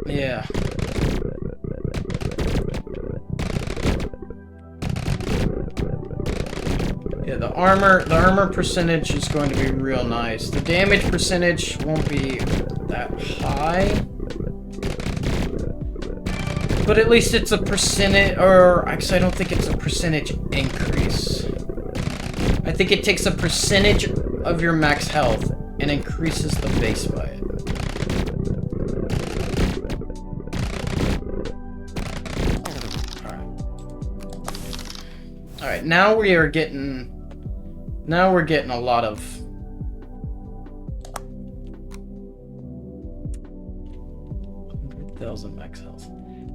Speaker 1: Yeah. Yeah, the armor percentage is going to be real nice. The damage percentage won't be that high. But at least it's a percentage, or actually I don't think it's a percentage increase. I think it takes a percentage of your max health and increases the base by it. Alright, now we're getting a lot of 100,000 max health.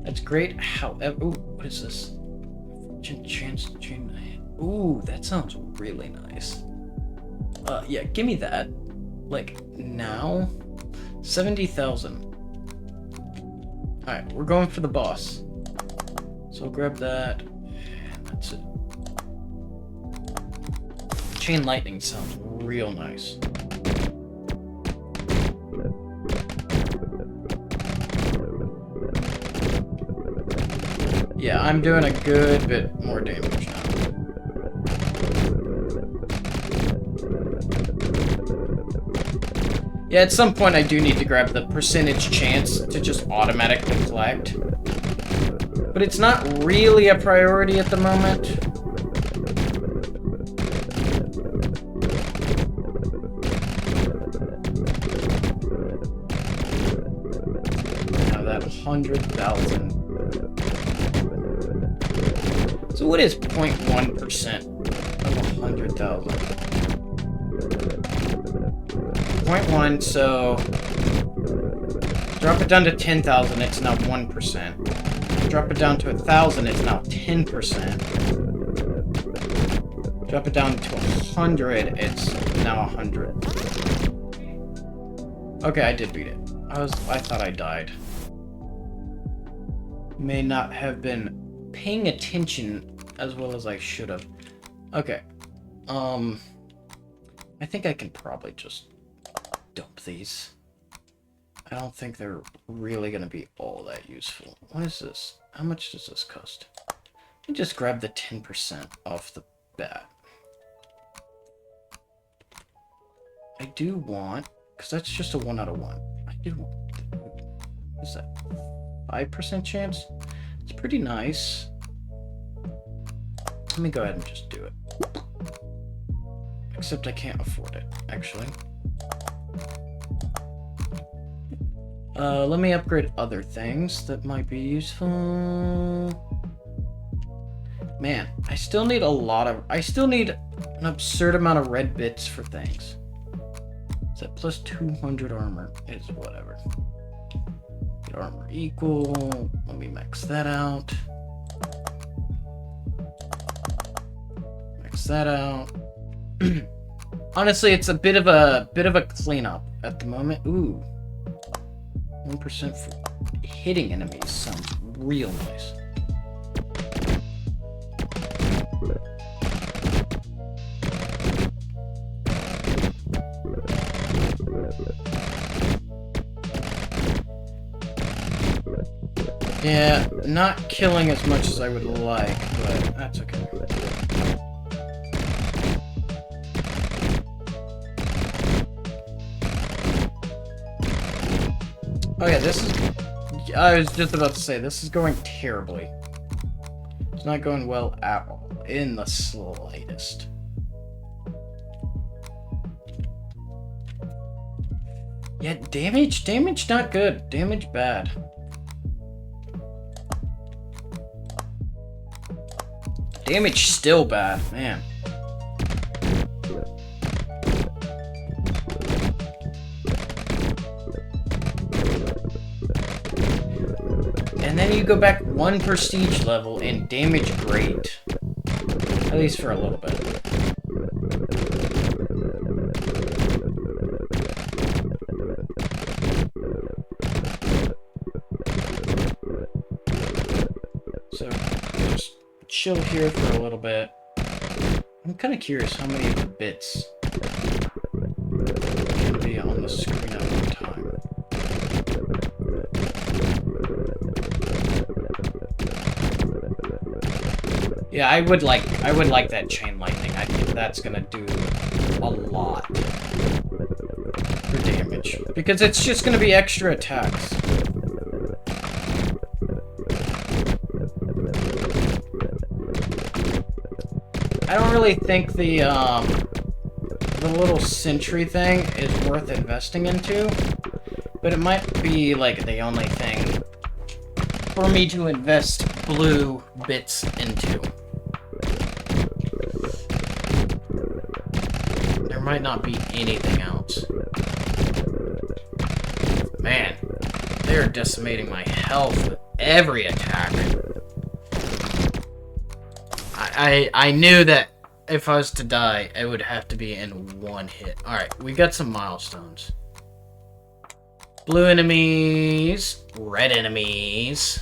Speaker 1: That's great. However, ooh, what is this? Chance to chain. Ooh, that sounds really nice. Yeah, give me that. Like now, 70,000. All right, we're going for the boss. So I'll grab that, and that's it. Chain lightning sounds real nice. Yeah, I'm doing a good bit more damage now. Yeah, at some point I do need to grab the percentage chance to just automatically collect. But it's not really a priority at the moment. Now that 100,000. So what is 0.1% of 100,000? 0.1, so drop it down to 10,000, it's now 1%. Drop it down to 1,000, it's now 10%. Drop it down to 100, it's now 100. Okay, I did beat it. I thought I died. May not have been paying attention as well as I should have. Okay. I think I can probably just dump these. I don't think they're really gonna be all that useful. What is this? How much does this cost? Let me just grab the 10% off the bat. I do want, because that's just a 1 out of 1. I do want, what is that? 5% chance? It's pretty nice. Let me go ahead and just do it. Except I can't afford it, actually. Let me upgrade other things that might be useful. Man, I still need an absurd amount of red bits for things. Is that plus 200 armor? It's whatever. Get armor equal. Let me max that out. Max that out. Honestly, it's a bit of a cleanup at the moment. Ooh. 1% for hitting enemies sounds real nice. Yeah, not killing as much as I would like, but that's okay. Oh yeah, this is... I was just about to say, this is going terribly. It's not going well at all, in the slightest. Yeah, damage not good. Damage bad. Damage still bad, man. And then you go back 1 prestige level and damage great. At least for a little bit. So, just chill here for a little bit. I'm kind of curious how many of the bits can be on the screen at one time. Yeah, I would like that chain lightning I think that's gonna do a lot for damage. Because it's just gonna be extra attacks. I don't really think the little sentry thing is worth investing into, but it might be like the only thing for me to invest blue bits into. There might not be anything else. Man, they're decimating my health with every attack. I knew that if I was to die, it would have to be in one hit. Alright, we got some milestones. Blue enemies, red enemies.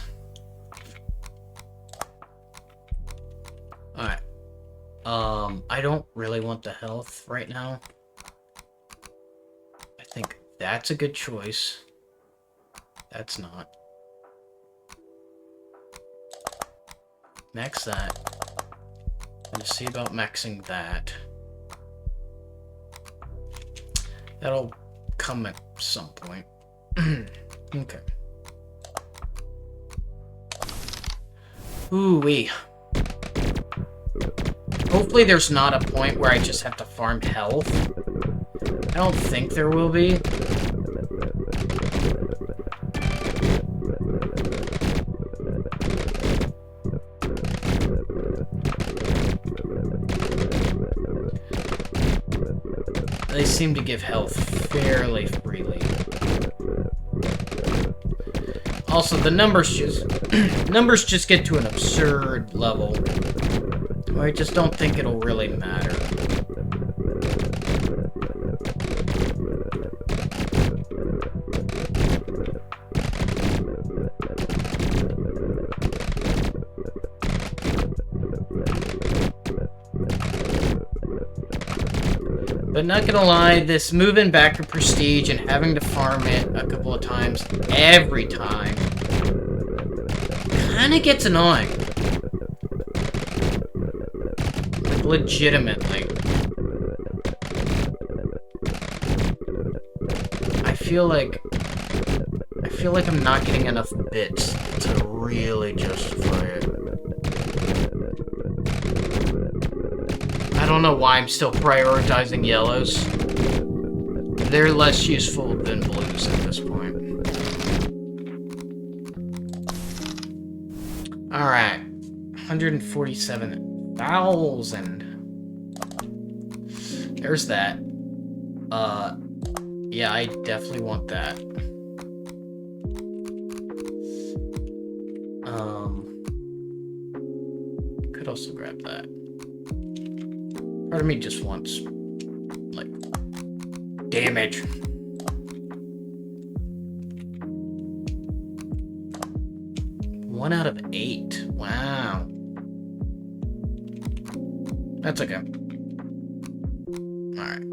Speaker 1: Alright. I don't really want the health right now. I think that's a good choice. That's not. Max that. Gonna see about maxing that. That'll come at some point. Okay. Ooh-wee. Hopefully there's not a point where I just have to farm health. I don't think there will be. They seem to give health fairly freely. Also, the numbers just get to an absurd level. I just don't think it'll really matter. But not gonna lie, this moving back to Prestige and having to farm it a couple of times every time kinda gets annoying. Like, legitimately. I feel like I'm not getting enough bits to really justify it. I don't know why I'm still prioritizing yellows. They're less useful than blues at this point. Alright. 147,000. There's that. Yeah, I definitely want that. Could also grab that. Part of me just wants, like, damage. One out of 8. Wow. That's okay. Alright.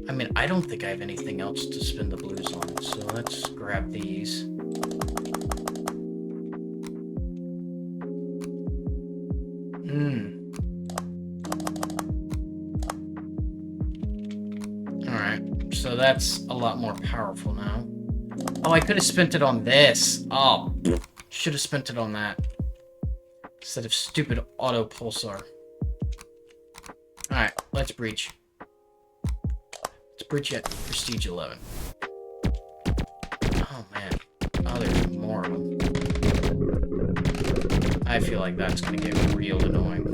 Speaker 1: I mean, I don't think I have anything else to spend the blues on, so let's grab these. Alright, so that's a lot more powerful now. Oh, I could have spent it on this. Oh, should have spent it on that. Instead of stupid auto pulsar. Alright, let's breach. Let's breach at Prestige 11. Oh, man. Oh, there's more of them. I feel like that's gonna get real annoying.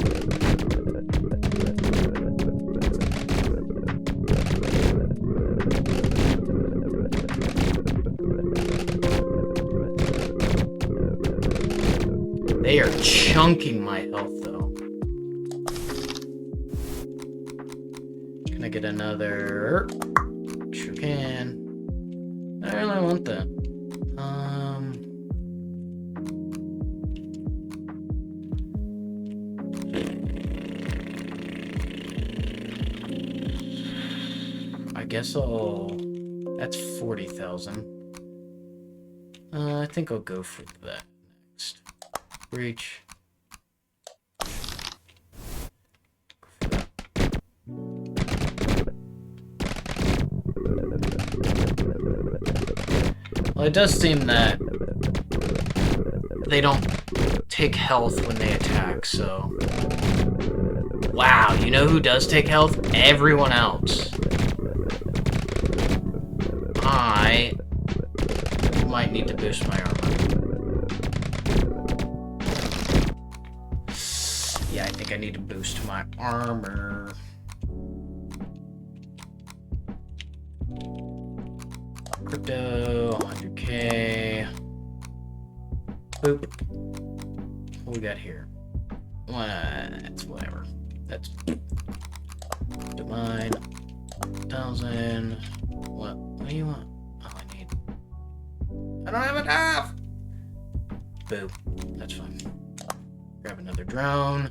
Speaker 1: They are chunking my health, though. Can I get another? Sure can. I really want that. I guess I'll... That's 40,000. I think I'll go for that next. Breach. Well, it does seem that they don't take health when they attack, so... Wow, you know who does take health? Everyone else. I might need to boost my armor. Yeah, I think I need to boost my armor. Crypto, 100k. Boop. What we got here? That's whatever. That's mine. 1,000. What do you want? Oh, I need. I don't have enough. Boo. That's fine. Grab another drone.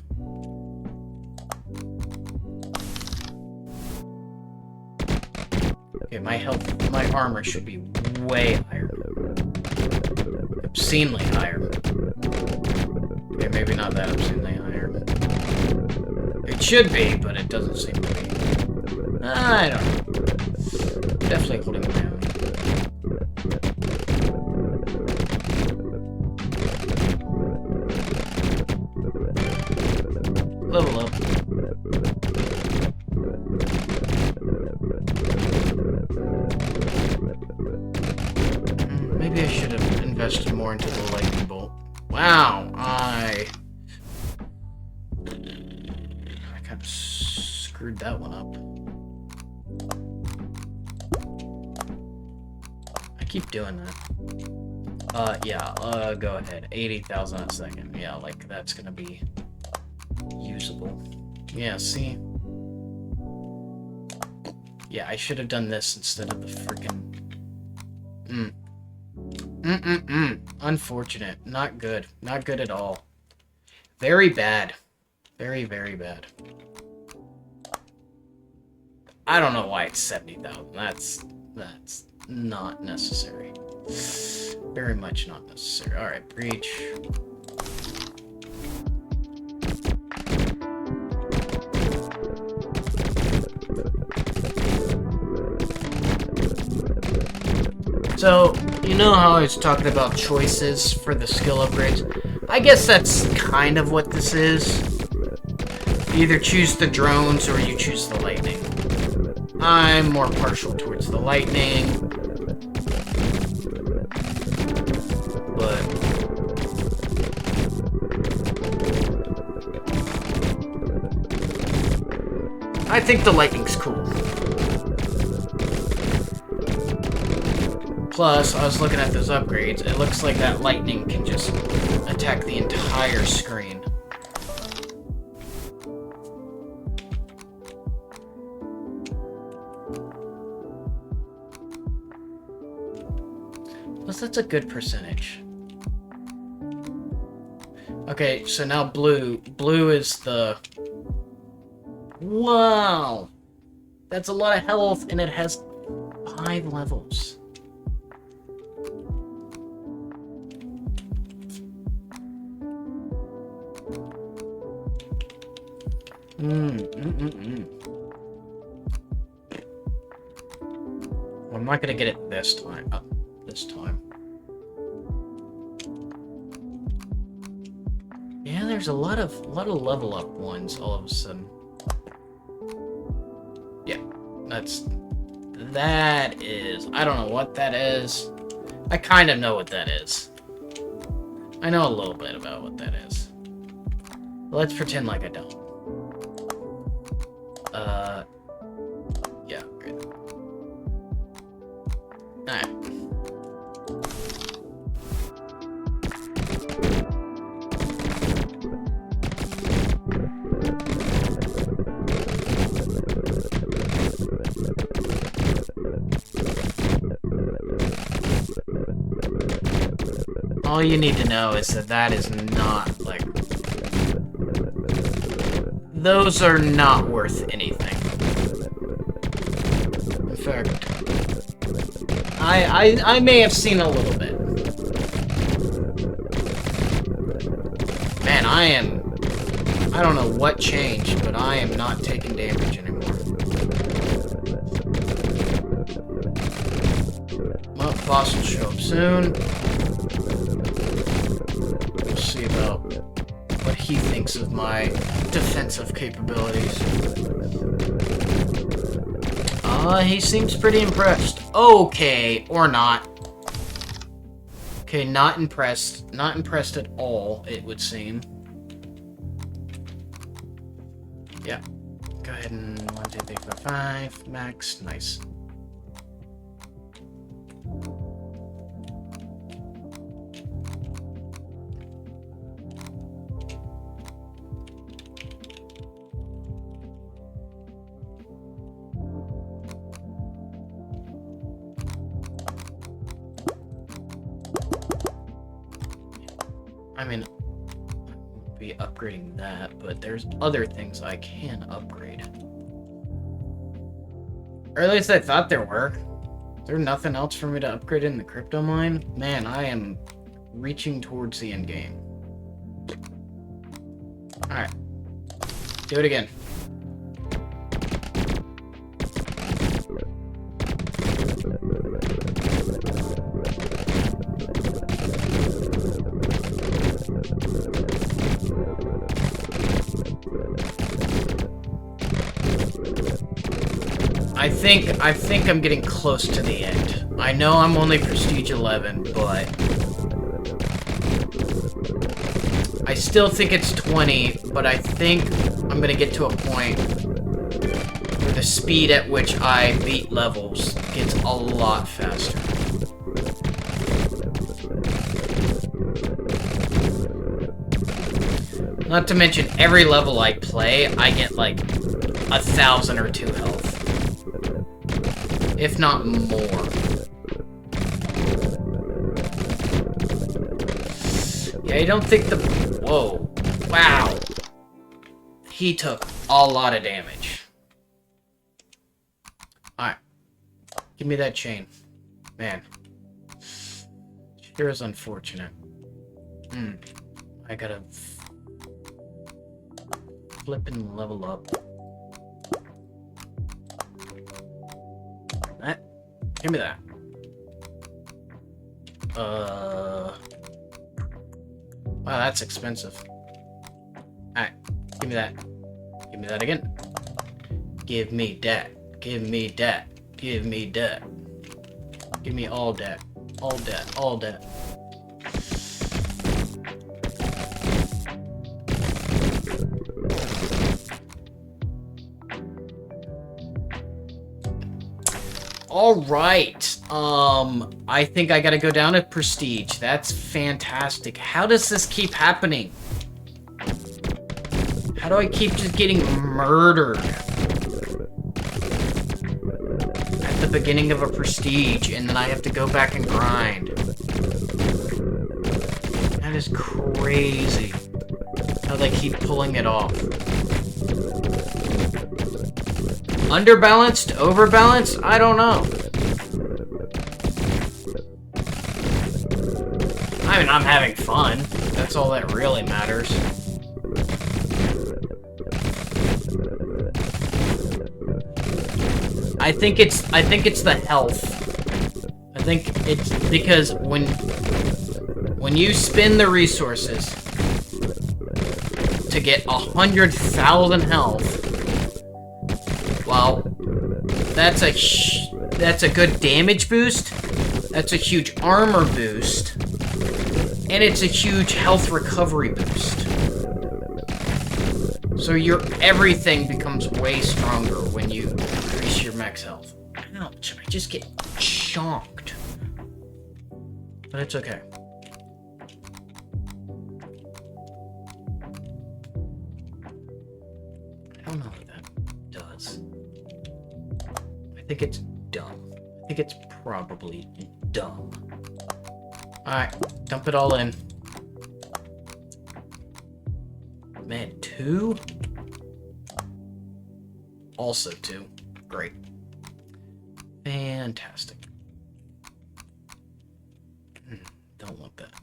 Speaker 1: Okay, my health, my armor should be way higher. Obscenely higher. Okay, maybe not that obscenely higher. It should be, but it doesn't seem to be. I don't know. Definitely holding it down. Level up. Maybe I should have invested more into the lightning bolt. Wow, I kind of screwed that one up. I keep doing that. Yeah, go ahead. 80,000 a second. Yeah, like, that's gonna be usable. Yeah, see? Yeah, I should have done this instead of the freaking... Unfortunate. Not good. Not good at all. Very bad. Very, very bad. I don't know why it's 70,000. That's not necessary. Very much not necessary. Alright, breach. So, you know how I was talking about choices for the skill upgrades? I guess that's kind of what this is. You either choose the drones or you choose the lightning. I'm more partial towards the lightning. But... I think the lightning's cool. Plus, I was looking at those upgrades, it looks like that lightning can just attack the entire screen. Plus, that's a good percentage. Okay, so now blue. Blue is the... Wow! That's a lot of health, and it has 5 levels. I'm not gonna get it this time. This time. Yeah, there's a lot of level up ones all of a sudden. Yeah, that is. I don't know what that is. I kind of know what that is. I know a little bit about what that is. Let's pretend like I don't. Yeah, great. Alright. All you need to know is that that is not, like... Those are not worth anything. In fact, I may have seen a little bit. I don't know what changed, but I am not taking damage anymore. Well, boss will show up soon. We'll see about what he thinks of my defensive capabilities. He seems pretty impressed. Okay, or not. Okay, not impressed. Not impressed at all, it would seem. Yeah. Go ahead and 1, 2, 3, 4, 5. Max. Nice. I mean, I'll be upgrading that, but there's other things I can upgrade. Or at least I thought there were. Is there nothing else for me to upgrade in the crypto mine? Man, I am reaching towards the end game. Alright. Do it again. I think I'm getting close to the end. I know I'm only prestige 11, but I still think it's 20, but I think I'm gonna get to a point where the speed at which I beat levels gets a lot faster. Not to mention, every level I play, I get like 1,000 or 2 health. If not more. Yeah, I don't think the... Whoa. Wow. He took a lot of damage. Alright. Give me that chain. Man. Sure is unfortunate. I gotta... flip and level up. That. Give me that. Wow, that's expensive. Alright, give me that. Give me that again. Give me that. Give me that. Give me that. Give me all that. All that. All that. All right. I think I gotta go down to prestige. That's fantastic. How does this keep happening? How do I keep just getting murdered at the beginning of a prestige, and then I have to go back and grind? That is crazy. How they keep pulling it off. Underbalanced? Overbalanced? I don't know. I mean, I'm having fun. That's all that really matters. I think it's the health. I think it's because when you spend the resources to get 100,000 health, well, that's a good damage boost. That's a huge armor boost. And it's a huge health recovery boost. So your everything becomes way stronger when you increase your max health. Ouch, I just get chonked. But it's okay. I don't know what that does. I think it's dumb. I think it's probably dumb. Alright, dump it all in. Man, 2? Also 2. Great. Fantastic. Don't want that.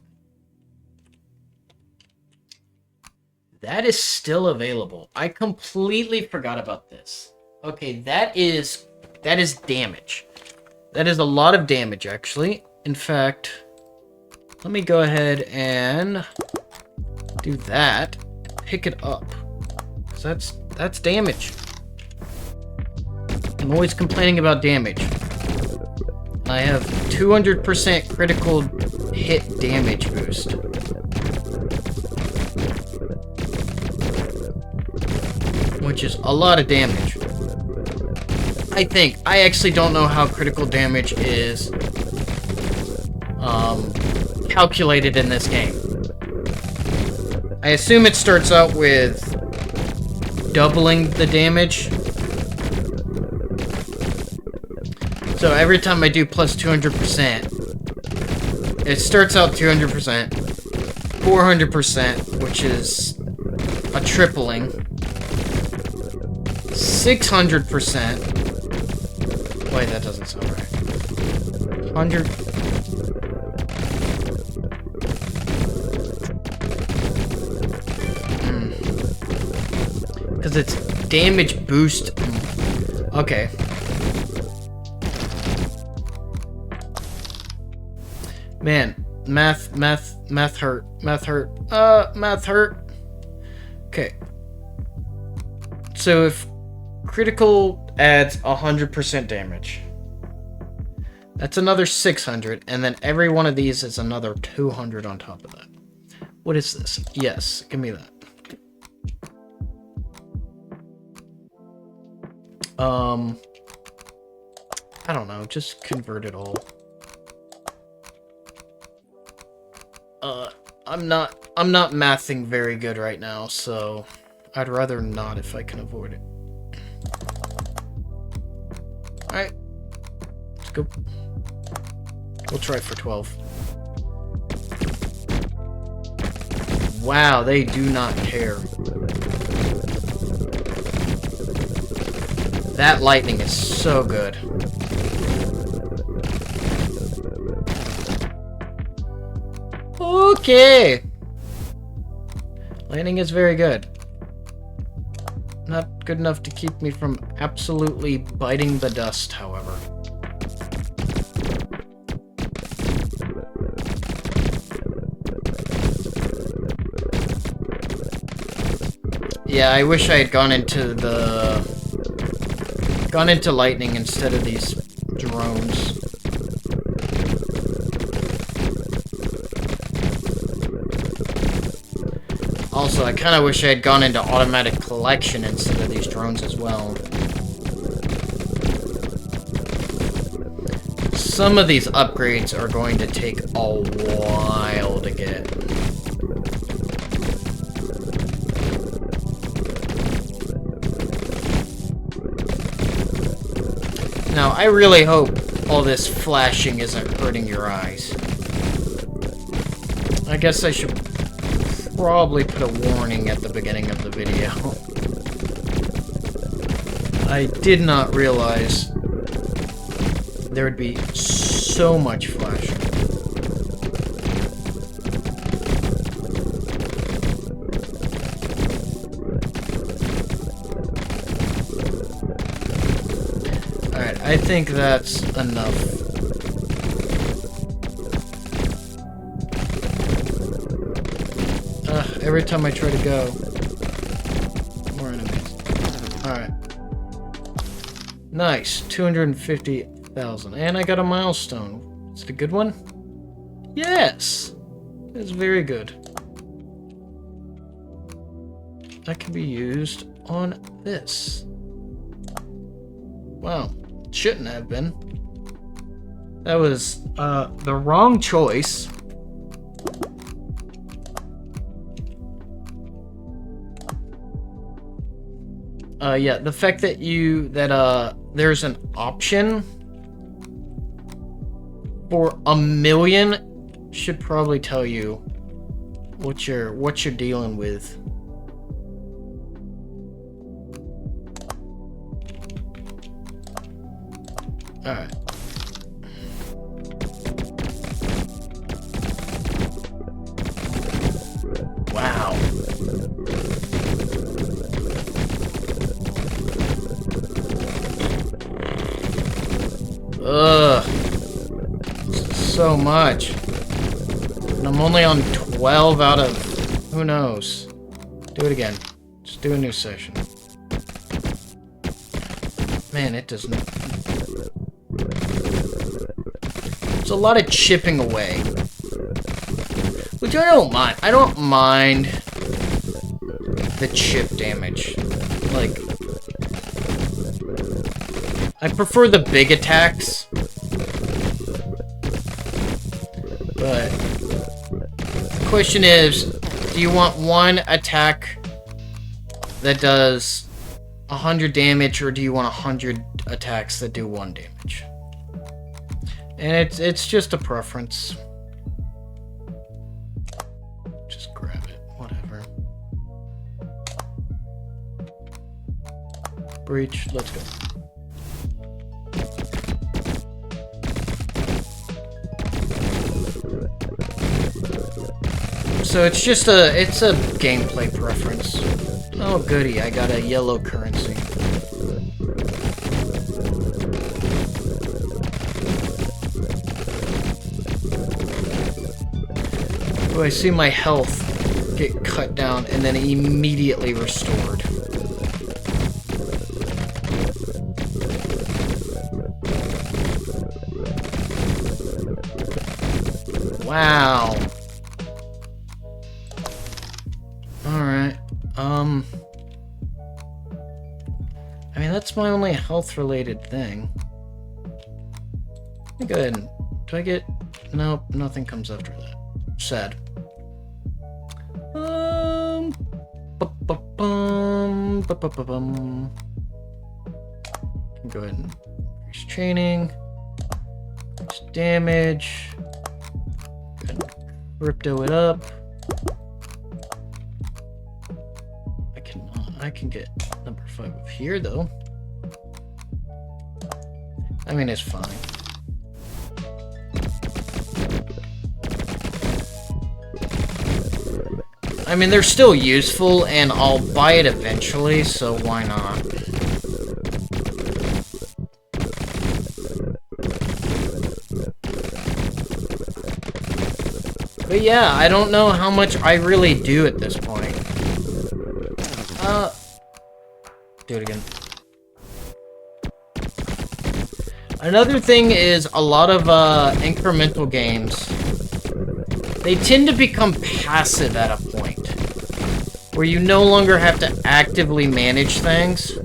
Speaker 1: That is still available. I completely forgot about this. Okay, that is damage. That is a lot of damage, actually. In fact, let me go ahead and do that. Pick it up. 'Cause that's damage. I'm always complaining about damage. I have 200% critical hit damage boost. Which is a lot of damage. I think. I actually don't know how critical damage is calculated in this game. I assume it starts out with doubling the damage. So every time I do plus 200%, it starts out 200%, 400%, which is a tripling, 600%. Wait, that doesn't sound right. 100. Because it's damage boost. Okay. Man, math hurt. Math hurt. Okay. So if critical adds 100% damage, that's another 600, and then every one of these is another 200 on top of that. What is this? Yes, give me that. I don't know, just convert it all. I'm not mathing very good right now, so I'd rather not if I can avoid it. Alright. Let's go. We'll try for 12. Wow, they do not care. That lightning is so good. Okay. Lightning is very good. Not good enough to keep me from absolutely biting the dust, however. Yeah, I wish I had gone into lightning instead of these drones. Also, I kind of wish I had gone into automatic collection instead of these drones as well. Some of these upgrades are going to take a while to get. Now, I really hope all this flashing isn't hurting your eyes. I guess I should probably put a warning at the beginning of the video. I did not realize there would be so much flashing. Alright, I think that's enough. Every time I try to go, more enemies. Alright. Nice. 250,000. And I got a milestone. Is it a good one? Yes! It's very good. That can be used on this. Wow. Shouldn't have been. That was the wrong choice. Yeah, the fact that there's an option for 1 million should probably tell you what you're dealing with. Alright. Wow. so much. And I'm only on 12 out of... who knows? Do it again. Just do a new session. Man, it doesn't... There's a lot of chipping away. Which I don't mind. I don't mind the chip damage. Like... I prefer the big attacks. But... the question is, do you want one attack that does 100 damage, or do you want 100 attacks that do 1 damage? And it's just a preference. Just grab it, whatever. Breach, let's go. So it's just it's a gameplay preference. Oh goody, I got a yellow currency. Oh, I see my health get cut down and then immediately restored. Wow. Alright, I mean, that's my only health-related thing. Go ahead and... do I get... nope, nothing comes after that. Sad. Go ahead and increase training. Increase damage. Go ahead and crypto it up. I can get number 5 up here, though. I mean, it's fine. I mean, they're still useful, and I'll buy it eventually, so why not? But yeah, I don't know how much I really do at this point. Do it again. Another thing is a lot of incremental games, they tend to become passive at a point where you no longer have to actively manage things.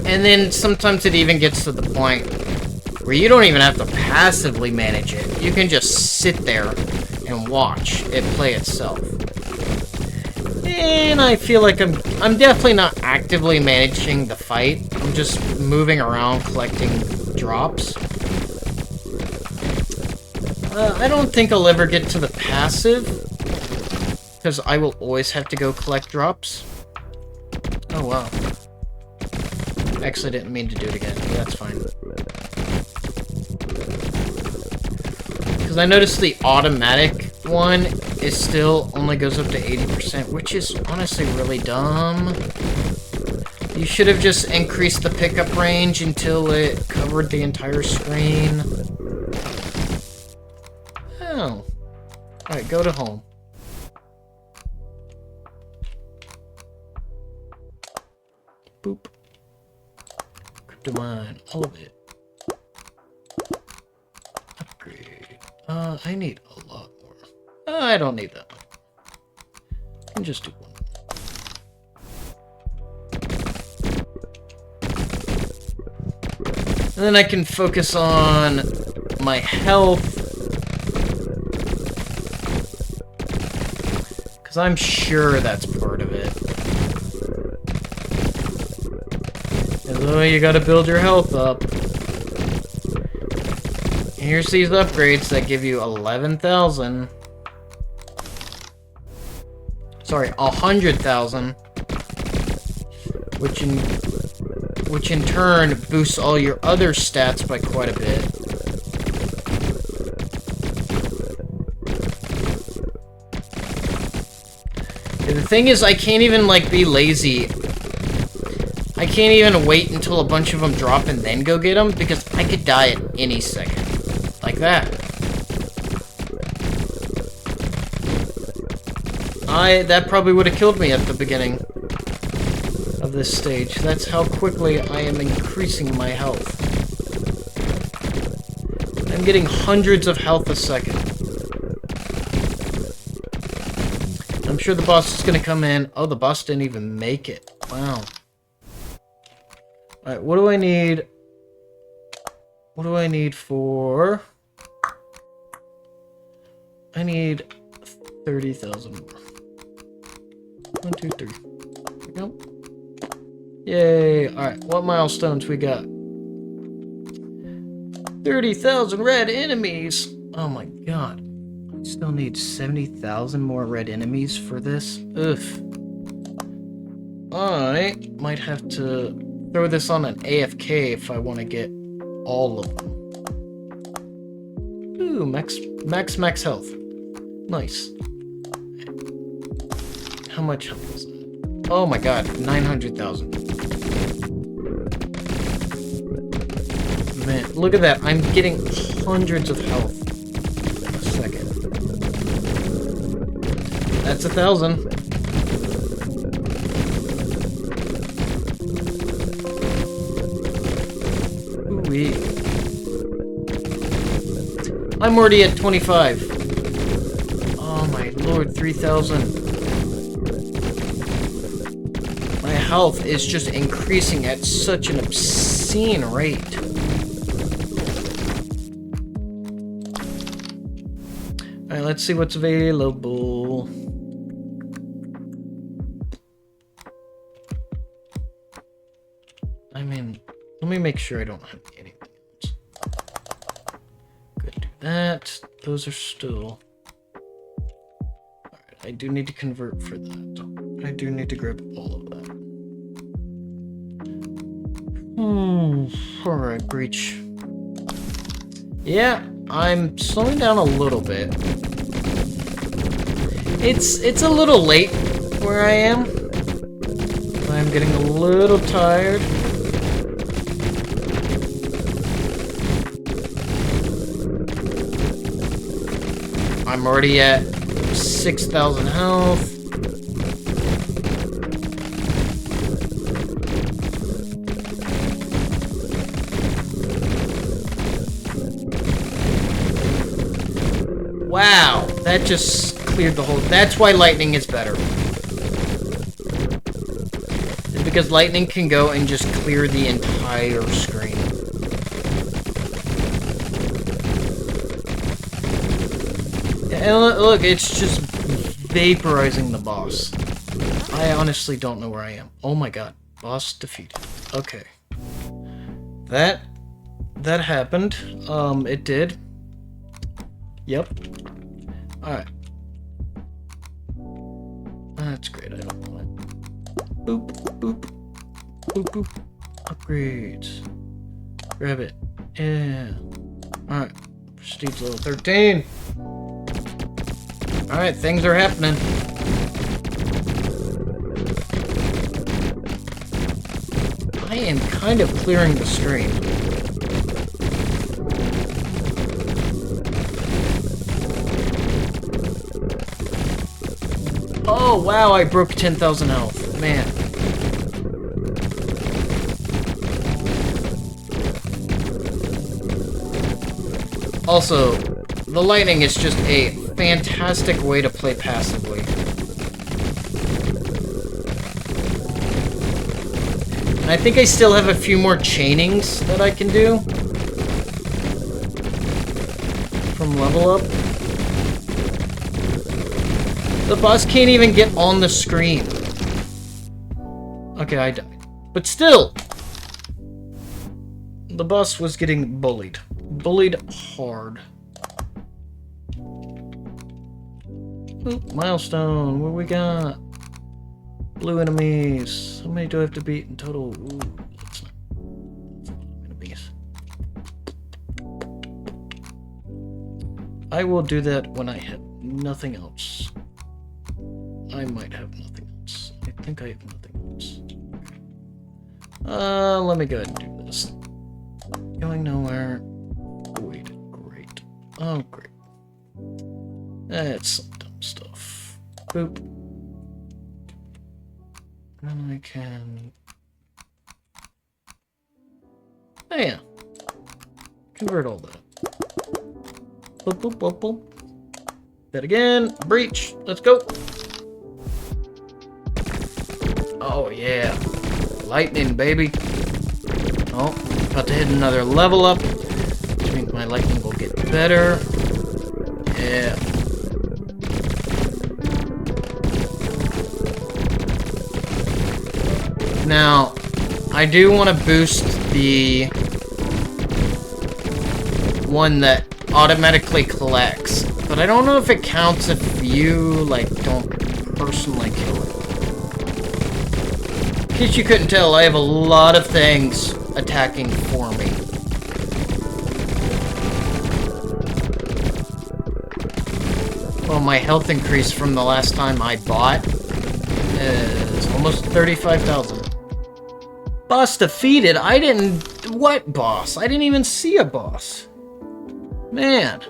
Speaker 1: And then sometimes it even gets to the point where you don't even have to passively manage it. You can just sit there and watch it play itself. And I feel like I'm definitely not actively managing the fight. I'm just moving around collecting drops. I don't think I'll ever get to the passive, because I will always have to go collect drops. Oh wow. Actually, I didn't mean to do it again, but that's fine. Because I noticed the automatic one is still only goes up to 80%, which is honestly really dumb. You should have just increased the pickup range until it covered the entire screen. Oh. Alright, go to home. Boop. Cryptomine, all of it. Upgrade. I need a lot more. I don't need that much. I can just do one. And then I can focus on my health. Because I'm sure that's part of it. Although you gotta build your health up. Here's these upgrades that give you 11,000. Sorry, 100,000. Which in turn boosts all your other stats by quite a bit. And the thing is, I can't even, like, be lazy. I can't even wait until a bunch of them drop and then go get them, because I could die at any second. that. That probably would have killed me at the beginning of this stage. That's how quickly I am increasing my health. I'm getting hundreds of health a second. I'm sure the boss is going to come in. Oh, the boss didn't even make it. Wow. Alright, what do I need? What do I need for... I need 30,000 more. 1, 2, 3. There we go. Yay! Alright, what milestones we got? 30,000 red enemies! Oh my god. I still need 70,000 more red enemies for this? Ugh. I might have to throw this on an AFK if I want to get all of them. Ooh, max health. Nice. How much health is that? Oh my god, 900,000. Man, look at that. I'm getting hundreds of health a second. That's 1,000. Ooh-wee. I'm already at 25. Oh my lord, 3,000. My health is just increasing at such an obscene rate. Alright, let's see what's available. I mean, let me make sure I don't have anything else. Good, do that. Those are still... Alright, I do need to convert for that. I do need to grab all of that. Alright, breach. Yeah, I'm slowing down a little bit. It's a little late where I am. I'm getting a little tired. I'm already at 6,000 health. Wow, that just cleared the whole... That's why lightning is better. It's because lightning can go and just clear the entire screen. And look, it's just vaporizing the boss. I honestly don't know where I am. Oh my god, boss defeated. Okay. That happened. It did. Yep. Alright. That's great, I don't want it. Boop, boop. Boop, boop. Upgrades. Grab it. Yeah. Alright. Prestige level 13. Alright, things are happening. I am kind of clearing the stream. Oh, wow, I broke 10,000 health. Man. Also, the lightning is just a fantastic way to play passively. And I think I still have a few more chainings that I can do from level up. The boss can't even get on the screen. Okay, I died. But still, the boss was getting bullied. Bullied hard. Ooh, milestone, what we got? Blue enemies. How many do I have to beat in total? Ooh, that's not a lot of enemies. I will do that when I have nothing else. I might have nothing else. I think I have nothing else. Let me go ahead and do this. Going nowhere. Wait, great. Oh, great. That's some dumb stuff. Boop. And I can... Oh, yeah. Convert all that. Boop, boop, boop, boop. That again. Breach. Let's go. Oh, yeah. Lightning, baby. Oh, about to hit another level up. Which means my lightning will get better. Yeah. Now, I do want to boost the one that automatically collects, but I don't know if it counts if you, like, don't personally kill it. In case you couldn't tell, I have a lot of things attacking for me. Well, my health increase from the last time I bought is almost 35,000. Boss defeated? I didn't... What boss? I didn't even see a boss. Man.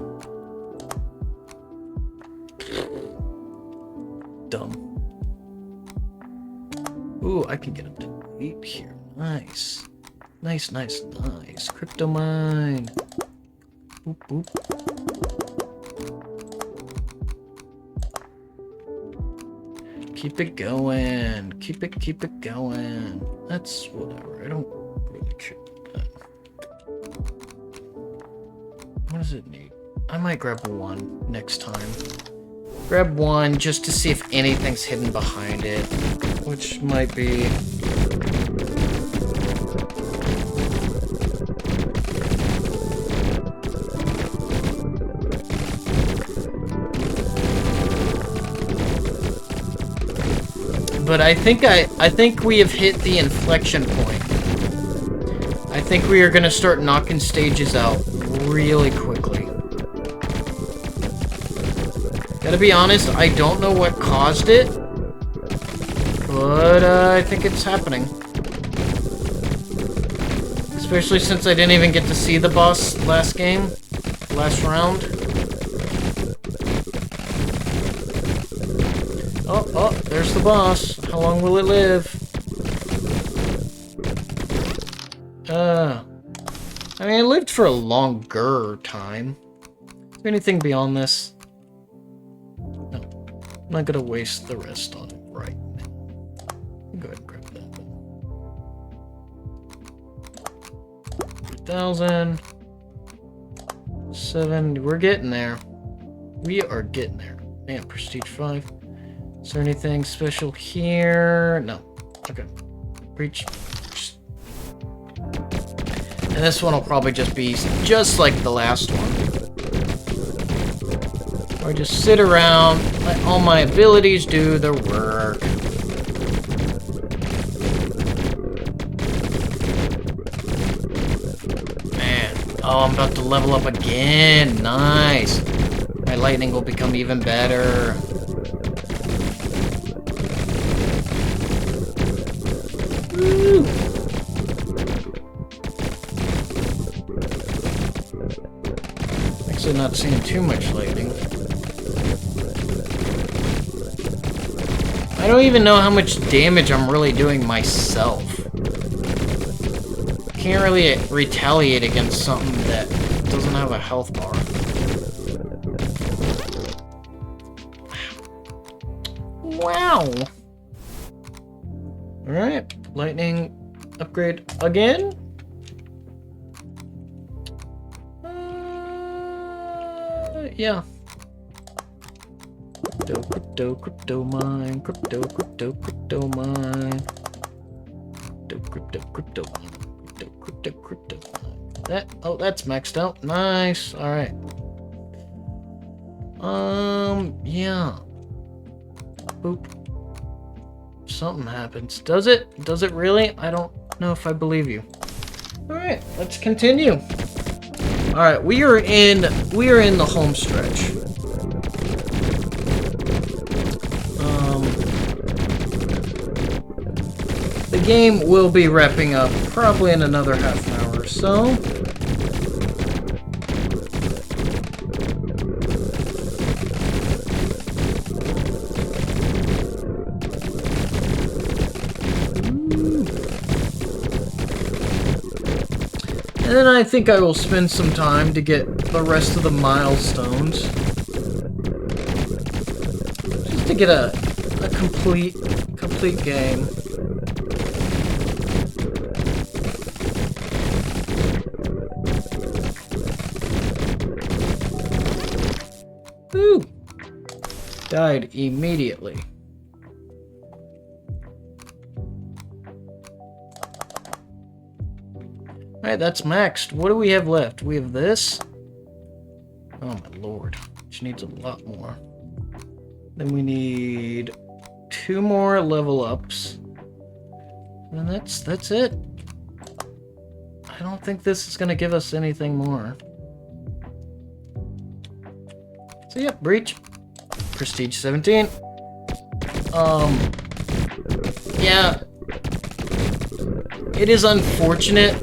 Speaker 1: Dumb. Ooh, I can get up to 8 here. Nice. Nice, nice, nice. Crypto mine. Boop, boop. Keep it going. Keep it going. That's whatever. I don't really care about that. What does it need? I might grab one next time. Grab one just to see if anything's hidden behind it. Which might be... But I think we have hit the inflection point. I think we are gonna start knocking stages out really quickly. Gotta be honest, I don't know what caused it, but I think it's happening. Especially since I didn't even get to see the boss last game, last round. Oh, there's the boss. How long will it live? I mean, it lived for a longer time. Is there anything beyond this? No. I'm not gonna waste the rest on it right now. Go ahead and grab that. 3,000. 7. We're getting there. We are getting there. Man, Prestige 5. Is there anything special here? No. Okay. Breach. And this one will probably just be just like the last one. Or just sit around, let all my abilities do the work. Man. Oh, I'm about to level up again. Nice. My lightning will become even better. Woo. Actually not seeing too much lightning. I don't even know how much damage I'm really doing myself. Can't really retaliate against something that doesn't have a health bar. Wow. Alright, lightning upgrade again. Yeah. Crypto mine, crypto mine. Crypto mine. That's maxed out. Nice. Alright. Yeah. Boop. Something happens. Does it? Does it really? I don't know if I believe you. Alright, let's continue. Alright, we are in the home stretch. The game will be wrapping up probably in another half an hour or so. And then I think I will spend some time to get the rest of the milestones. Just to get a complete game. Woo! Died immediately. Alright, that's maxed. What do we have left? We have this. Oh my lord. Which needs a lot more. Then we need 2 more level ups. And that's it. I don't think this is gonna give us anything more. So yep, breach. Prestige 17. Yeah. It is unfortunate,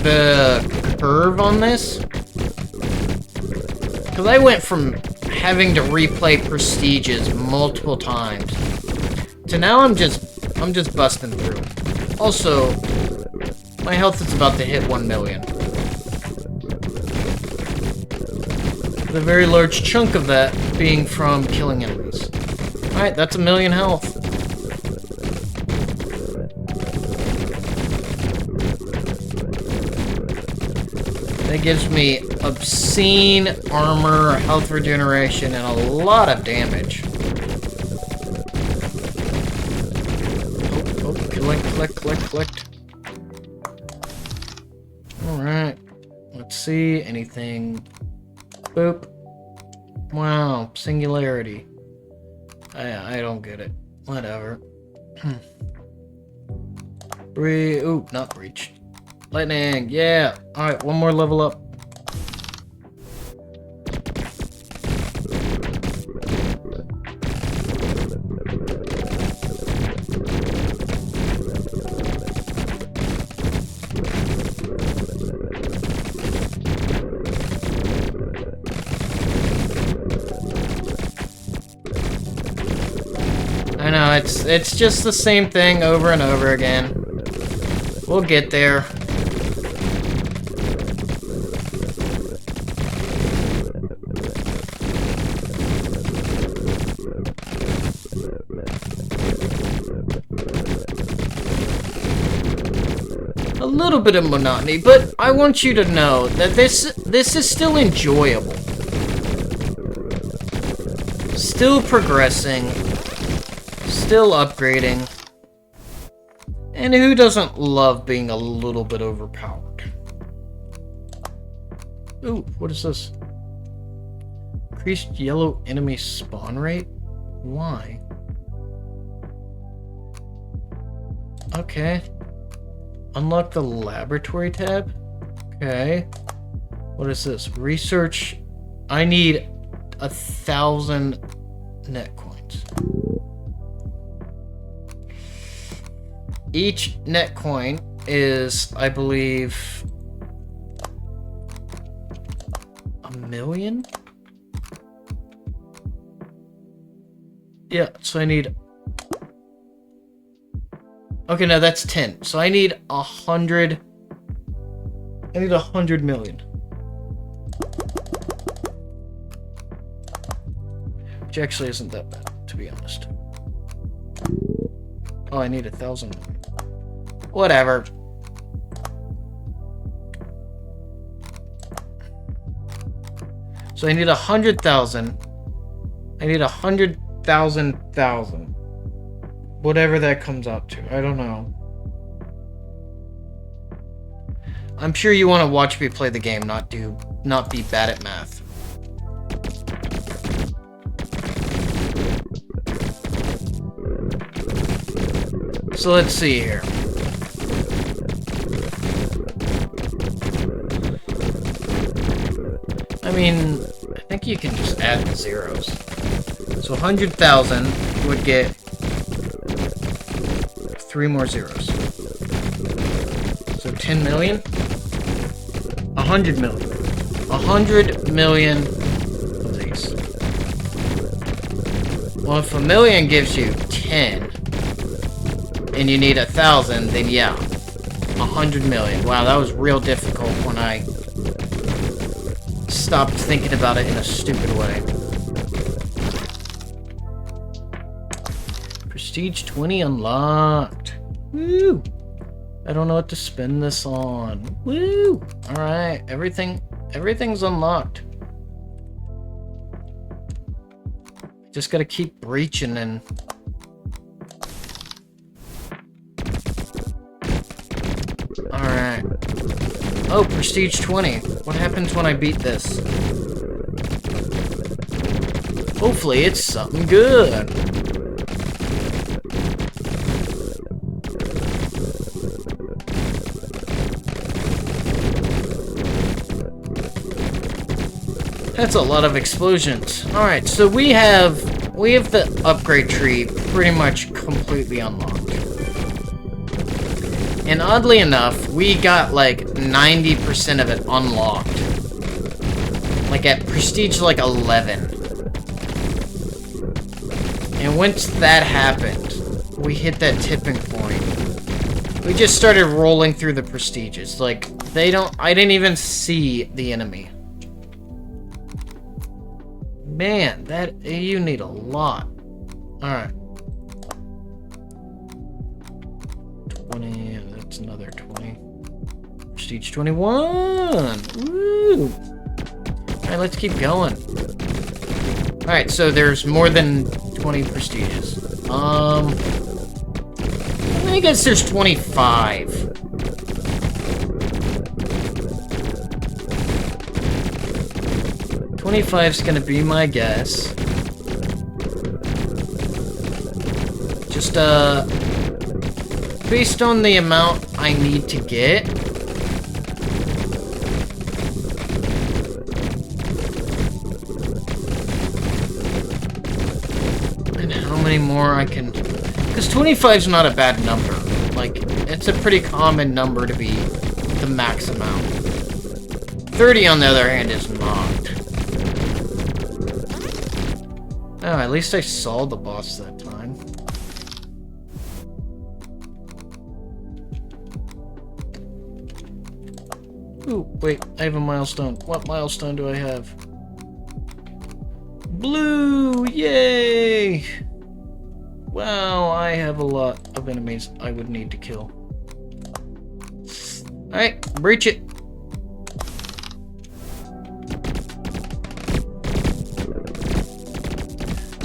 Speaker 1: the curve on this. Because I went from having to replay prestiges multiple times to now I'm just busting through. Also, my health is about to hit 1 million. A very large chunk of that being from killing enemies. Alright, that's 1 million health. That gives me obscene armor, health regeneration, and a lot of damage. Oh, collect. Alright. Let's see. Anything. Boop. Wow. Singularity. I don't get it. Whatever. Ooh, not breach. Lightning, yeah! Alright, 1 more level up. I know, it's just the same thing over and over again. We'll get there. A little bit of monotony, but I want you to know that this is still enjoyable. Still progressing. Still upgrading. And who doesn't love being a little bit overpowered? Ooh, what is this? Increased yellow enemy spawn rate? Why? Okay. Unlock the laboratory tab? Okay. What is this? Research. I need 1,000 net coins. Each net coin is, I believe, 1 million? Yeah, so I need... Okay, no, that's 10. So I need 100... I need 100 million. Which actually isn't that bad, to be honest. Oh, I need 1,000 million. Whatever. So I need 100,000. I need 100,000,000. Whatever that comes out to. I don't know. I'm sure you want to watch me play the game, not be bad at math. So let's see here. I mean, I think you can just add the zeros. So 100,000 would get 3 more zeros. So 10 million? 100 million. 100 million of these. Well, if 1 million gives you 10, and you need 1,000, then yeah. 100 million. Wow, that was real difficult when I stopped thinking about it in a stupid way. Prestige 20 unlocked. Woo! I don't know what to spend this on. Woo! Alright, everything's unlocked. Just gotta keep breaching and... Alright. Oh, Prestige 20. What happens when I beat this? Hopefully it's something good. That's a lot of explosions. Alright, so we have the upgrade tree pretty much completely unlocked. And oddly enough, we got like 90% of it unlocked. Like at prestige like 11. And once that happened, we hit that tipping point. We just started rolling through the prestiges. Like, I didn't even see the enemy. Man, you need a lot. Alright. 20, that's another 20. Prestige 21! Woo! Alright, let's keep going. Alright, so there's more than 20 prestiges. I guess there's 25. $25's gonna be my guess. Just, based on the amount I need to get. And how many more I can... Because 25's not a bad number. Like, it's a pretty common number to be the max amount. 30, on the other hand, is not. Oh, at least I saw the boss that time. Ooh, wait, I have a milestone. What milestone do I have? Blue! Yay! Wow, I have a lot of enemies I would need to kill. Alright, breach it!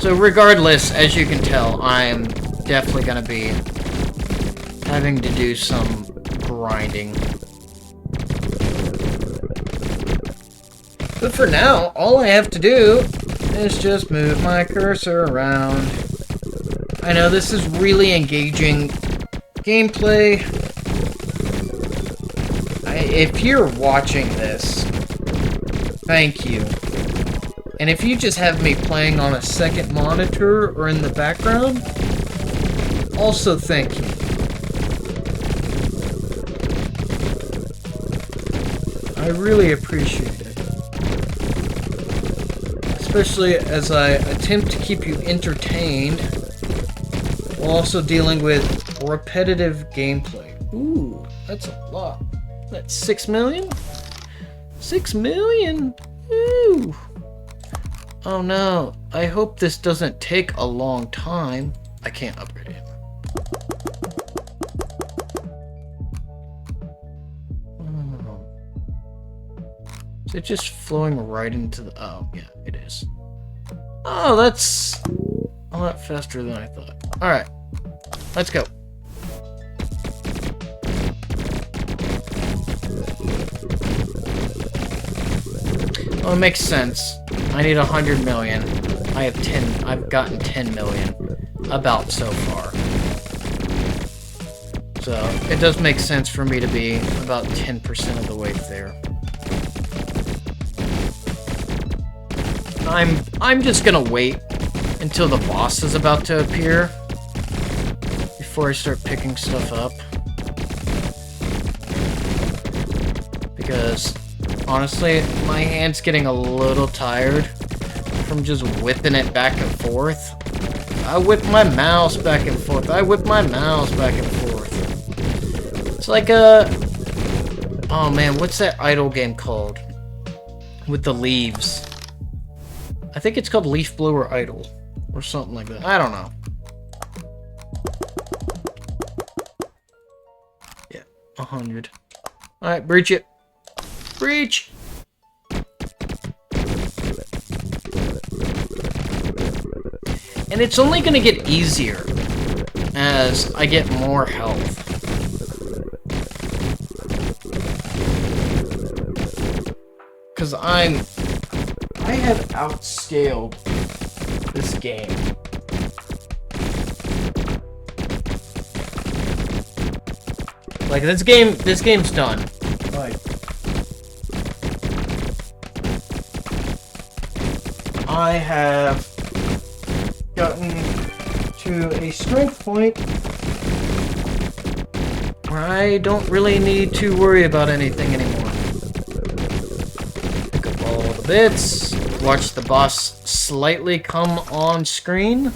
Speaker 1: So regardless, as you can tell, I'm definitely gonna be having to do some grinding. But for now, all I have to do is just move my cursor around. I know this is really engaging gameplay. If you're watching this, thank you. And if you just have me playing on a second monitor or in the background, also thank you. I really appreciate it. Especially as I attempt to keep you entertained while also dealing with repetitive gameplay. Ooh, that's a lot. That's 6 million? 6 million? Ooh. Oh no, I hope this doesn't take a long time. I can't upgrade it. Oh. Is it just flowing right into the... Oh, yeah, it is. Oh, that's a lot faster than I thought. Alright, let's go. Oh, it makes sense. I need 100 million. I have 10. I've gotten 10 million about so far. So it does make sense for me to be about 10% of the way there. I'm just gonna wait until the boss is about to appear before I start picking stuff up. Because honestly, my hand's getting a little tired from just whipping it back and forth. I whip my mouse back and forth. I whip my mouse back and forth. It's like a... Oh man, what's that idle game called? With the leaves. I think it's called Leaf Blower Idle. Or something like that. I don't know. Yeah, 100. Alright, breach it. Breach! And it's only gonna get easier as I get more health. Because I have outscaled this game. Like, this game's done. Like, I have gotten to a strength point where I don't really need to worry about anything anymore. Pick up all the bits, watch the boss slightly come on screen,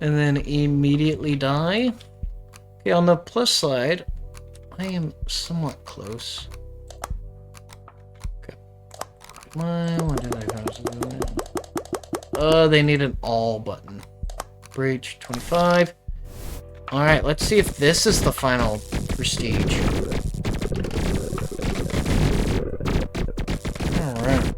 Speaker 1: and then immediately die. Okay, on the plus side, I am somewhat close. Okay. What did I have? They need an all button. Breach 25. Alright, let's see if this is the final prestige. Alright.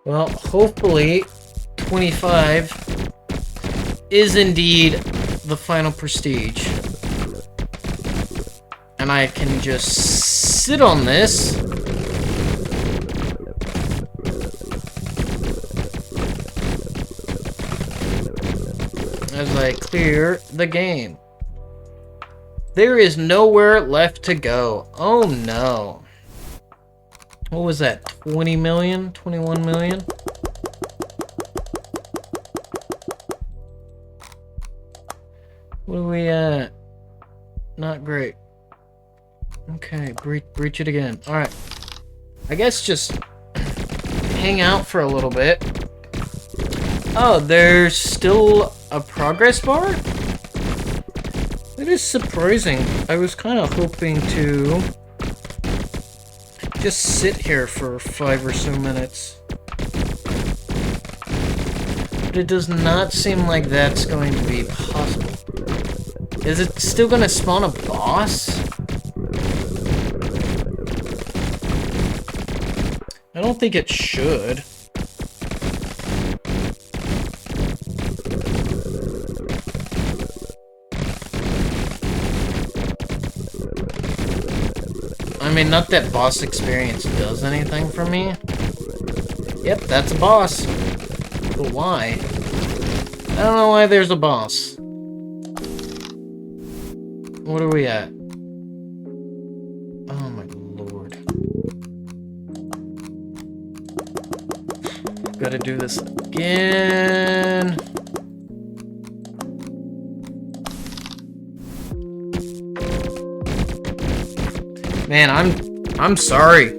Speaker 1: Well, hopefully 25 is indeed the final prestige. And I can just sit on this. As I clear the game. There is nowhere left to go. Oh no. What was that? 20 million? 21 million? What are we at? Not great. Okay, breach it again. Alright. I guess just hang out for a little bit. Oh, there's still a progress bar? It is surprising. I was kind of hoping to just sit here for 5 or so minutes. But it does not seem like that's going to be possible. Is it still going to spawn a boss? I don't think it should. I mean, not that boss experience does anything for me. Yep, that's a boss. But why? I don't know why there's a boss. What are we at? Oh my lord. Gotta do this again. Man, I'm sorry.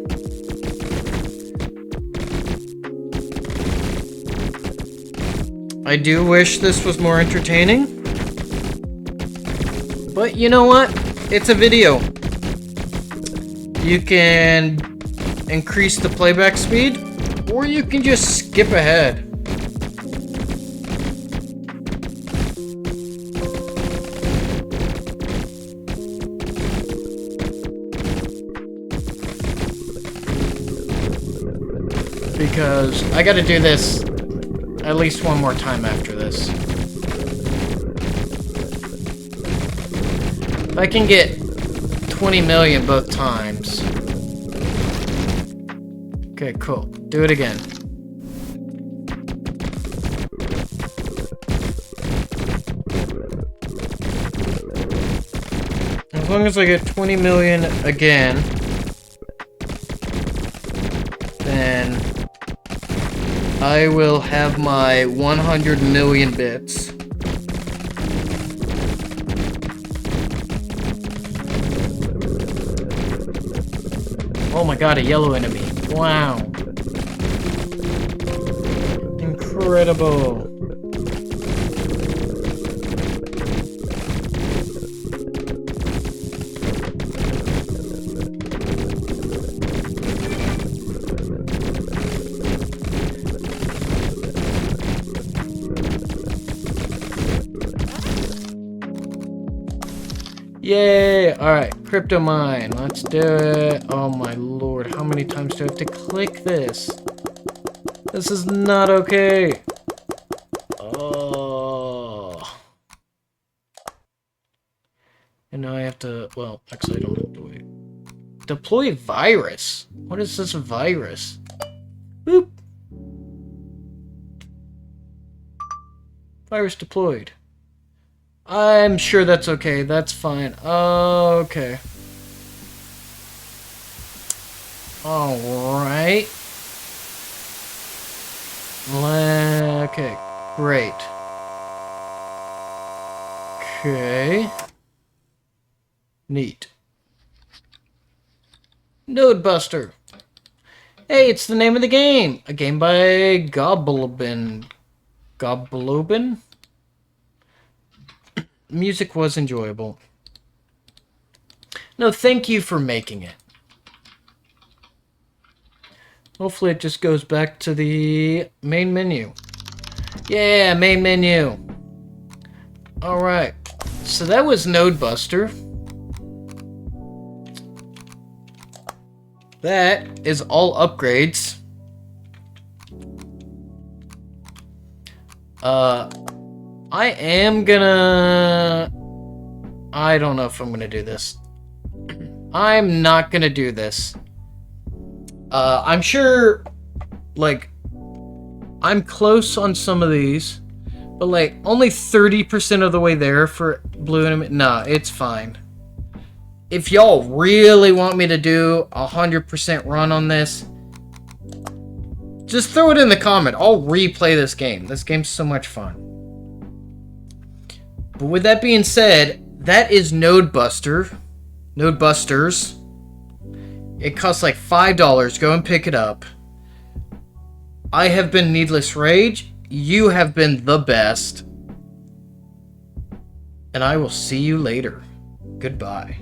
Speaker 1: I do wish this was more entertaining. But you know what? It's a video. You can increase the playback speed, or you can just skip ahead. Because I gotta do this at least one more time after this. If I can get 20 million both times. Okay, cool. Do it again. As long as I get 20 million again, then I will have my 100 million bits. Oh my god, a yellow enemy. Wow. Incredible. Yay! Alright, crypto mine. Let's do it. Oh my lord, how many times do I have to click this? This is not okay. Oh. And now I have to, well, actually I don't have to wait. Deploy virus? What is this virus? Boop. Virus deployed. I'm sure that's okay. That's fine. Okay. Alright. Okay. Great. Okay. Neat. Nodebuster. Hey, it's the name of the game. A game by Goblobin. Goblobin? Music was enjoyable. No, thank you for making it. Hopefully it just goes back to the main menu. Yeah, main menu. Alright. So that was Nodebuster. That is all upgrades. I am gonna... I don't know if I'm gonna do this. I'm not gonna do this. I'm sure, like, I'm close on some of these, but, like, only 30% of the way there for blue enemy. Nah, it's fine. If y'all really want me to do 100% run on this, just throw it in the comment. I'll replay this game. This game's so much fun. But with that being said, that is Nodebusters. It costs like $5. Go and pick it up. I have been Needless Rage. You have been the best. And I will see you later. Goodbye.